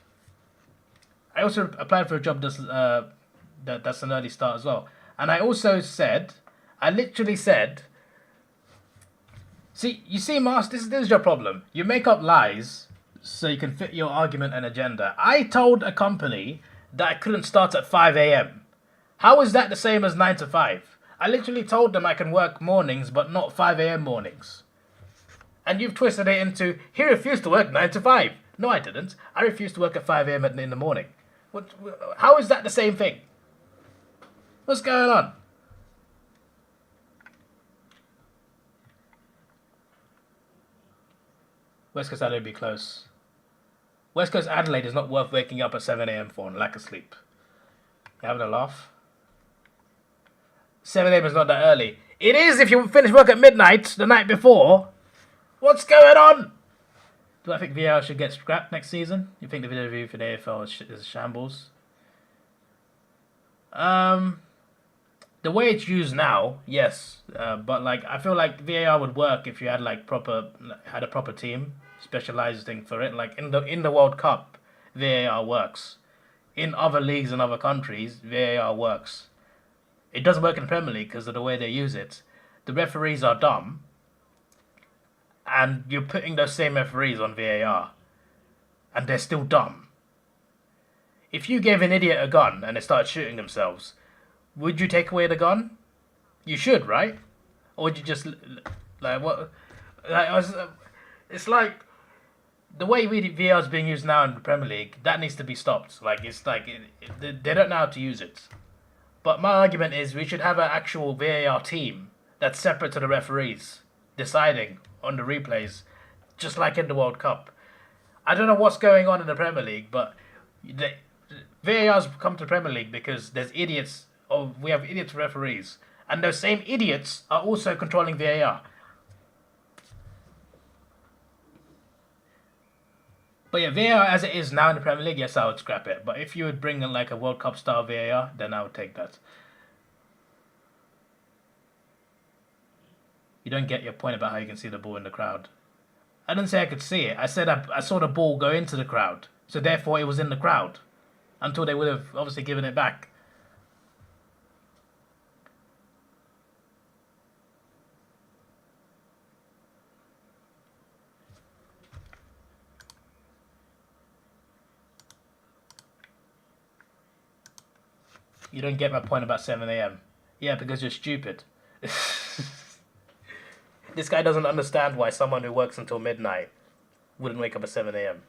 I also applied for a job that's an early start as well. And I also said, I literally said, you see, Mars, this is your problem. You make up lies so you can fit your argument and agenda. I told a company that I couldn't start at 5 a.m. How is that the same as 9 to 5? I literally told them I can work mornings, but not 5 a.m. mornings. And you've twisted it into, he refused to work 9 to 5. No, I didn't. I refused to work at 5 a.m. in the morning. How is that the same thing? What's going on? West Coast Adelaide be close. West Coast Adelaide is not worth waking up at 7 a.m. for and lack of sleep. You having a laugh? 7 a.m. is not that early. It is if you finish work at midnight the night before. What's going on? Do I think VAR should get scrapped next season? You think the video review for the AFL is shambles? The way it's used now, yes. But like, I feel like VAR would work if you had like a proper team specializing for it. Like in the World Cup, VAR works. In other leagues and other countries, VAR works. It doesn't work in the Premier League because of the way they use it. The referees are dumb, and you're putting those same referees on VAR, and they're still dumb. If you gave an idiot a gun and they started shooting themselves, would you take away the gun? You should, right? Or would you just like what? It's like the way VAR is being used now in the Premier League. That needs to be stopped. Like it's like they don't know how to use it. But my argument is we should have an actual VAR team that's separate to the referees, deciding on the replays, just like in the World Cup. I don't know what's going on in the Premier League, but VAR's come to the Premier League because there's idiots. We have idiot referees, and those same idiots are also controlling VAR. But yeah, VAR as it is now in the Premier League, yes, I would scrap it. But if you would bring in like a World Cup style VAR, then I would take that. You don't get your point about how you can see the ball in the crowd. I didn't say I could see it. I said I saw the ball go into the crowd. So therefore it was in the crowd. Until they would have obviously given it back. You don't get my point about 7 a.m. Yeah, because you're stupid. This guy doesn't understand why someone who works until midnight wouldn't wake up at 7 a.m.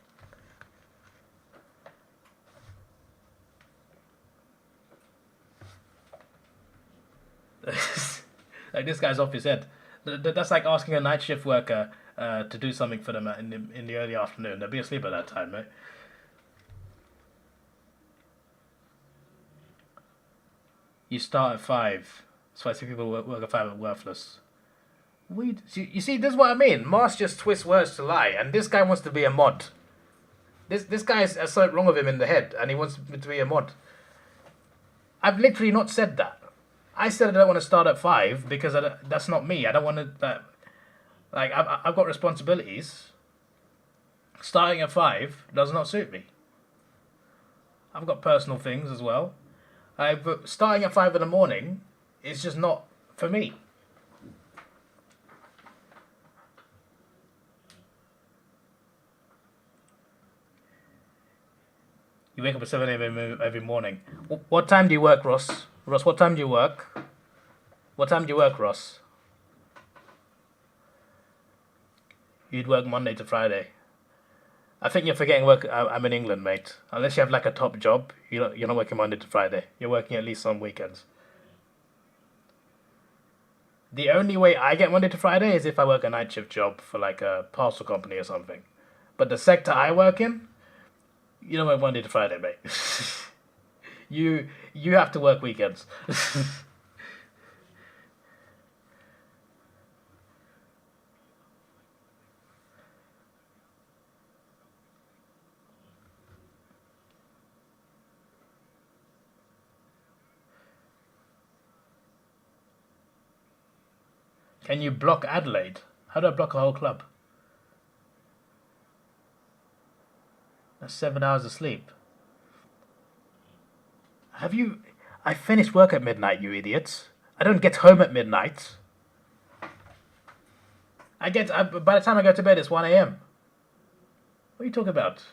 Like, this guy's off his head. That's like asking a night shift worker to do something for them in the early afternoon. They'll be asleep at that time, right? You start at 5. That's why I see people work at 5 are worthless. You see, this is what I mean. Mars just twists words to lie, and this guy wants to be a mod. This guy has something wrong with him in the head, and he wants to be a mod. I've literally not said that. I said I don't want to start at 5 because that's not me. I don't want to. Like I've got responsibilities. Starting at 5 does not suit me. I've got personal things as well. But starting at 5 in the morning is just not for me. You wake up at 7 a.m. every morning. What time do you work, Ross? Ross, what time do you work? What time do you work, Ross? You'd work Monday to Friday. I think you're forgetting work. I'm in England, mate. Unless you have like a top job, you're not working Monday to Friday. You're working at least on weekends. The only way I get Monday to Friday is if I work a night shift job for like a parcel company or something. But the sector I work in, you don't work Monday to Friday, mate. you have to work weekends. Can you block Adelaide? How do I block a whole club? That's 7 hours of sleep. Have you... I finish work at midnight, you idiots. I don't get home at midnight. By the time I go to bed, it's 1 a.m. What are you talking about?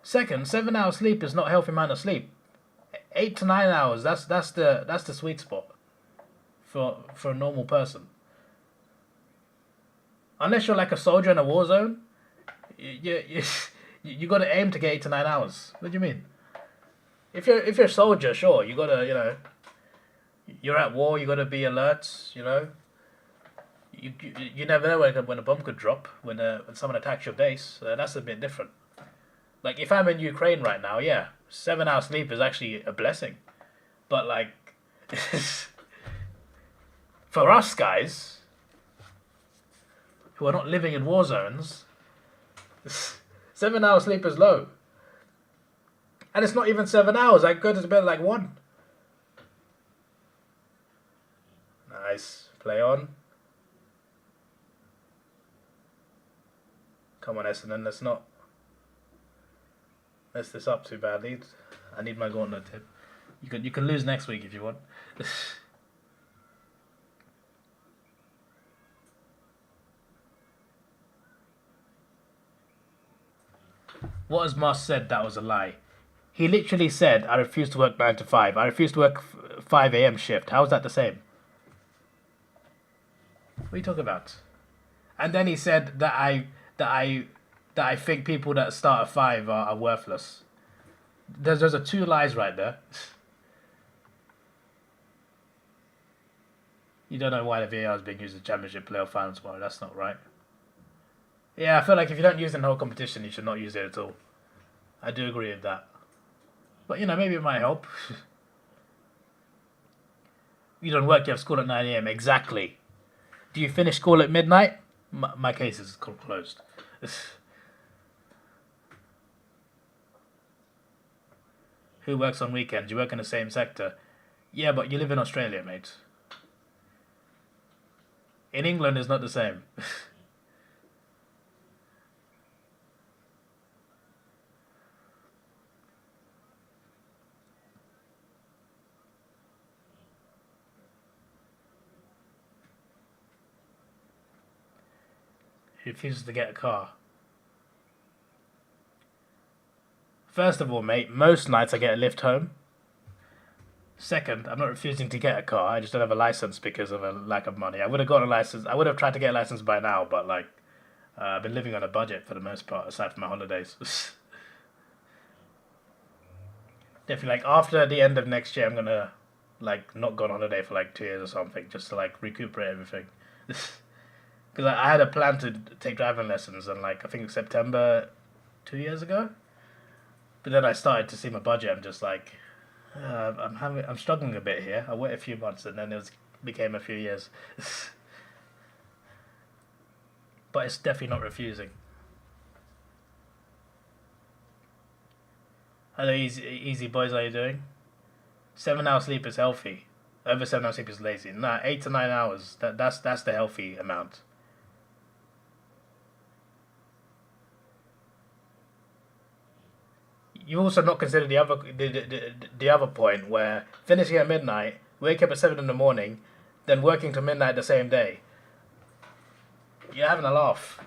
Second, 7 hours sleep is not a healthy amount of sleep. 8 to 9 hours, that's the sweet spot for a normal person. Unless you're like a soldier in a war zone, you got to aim to get 8 to 9 hours. What do you mean? If you're a soldier, sure, you got to, you're at war, you got to be alert, You never know when a bomb could drop, when someone attacks your base. That's a bit different. Like, if I'm in Ukraine right now, yeah, 7 hours sleep is actually a blessing. But, like, for us guys, who are not living in war zones, 7 hours sleep is low. And it's not even 7 hours. I go to bed like 1. Nice. Play on. Come on, Essendon. Let's not mess this up too badly. I need my gauntlet tip. You can lose next week if you want. What has Moss said that was a lie? He literally said, I refuse to work 9 to 5. I refuse to work 5 a.m. shift. How is that the same? What are you talking about? And then he said that I think people that start at 5 are worthless. Those are 2 lies right there. You don't know why the VAR is being used in Championship playoff final tomorrow. That's not right. Yeah, I feel like if you don't use it in the whole competition, you should not use it at all. I do agree with that. But, maybe it might help. You don't work, you have school at 9 a.m. Exactly. Do you finish school at midnight? My case is closed. Who works on weekends? You work in the same sector. Yeah, but you live in Australia, mate. In England, it's not the same. He refuses to get a car. First of all, mate, most nights I get a lift home. Second, I'm not refusing to get a car. I just don't have a license because of a lack of money. I would have got a license. I would have tried to get a license by now, but I've been living on a budget for the most part, aside from my holidays. Definitely, after the end of next year, I'm gonna not go on holiday for 2 years or something, just to recuperate everything. Because I had a plan to take driving lessons in I think September 2 years ago. But then I started to see my budget. I'm just I'm struggling a bit here. I'll wait a few months and then became a few years. But it's definitely not refusing. Hello, easy boys. How you doing? 7 hours sleep is healthy. Over 7 hours sleep is lazy. Nah, 8 to 9 hours. That's the healthy amount. You also not consider the other point where finishing at midnight, wake up at 7 in the morning, then working till midnight the same day. You're having a laugh.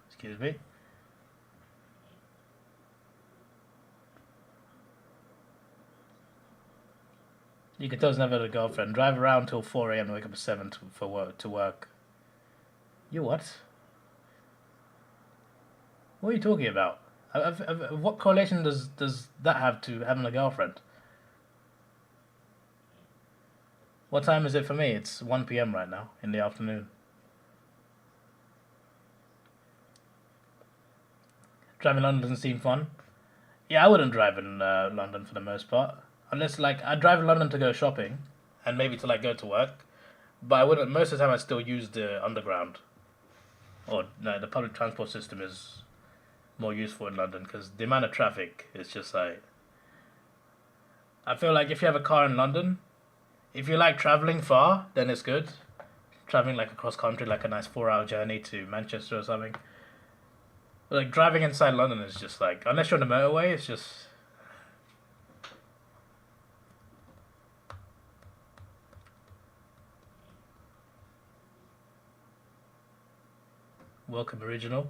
Excuse me. You can tell he's never had a girlfriend. Drive around till 4 a.m. and wake up at 7 to work. You what? What are you talking about? What correlation does that have to having a girlfriend? What time is it for me? It's 1 p.m. right now, in the afternoon. Driving London doesn't seem fun. Yeah, I wouldn't drive in London for the most part. Unless, like, I'd drive in London to go shopping, and maybe to, like, go to work. But I wouldn't, most of the time I'd still use the underground. Or, no, the public transport system is more useful in London, because the amount of traffic is just, like... I feel like if you have a car in London, if you like travelling far, then it's good. Travelling, like, across country, like a nice 4-hour journey to Manchester or something. But, like, driving inside London is just, like, unless you're on the motorway, it's just... Welcome, original.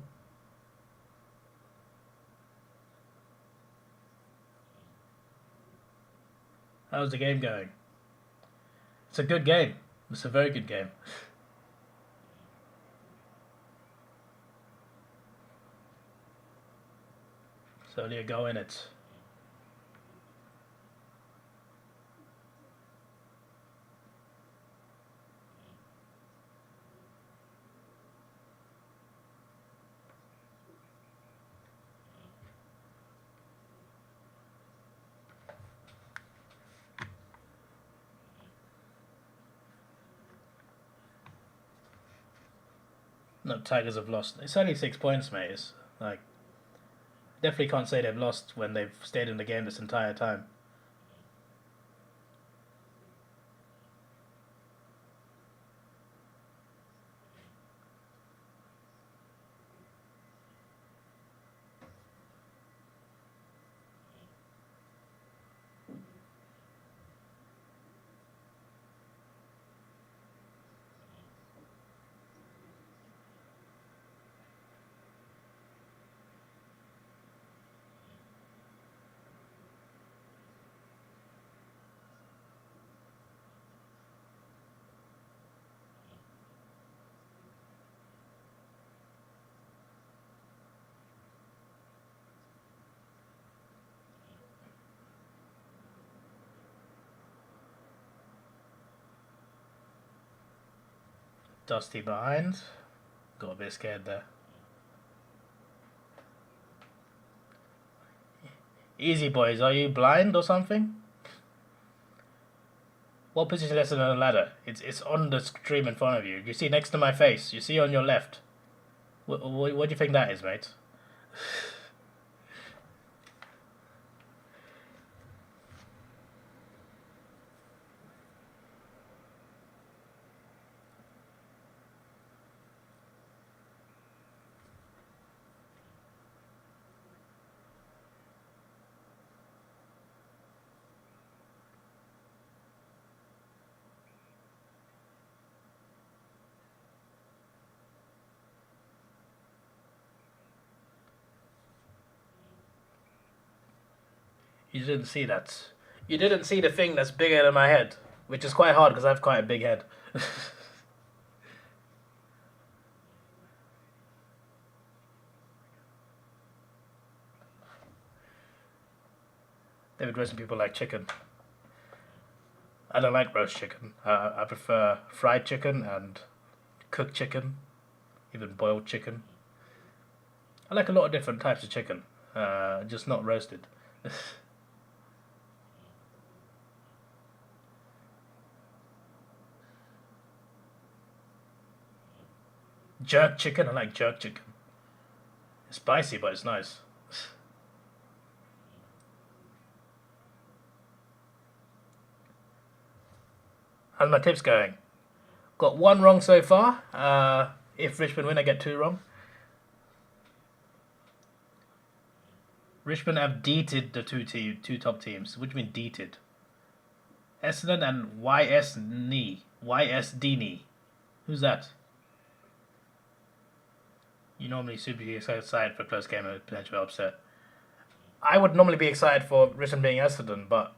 How's the game going? It's a good game. It's a very good game. It's only a go in it. No, Tigers have lost. It's only 6 points, mate. It's like definitely can't say they've lost when they've stayed in the game this entire time. Dusty behind. Got a bit scared there. Easy, boys. Are you blind or something? What position is it on the ladder? It's on the stream in front of you. You see next to my face. You see on your left. What do you think that is, mate? You didn't see that. You didn't see the thing that's bigger than my head, which is quite hard because I have quite a big head. David, roasting people like chicken. I don't like roast chicken. I prefer fried chicken and cooked chicken, even boiled chicken. I like a lot of different types of chicken, just not roasted. Jerk chicken, I like jerk chicken. It's spicy, but it's nice. How's my tips going? Got one wrong so far. If Richmond win, I get two wrong. Richmond have deeted the two top teams. What do you mean deeted? Essendon and YS Who's that? You normally super excited for a close game and potential upset. I would normally be excited for Richmond being Essendon, but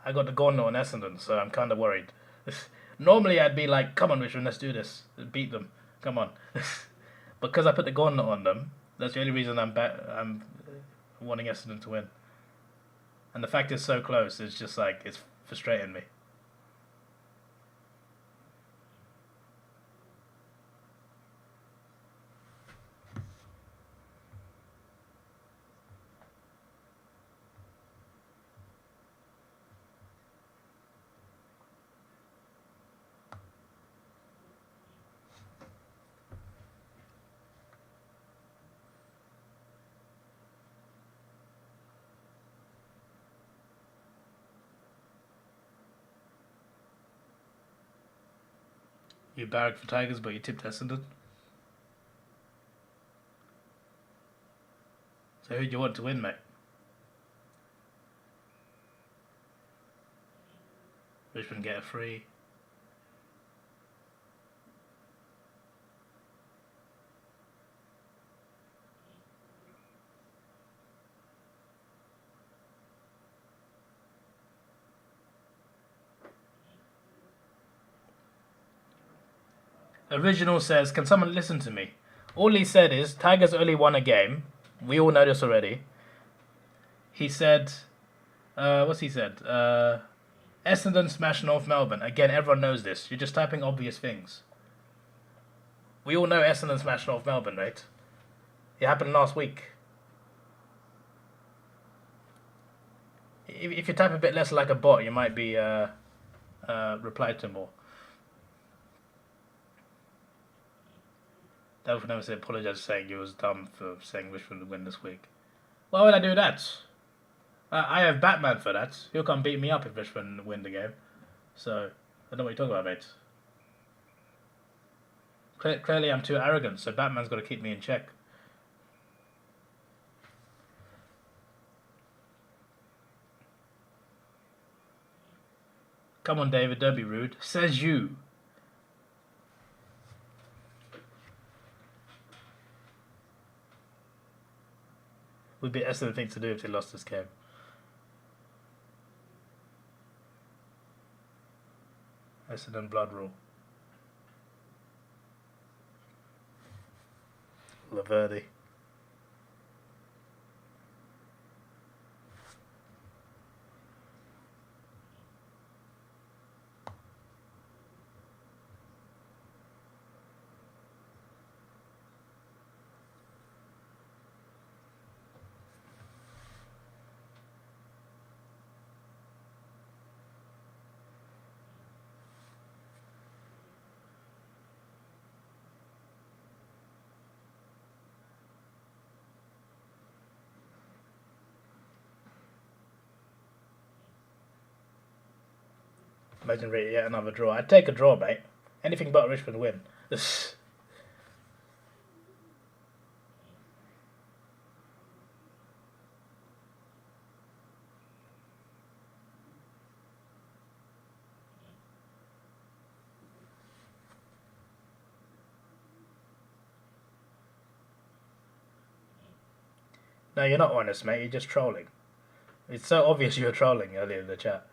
I got the gauntlet on Essendon, so I'm kind of worried. Normally I'd be like, come on Richmond, let's do this. Beat them. Come on. Because I put the gauntlet on them, that's the only reason I'm wanting Essendon to win. And the fact it's so close, it's just like, it's frustrating me. You barracked for Tigers, but you tipped Essendon. So who do you want to win, mate? Richmond get a free. Original says, can someone listen to me? All he said is, Tigers only won a game. We all know this already. He said, what's he said? Essendon smashed North Melbourne. Again, everyone knows this. You're just typing obvious things. We all know Essendon smashed North Melbourne, right? It happened last week. If you type a bit less like a bot, you might be replied to more. Delphin never said apologise, saying you was dumb for saying Richmond would win this week. Why would I do that? I have Batman for that. He'll come beat me up if Richmond win the game. So, I don't know what you're talking about, mate. Clearly I'm too arrogant, so Batman's got to keep me in check. Come on, David, don't be rude. Says you. Would be an excellent thing to do if they lost this game. Essendon blood rule. Laverde. Imagine yet another draw. I'd take a draw, mate. Anything but Richmond win. No, you're not honest, mate. You're just trolling. It's so obvious you were trolling earlier in the chat.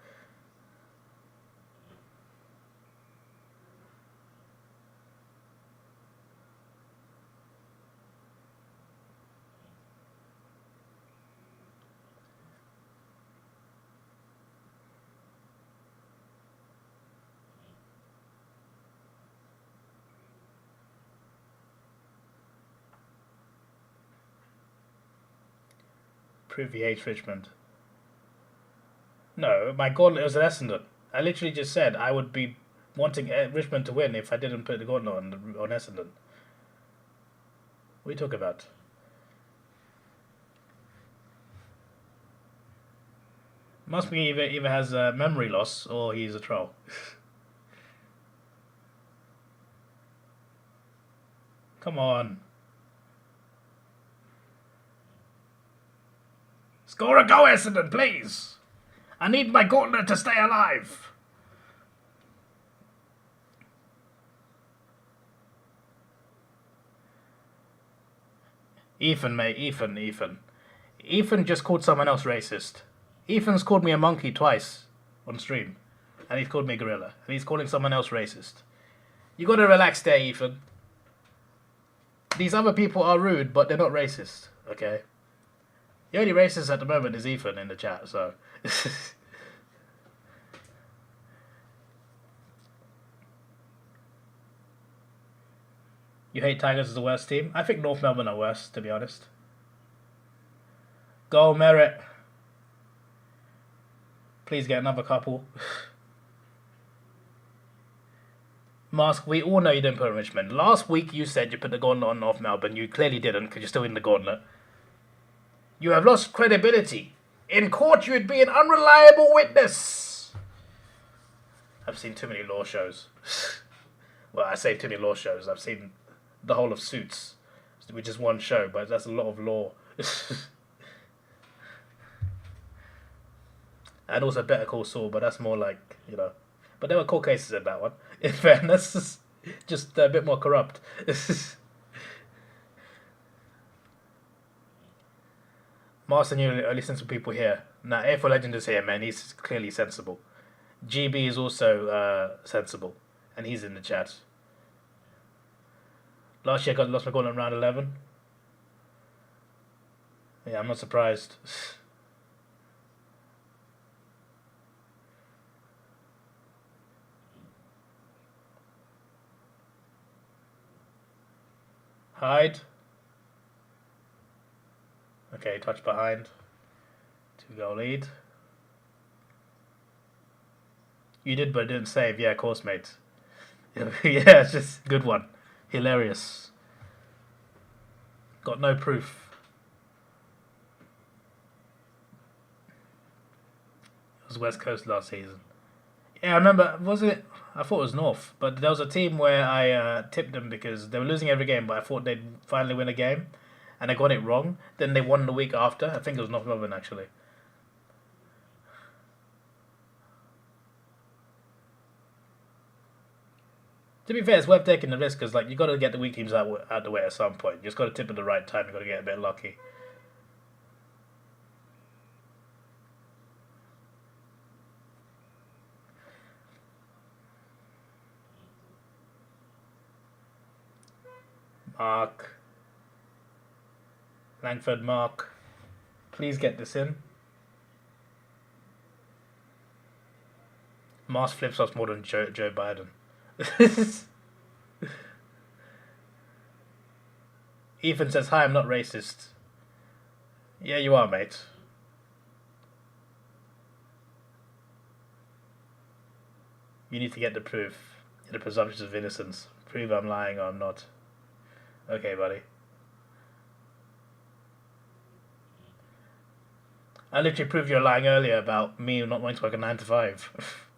Prove he hates Richmond. No, my gauntlet was at Essendon. I literally just said I would be wanting Richmond to win if I didn't put the gauntlet on Essendon. What are you talking about? Must be either has a memory loss or he's a troll. Come on. Score a goal, Essendon, please! I need my gauntlet to stay alive! Ethan, mate, Ethan. Ethan just called someone else racist. Ethan's called me a monkey twice on stream. And he's called me gorilla. And he's calling someone else racist. You gotta relax there, Ethan. These other people are rude, but they're not racist, okay? The only racist at the moment is Ethan in the chat, so... You hate Tigers as the worst team? I think North Melbourne are worse, to be honest. Go, Merritt. Please get another couple. Mask, we all know you didn't put in Richmond. Last week you said you put the gauntlet on North Melbourne. You clearly didn't because you're still in the gauntlet. You have lost credibility. In court you would be an unreliable witness. I've seen too many law shows. Well, I say too many law shows. I've seen the whole of Suits, which is one show, but that's a lot of law. And also Better Call Saul, but that's more like, you know. But there were court cases in that one. In fairness, just a bit more corrupt. Master knew only sensible people here. Now, AFL Legend is here, man. He's clearly sensible. GB is also sensible, and he's in the chat. Last year I lost my goal in round 11. Yeah, I'm not surprised. Hide. Okay, touch behind. 2-goal lead. You did, but didn't save. Yeah, of course, mate. Yeah, it's just a good one. Hilarious. Got no proof. It was West Coast last season. Yeah, I remember. Was it? I thought it was North, but there was a team where I tipped them because they were losing every game, but I thought they'd finally win a game, and I got it wrong. Then they won the week after. I think it was North Melbourne actually. To be fair, it's worth taking the risk because, like, you got to get the weak teams out the way at some point. You just got to tip at the right time. You got to get a bit lucky. Mark. Langford, Mark. Please get this in. Mars flips us more than Joe Biden. Ethan says, hi, I'm not racist. Yeah, you are, mate. You need to get the proof. The presumption of innocence. Prove I'm lying or I'm not. Okay, buddy. I literally proved you're lying earlier about me not wanting to work a 9 to 5.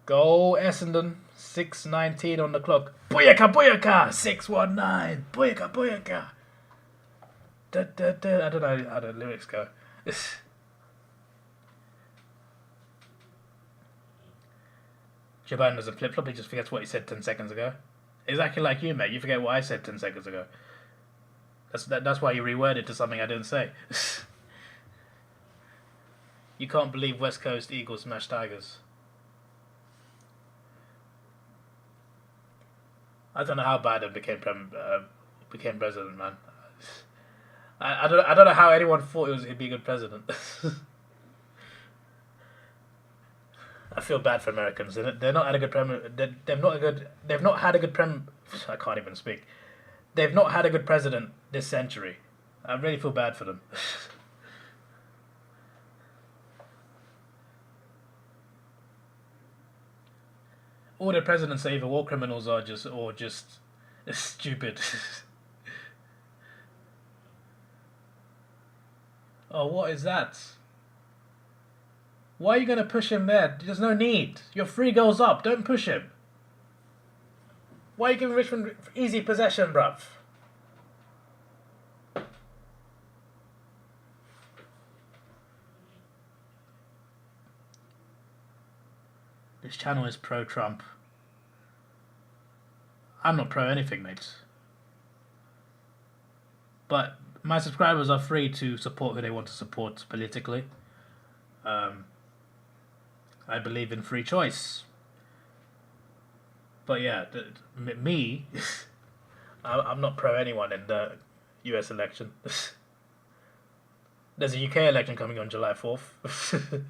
Go Essendon, 6:19 on the clock. Booyaka, booyaka, 619. Booyaka, booyaka. Da, da, da. I don't know how the lyrics go. Jaban doesn't flip flop. He just forgets what he said 10 seconds ago. Exactly like you, mate. You forget what I said 10 seconds ago. That's why you reworded to something I didn't say. You can't believe West Coast Eagles smash Tigers. I don't know how Biden became president, man. I don't know how anyone thought he'd be a good president. I feel bad for Americans. They're not had a good I can't even speak. They've not had a good president this century. I really feel bad for them. All the presidents are either war criminals or just stupid. Oh, what is that? Why are you going to push him there? There's no need. You're 3 goals up. Don't push him. Why are you giving Richmond easy possession, bruv? This channel is pro-Trump. I'm not pro anything, mate. But my subscribers are free to support who they want to support politically. I believe in free choice. But yeah, me, I'm not pro anyone in the US election. There's a UK election coming on July 4th.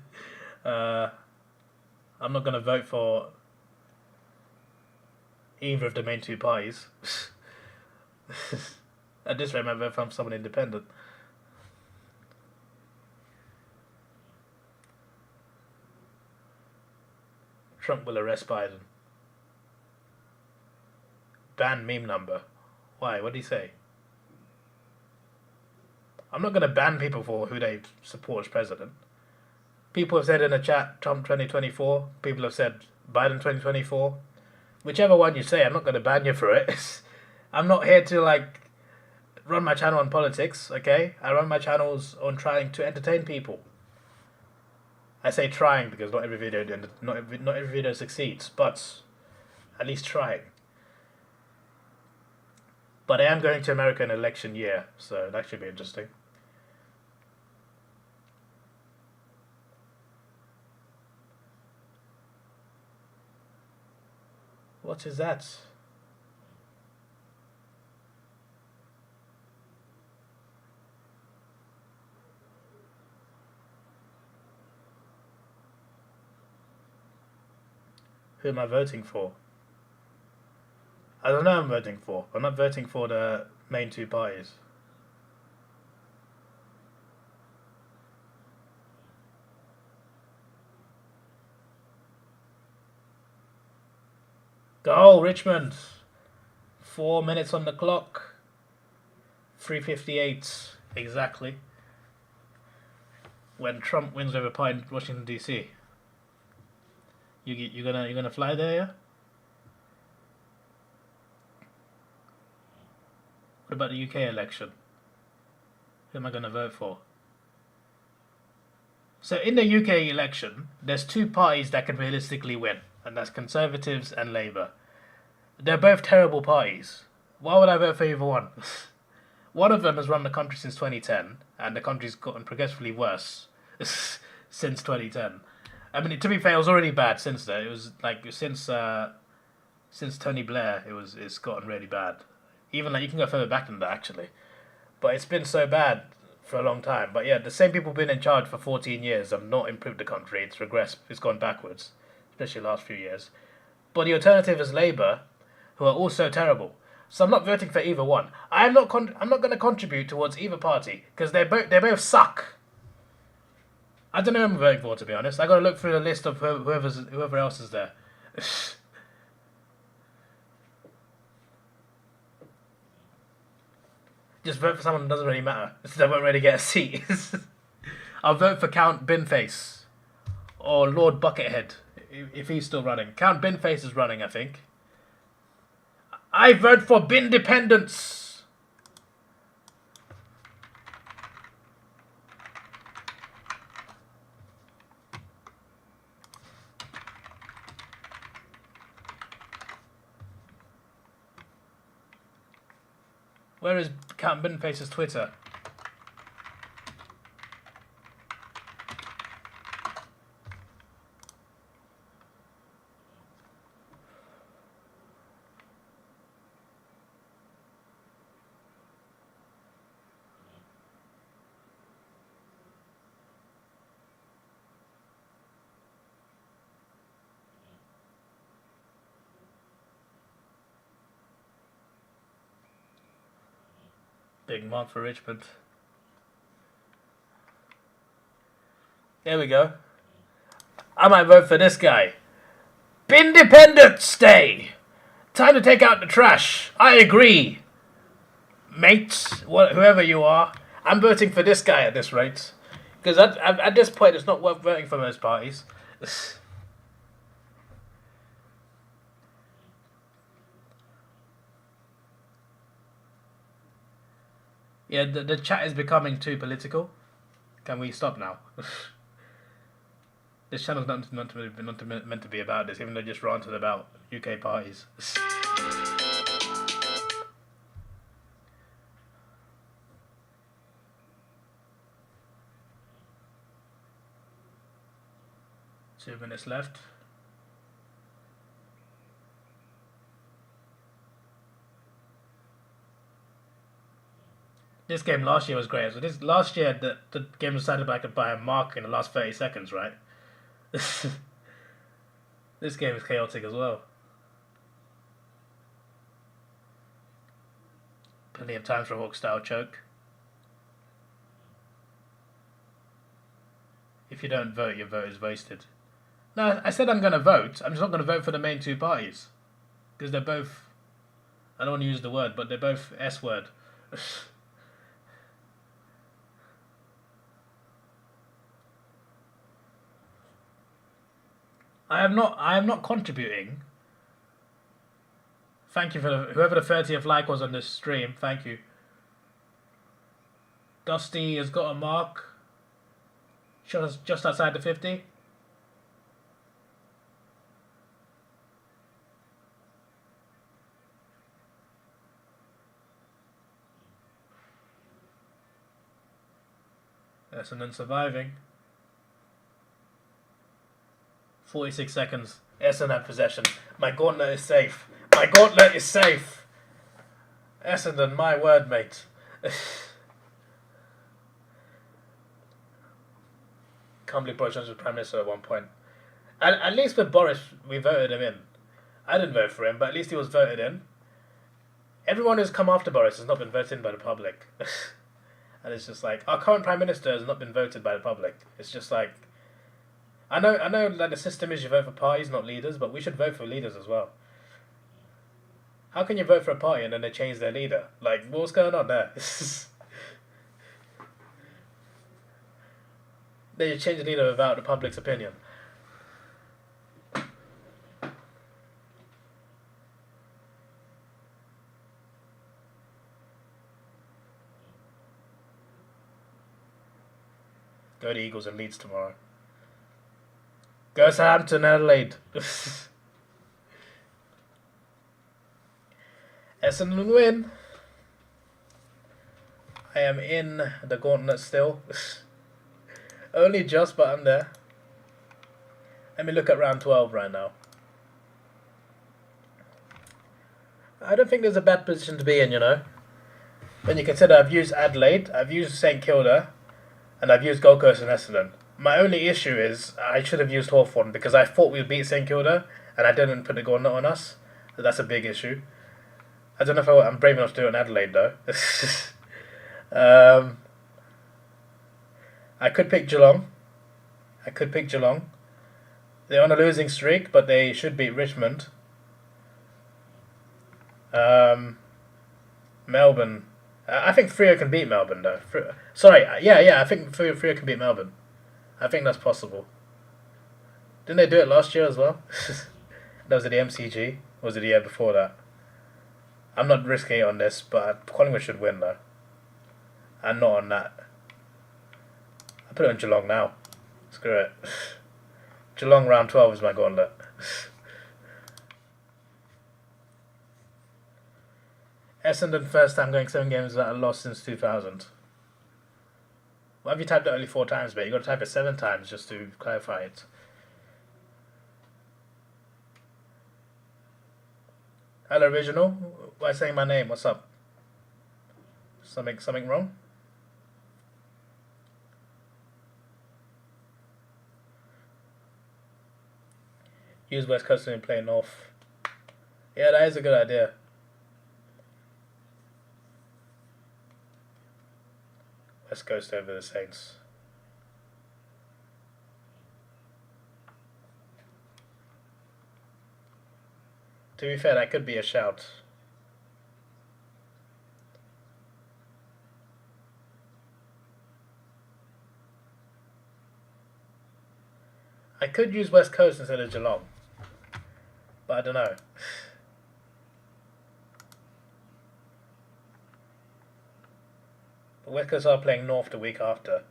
I'm not going to vote for either of the main 2 parties. At this rate, I might vote for someone independent. Trump will arrest Biden. Ban meme number. Why? What did he say? I'm not going to ban people for who they support as president. People have said in the chat, Trump 2024. People have said Biden 2024. Whichever one you say, I'm not going to ban you for it. I'm not here to like run my channel on politics, okay? I run my channels on trying to entertain people. I say trying because not every video succeeds, but at least trying. But I am going to America in election year, so that should be interesting. What is that? Who am I voting for? I don't know who I'm voting for. I'm not voting for the main 2 parties. Goal, Richmond. 4 minutes on the clock. 3:58 exactly. When Trump wins over Pine, Washington DC. You gonna fly there, yeah? What about the UK election? Who am I gonna vote for? So in the UK election, there's 2 parties that can realistically win, and that's Conservatives and Labour. They're both terrible parties. Why would I vote for either one? One of them has run the country since 2010, and the country's gotten progressively worse since 2010. I mean, to be fair, it was already bad since then. It was like since Tony Blair, it's gotten really bad. Even like you can go further back than that actually, but it's been so bad for a long time. But yeah, the same people been in charge for 14 years have not improved the country. It's regressed. It's gone backwards, especially the last few years. But the alternative is Labour, who are also terrible. So I'm not voting for either one. I'm not going to contribute towards either party because they both suck. I don't know who I'm voting for, to be honest. I got to look through the list of whoever else is there. Just vote for someone that doesn't really matter. They won't really get a seat. I'll vote for Count Binface or Lord Buckethead if he's still running. Count Binface is running, I think. I vote for Bindependence. Where is Count Binface's Twitter? Big month for Richmond. There we go. I might vote for this guy. Independence Day! Time to take out the trash. I agree. Mates, whoever you are, I'm voting for this guy at this rate. Because at this point, it's not worth voting for most parties. Yeah, the chat is becoming too political. Can we stop now? This channel's not meant to be about this, even though I just ranted about UK parties. Two minutes left. This game last year was great. So last year the game was decided by a mark in the last 30 seconds, right? This game is chaotic as well. Plenty of times for a Hawk style choke. If you don't vote, your vote is wasted. No, I said I'm going to vote. I'm just not going to vote for the main two parties. Because they're both... I don't want to use the word, but they're both S-word. I am not contributing. Thank you for whoever the 30th like was on this stream. Thank you. Dusty has got a mark. Just outside the 50. Essendon surviving. 46 seconds. Essendon possession. My gauntlet is safe. My gauntlet is safe. Essendon, my word, mate. Can't believe Boris Johnson was Prime Minister at one point. At least with Boris, we voted him in. I didn't vote for him, but at least he was voted in. Everyone who's come after Boris has not been voted in by the public. And it's just like, our current Prime Minister has not been voted by the public. It's just like, I know that the system is you vote for parties, not leaders, but we should vote for leaders as well. How can you vote for a party and then they change their leader? Like, what's going on there? They just change the leader without the public's opinion. Go to Eagles and Leeds tomorrow. Go Southampton, Adelaide. Essendon win. I am in the gauntlet still. Only just, but I'm there. Let me look at round 12 right now. I don't think there's a bad position to be in, you know. When you consider I've used Adelaide, I've used St Kilda, and I've used Gold Coast and Essendon. My only issue is I should have used Hawthorn because I thought we'd beat St Kilda, and I didn't put the gauntlet on us. So that's a big issue. I don't know if I'm brave enough to do it in Adelaide, though. I could pick Geelong. They're on a losing streak, but they should beat Richmond. Melbourne. I think Freo can beat Melbourne, though. I think Freo can beat Melbourne. I think that's possible. Didn't they do it last year as well? That was at the MCG. Or was it the year before that? I'm not risking it on this, but Collingwood should win, though. And not on that. I'll put it on Geelong now. Screw it. Geelong round 12 is my gauntlet. Essendon first time going 7 games without a loss since 2000. Why have you typed it only 4 times, mate? You've got to type it 7 times just to clarify it. Hello, Original. Why saying my name? What's up? Something wrong? Use West Coast and play North. Yeah, that is a good idea. West Coast over the Saints. To be fair, that could be a shout. I could use West Coast instead of Geelong, but I don't know. But West Coast are playing North the week after,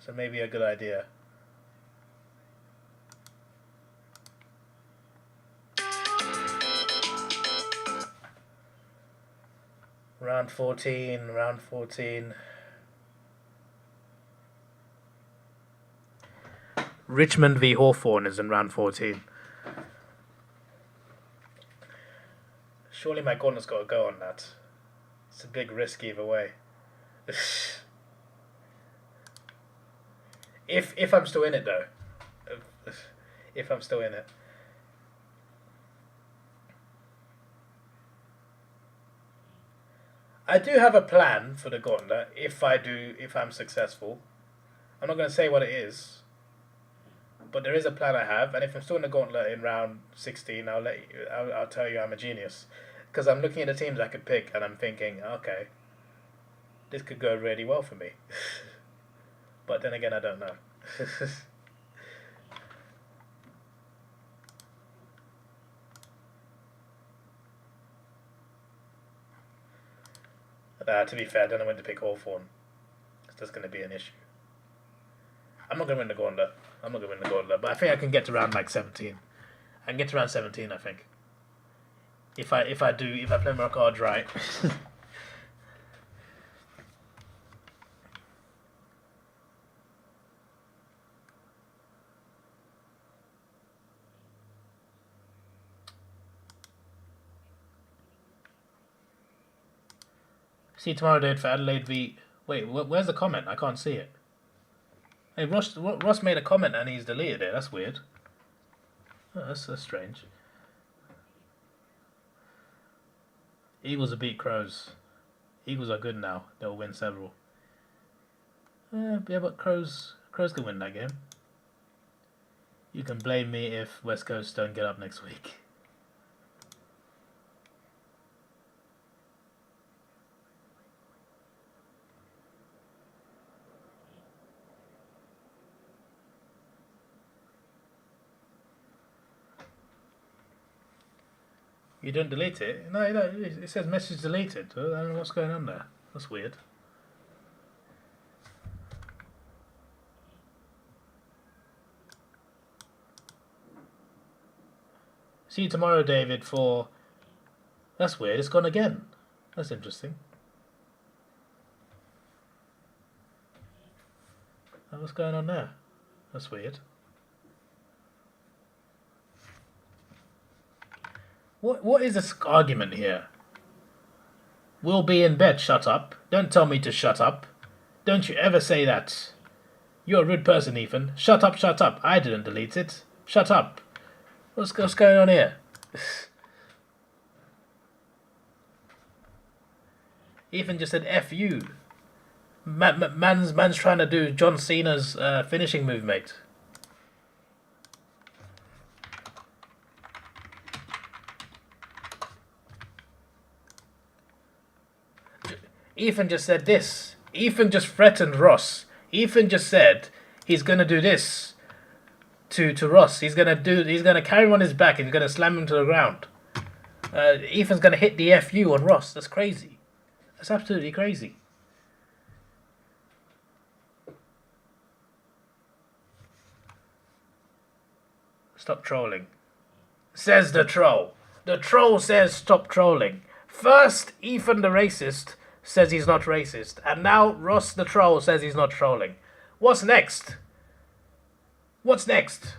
so maybe a good idea. Round 14. Richmond v Hawthorn is in round 14. Surely my corner's got to go on that. It's a big risk either way. If I'm still in it though. If I'm still in it. I do have a plan for the gauntlet if I'm successful. I'm not going to say what it is, but there is a plan I have, and if I'm still in the gauntlet in round 16, I'll tell you I'm a genius, because I'm looking at the teams I could pick, and I'm thinking, okay, this could go really well for me. But then again, I don't know. To be fair, I don't know when to pick Hawthorn. That's going to be an issue. I'm not going to win the gauntlet. But I think I can get to round like 17. I can get to round 17, I think. If I play my cards right. See tomorrow date for Adelaide v... Wait, where's the comment? I can't see it. Hey, Ross made a comment and he's deleted it. That's weird. Oh, that's strange. Eagles will beat Crows. Eagles are good now. They'll win several. Yeah, but Crows can win that game. You can blame me if West Coast don't get up next week. You didn't delete it? No, it says message deleted. I don't know what's going on there. That's weird. See you tomorrow, David, for... That's weird. It's gone again. That's interesting. What's going on there? That's weird. What is this argument here? We'll be in bed. Shut up. Don't tell me to shut up. Don't you ever say that. You're a rude person, Ethan. Shut up, shut up. I didn't delete it. Shut up. What's going on here? Ethan just said F you. Man's trying to do John Cena's finishing move, mate. Ethan just said this. Ethan just threatened Ross. Ethan just said he's gonna do this to Ross. He's gonna carry him on his back and he's gonna slam him to the ground. Ethan's gonna hit the FU on Ross. That's crazy. That's absolutely crazy. Stop trolling. Says the troll. The troll says stop trolling. First, Ethan the racist says he's not racist. And now Ross the troll says he's not trolling. What's next? What's next?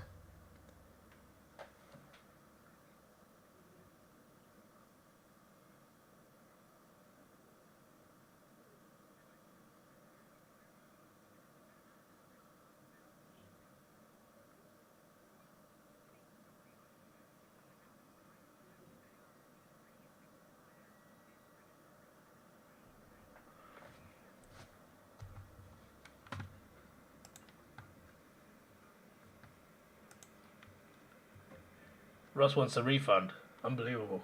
Ross wants a refund. Unbelievable.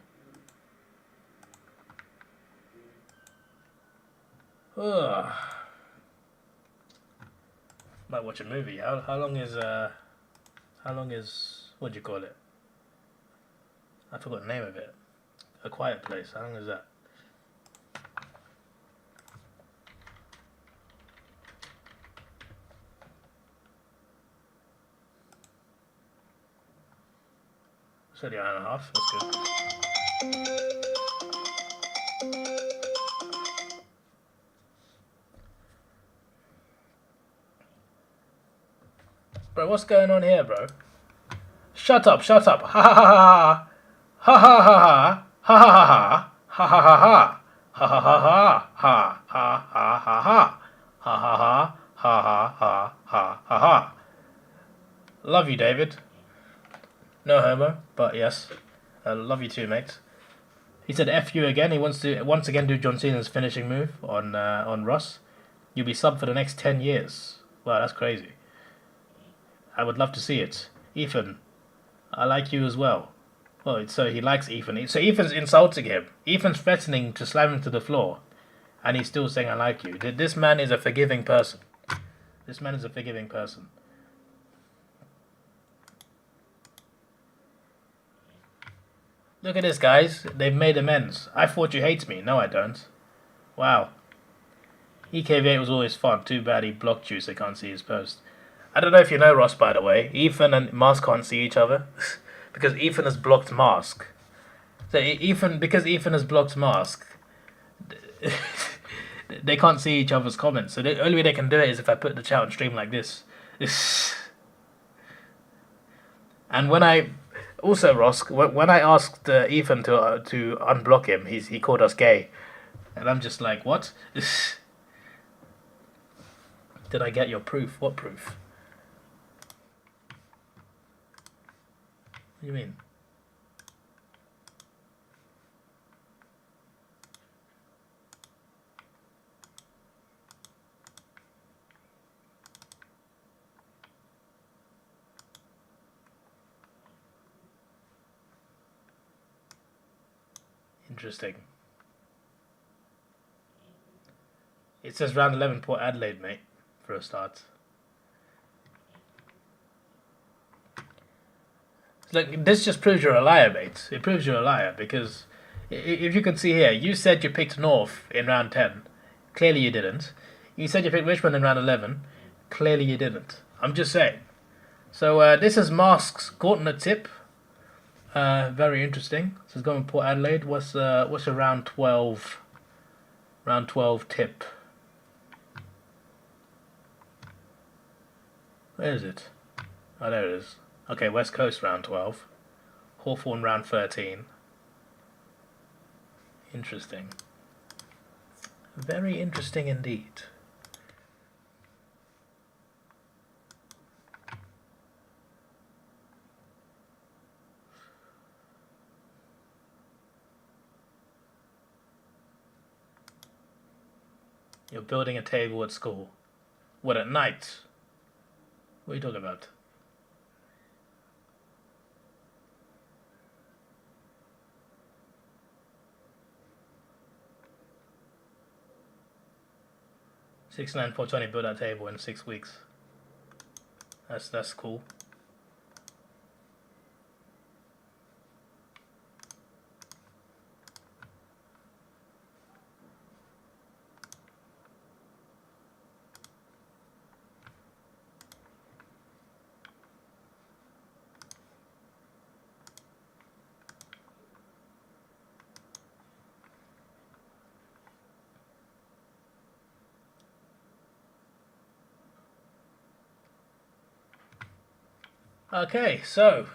Ugh. Might watch a movie. How long is what do you call it? I forgot the name of it. A Quiet Place. How long is that? It's only an hour and a half. That's good. Bro, what's going on here, bro? Shut up, shut up. Ha ha ha ha. Ha ha ha ha. Ha ha ha ha. Ha ha ha ha. Ha ha ha ha. Ha ha ha ha ha. Ha ha ha. Ha ha ha ha ha ha. Love you, David. No homo, but yes. Love you too, mate. He said F you again. He wants to once again do John Cena's finishing move on Russ. You'll be sub for the next 10 years. Wow, that's crazy. I would love to see it. Ethan, I like you as well. Well, so he likes Ethan. So Ethan's insulting him. Ethan's threatening to slam him to the floor. And he's still saying, I like you. This man is a forgiving person. This man is a forgiving person. Look at this, guys. They've made amends. I thought you hate me. No, I don't. Wow. EKV8 was always fun. Too bad he blocked you so he can't see his post. I don't know if you know, Ross, by the way. Ethan and Mask can't see each other. Because Ethan has blocked Mask. So because Ethan has blocked Mask, they can't see each other's comments. So the only way they can do it is if I put the chat on stream like this. And when I... Also, Ross, when I asked Ethan to unblock him, he called us gay. And I'm just like, what? Did I get your proof? What proof? What do you mean? Interesting. It says round 11 Port Adelaide, mate, for a start. Look, this just proves you're a liar, mate. It proves you're a liar because if you can see here, you said you picked North in round 10. Clearly you didn't. You said you picked Richmond in round 11. Clearly you didn't. I'm just saying. So this is Mask's Gauntlet tip. Very interesting. So it's going to Port Adelaide. What's a round 12 tip? Where is it? Oh, there it is. Okay, West Coast round 12. Hawthorn round 13. Interesting. Very interesting indeed. You're building a table at school. What, at night? What are you talking about? $69.20 build that table in 6 weeks. That's cool. Okay, so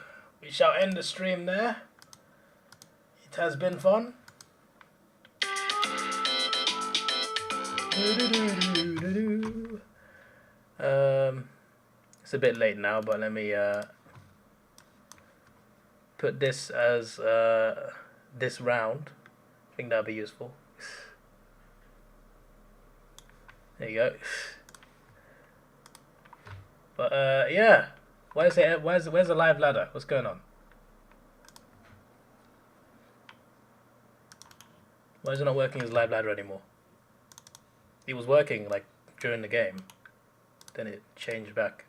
we shall end the stream there. It has been fun. It's a bit late now, but let me put this as this round. I think that'll be useful. There you go. But yeah. Where's the live ladder? What's going on? Why is it not working as live ladder anymore? It was working like during the game. Then it changed back.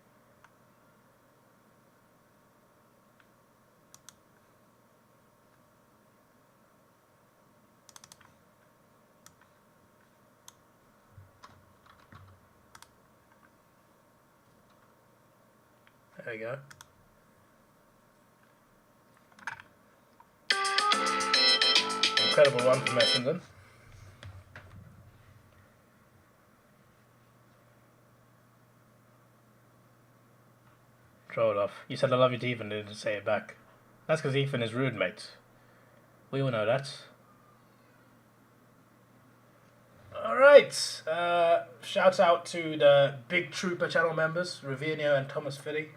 There we go. Incredible run from Essendon. Throw it off. You said I love you to Ethan and didn't say it back. That's because Ethan is rude, mate. We all know that. Alright. Shout out to the Big Trooper channel members, Ravinho and Thomas Fiddy.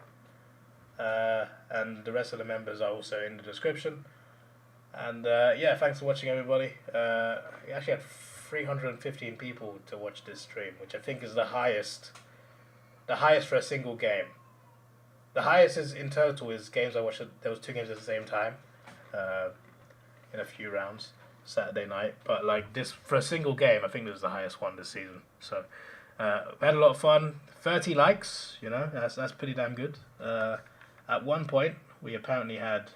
And the rest of the members are also in the description. And yeah, thanks for watching, everybody. We actually had 315 people to watch this stream, which I think is the highest for a single game. The highest is in total is games I watched. There was 2 games at the same time, in a few rounds, Saturday night. But like this for a single game, I think this was the highest one this season. So we had a lot of fun. 30 likes, you know, that's pretty damn good. At one point, we apparently our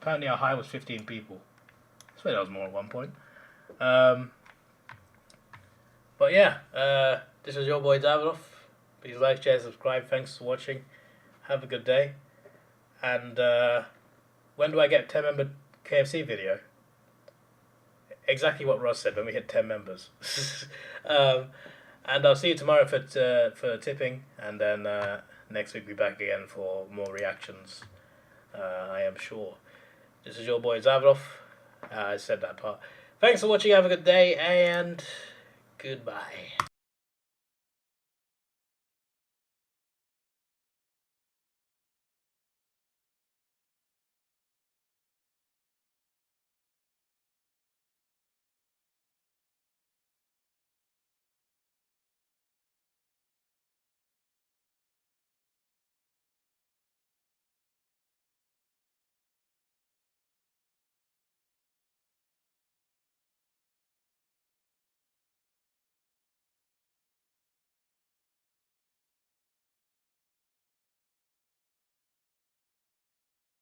high was 15 people. I swear that was more at one point. But yeah, this is your boy Davidoff. Please like, share, subscribe. Thanks for watching. Have a good day. And when do I get 10 member KFC video? Exactly what Ross said, when we hit 10 members. And I'll see you tomorrow for tipping, and then next week we'll be back again for more reactions, I am sure. This is your boy Davidoff. I said that part. Thanks for watching, have a good day, and goodbye.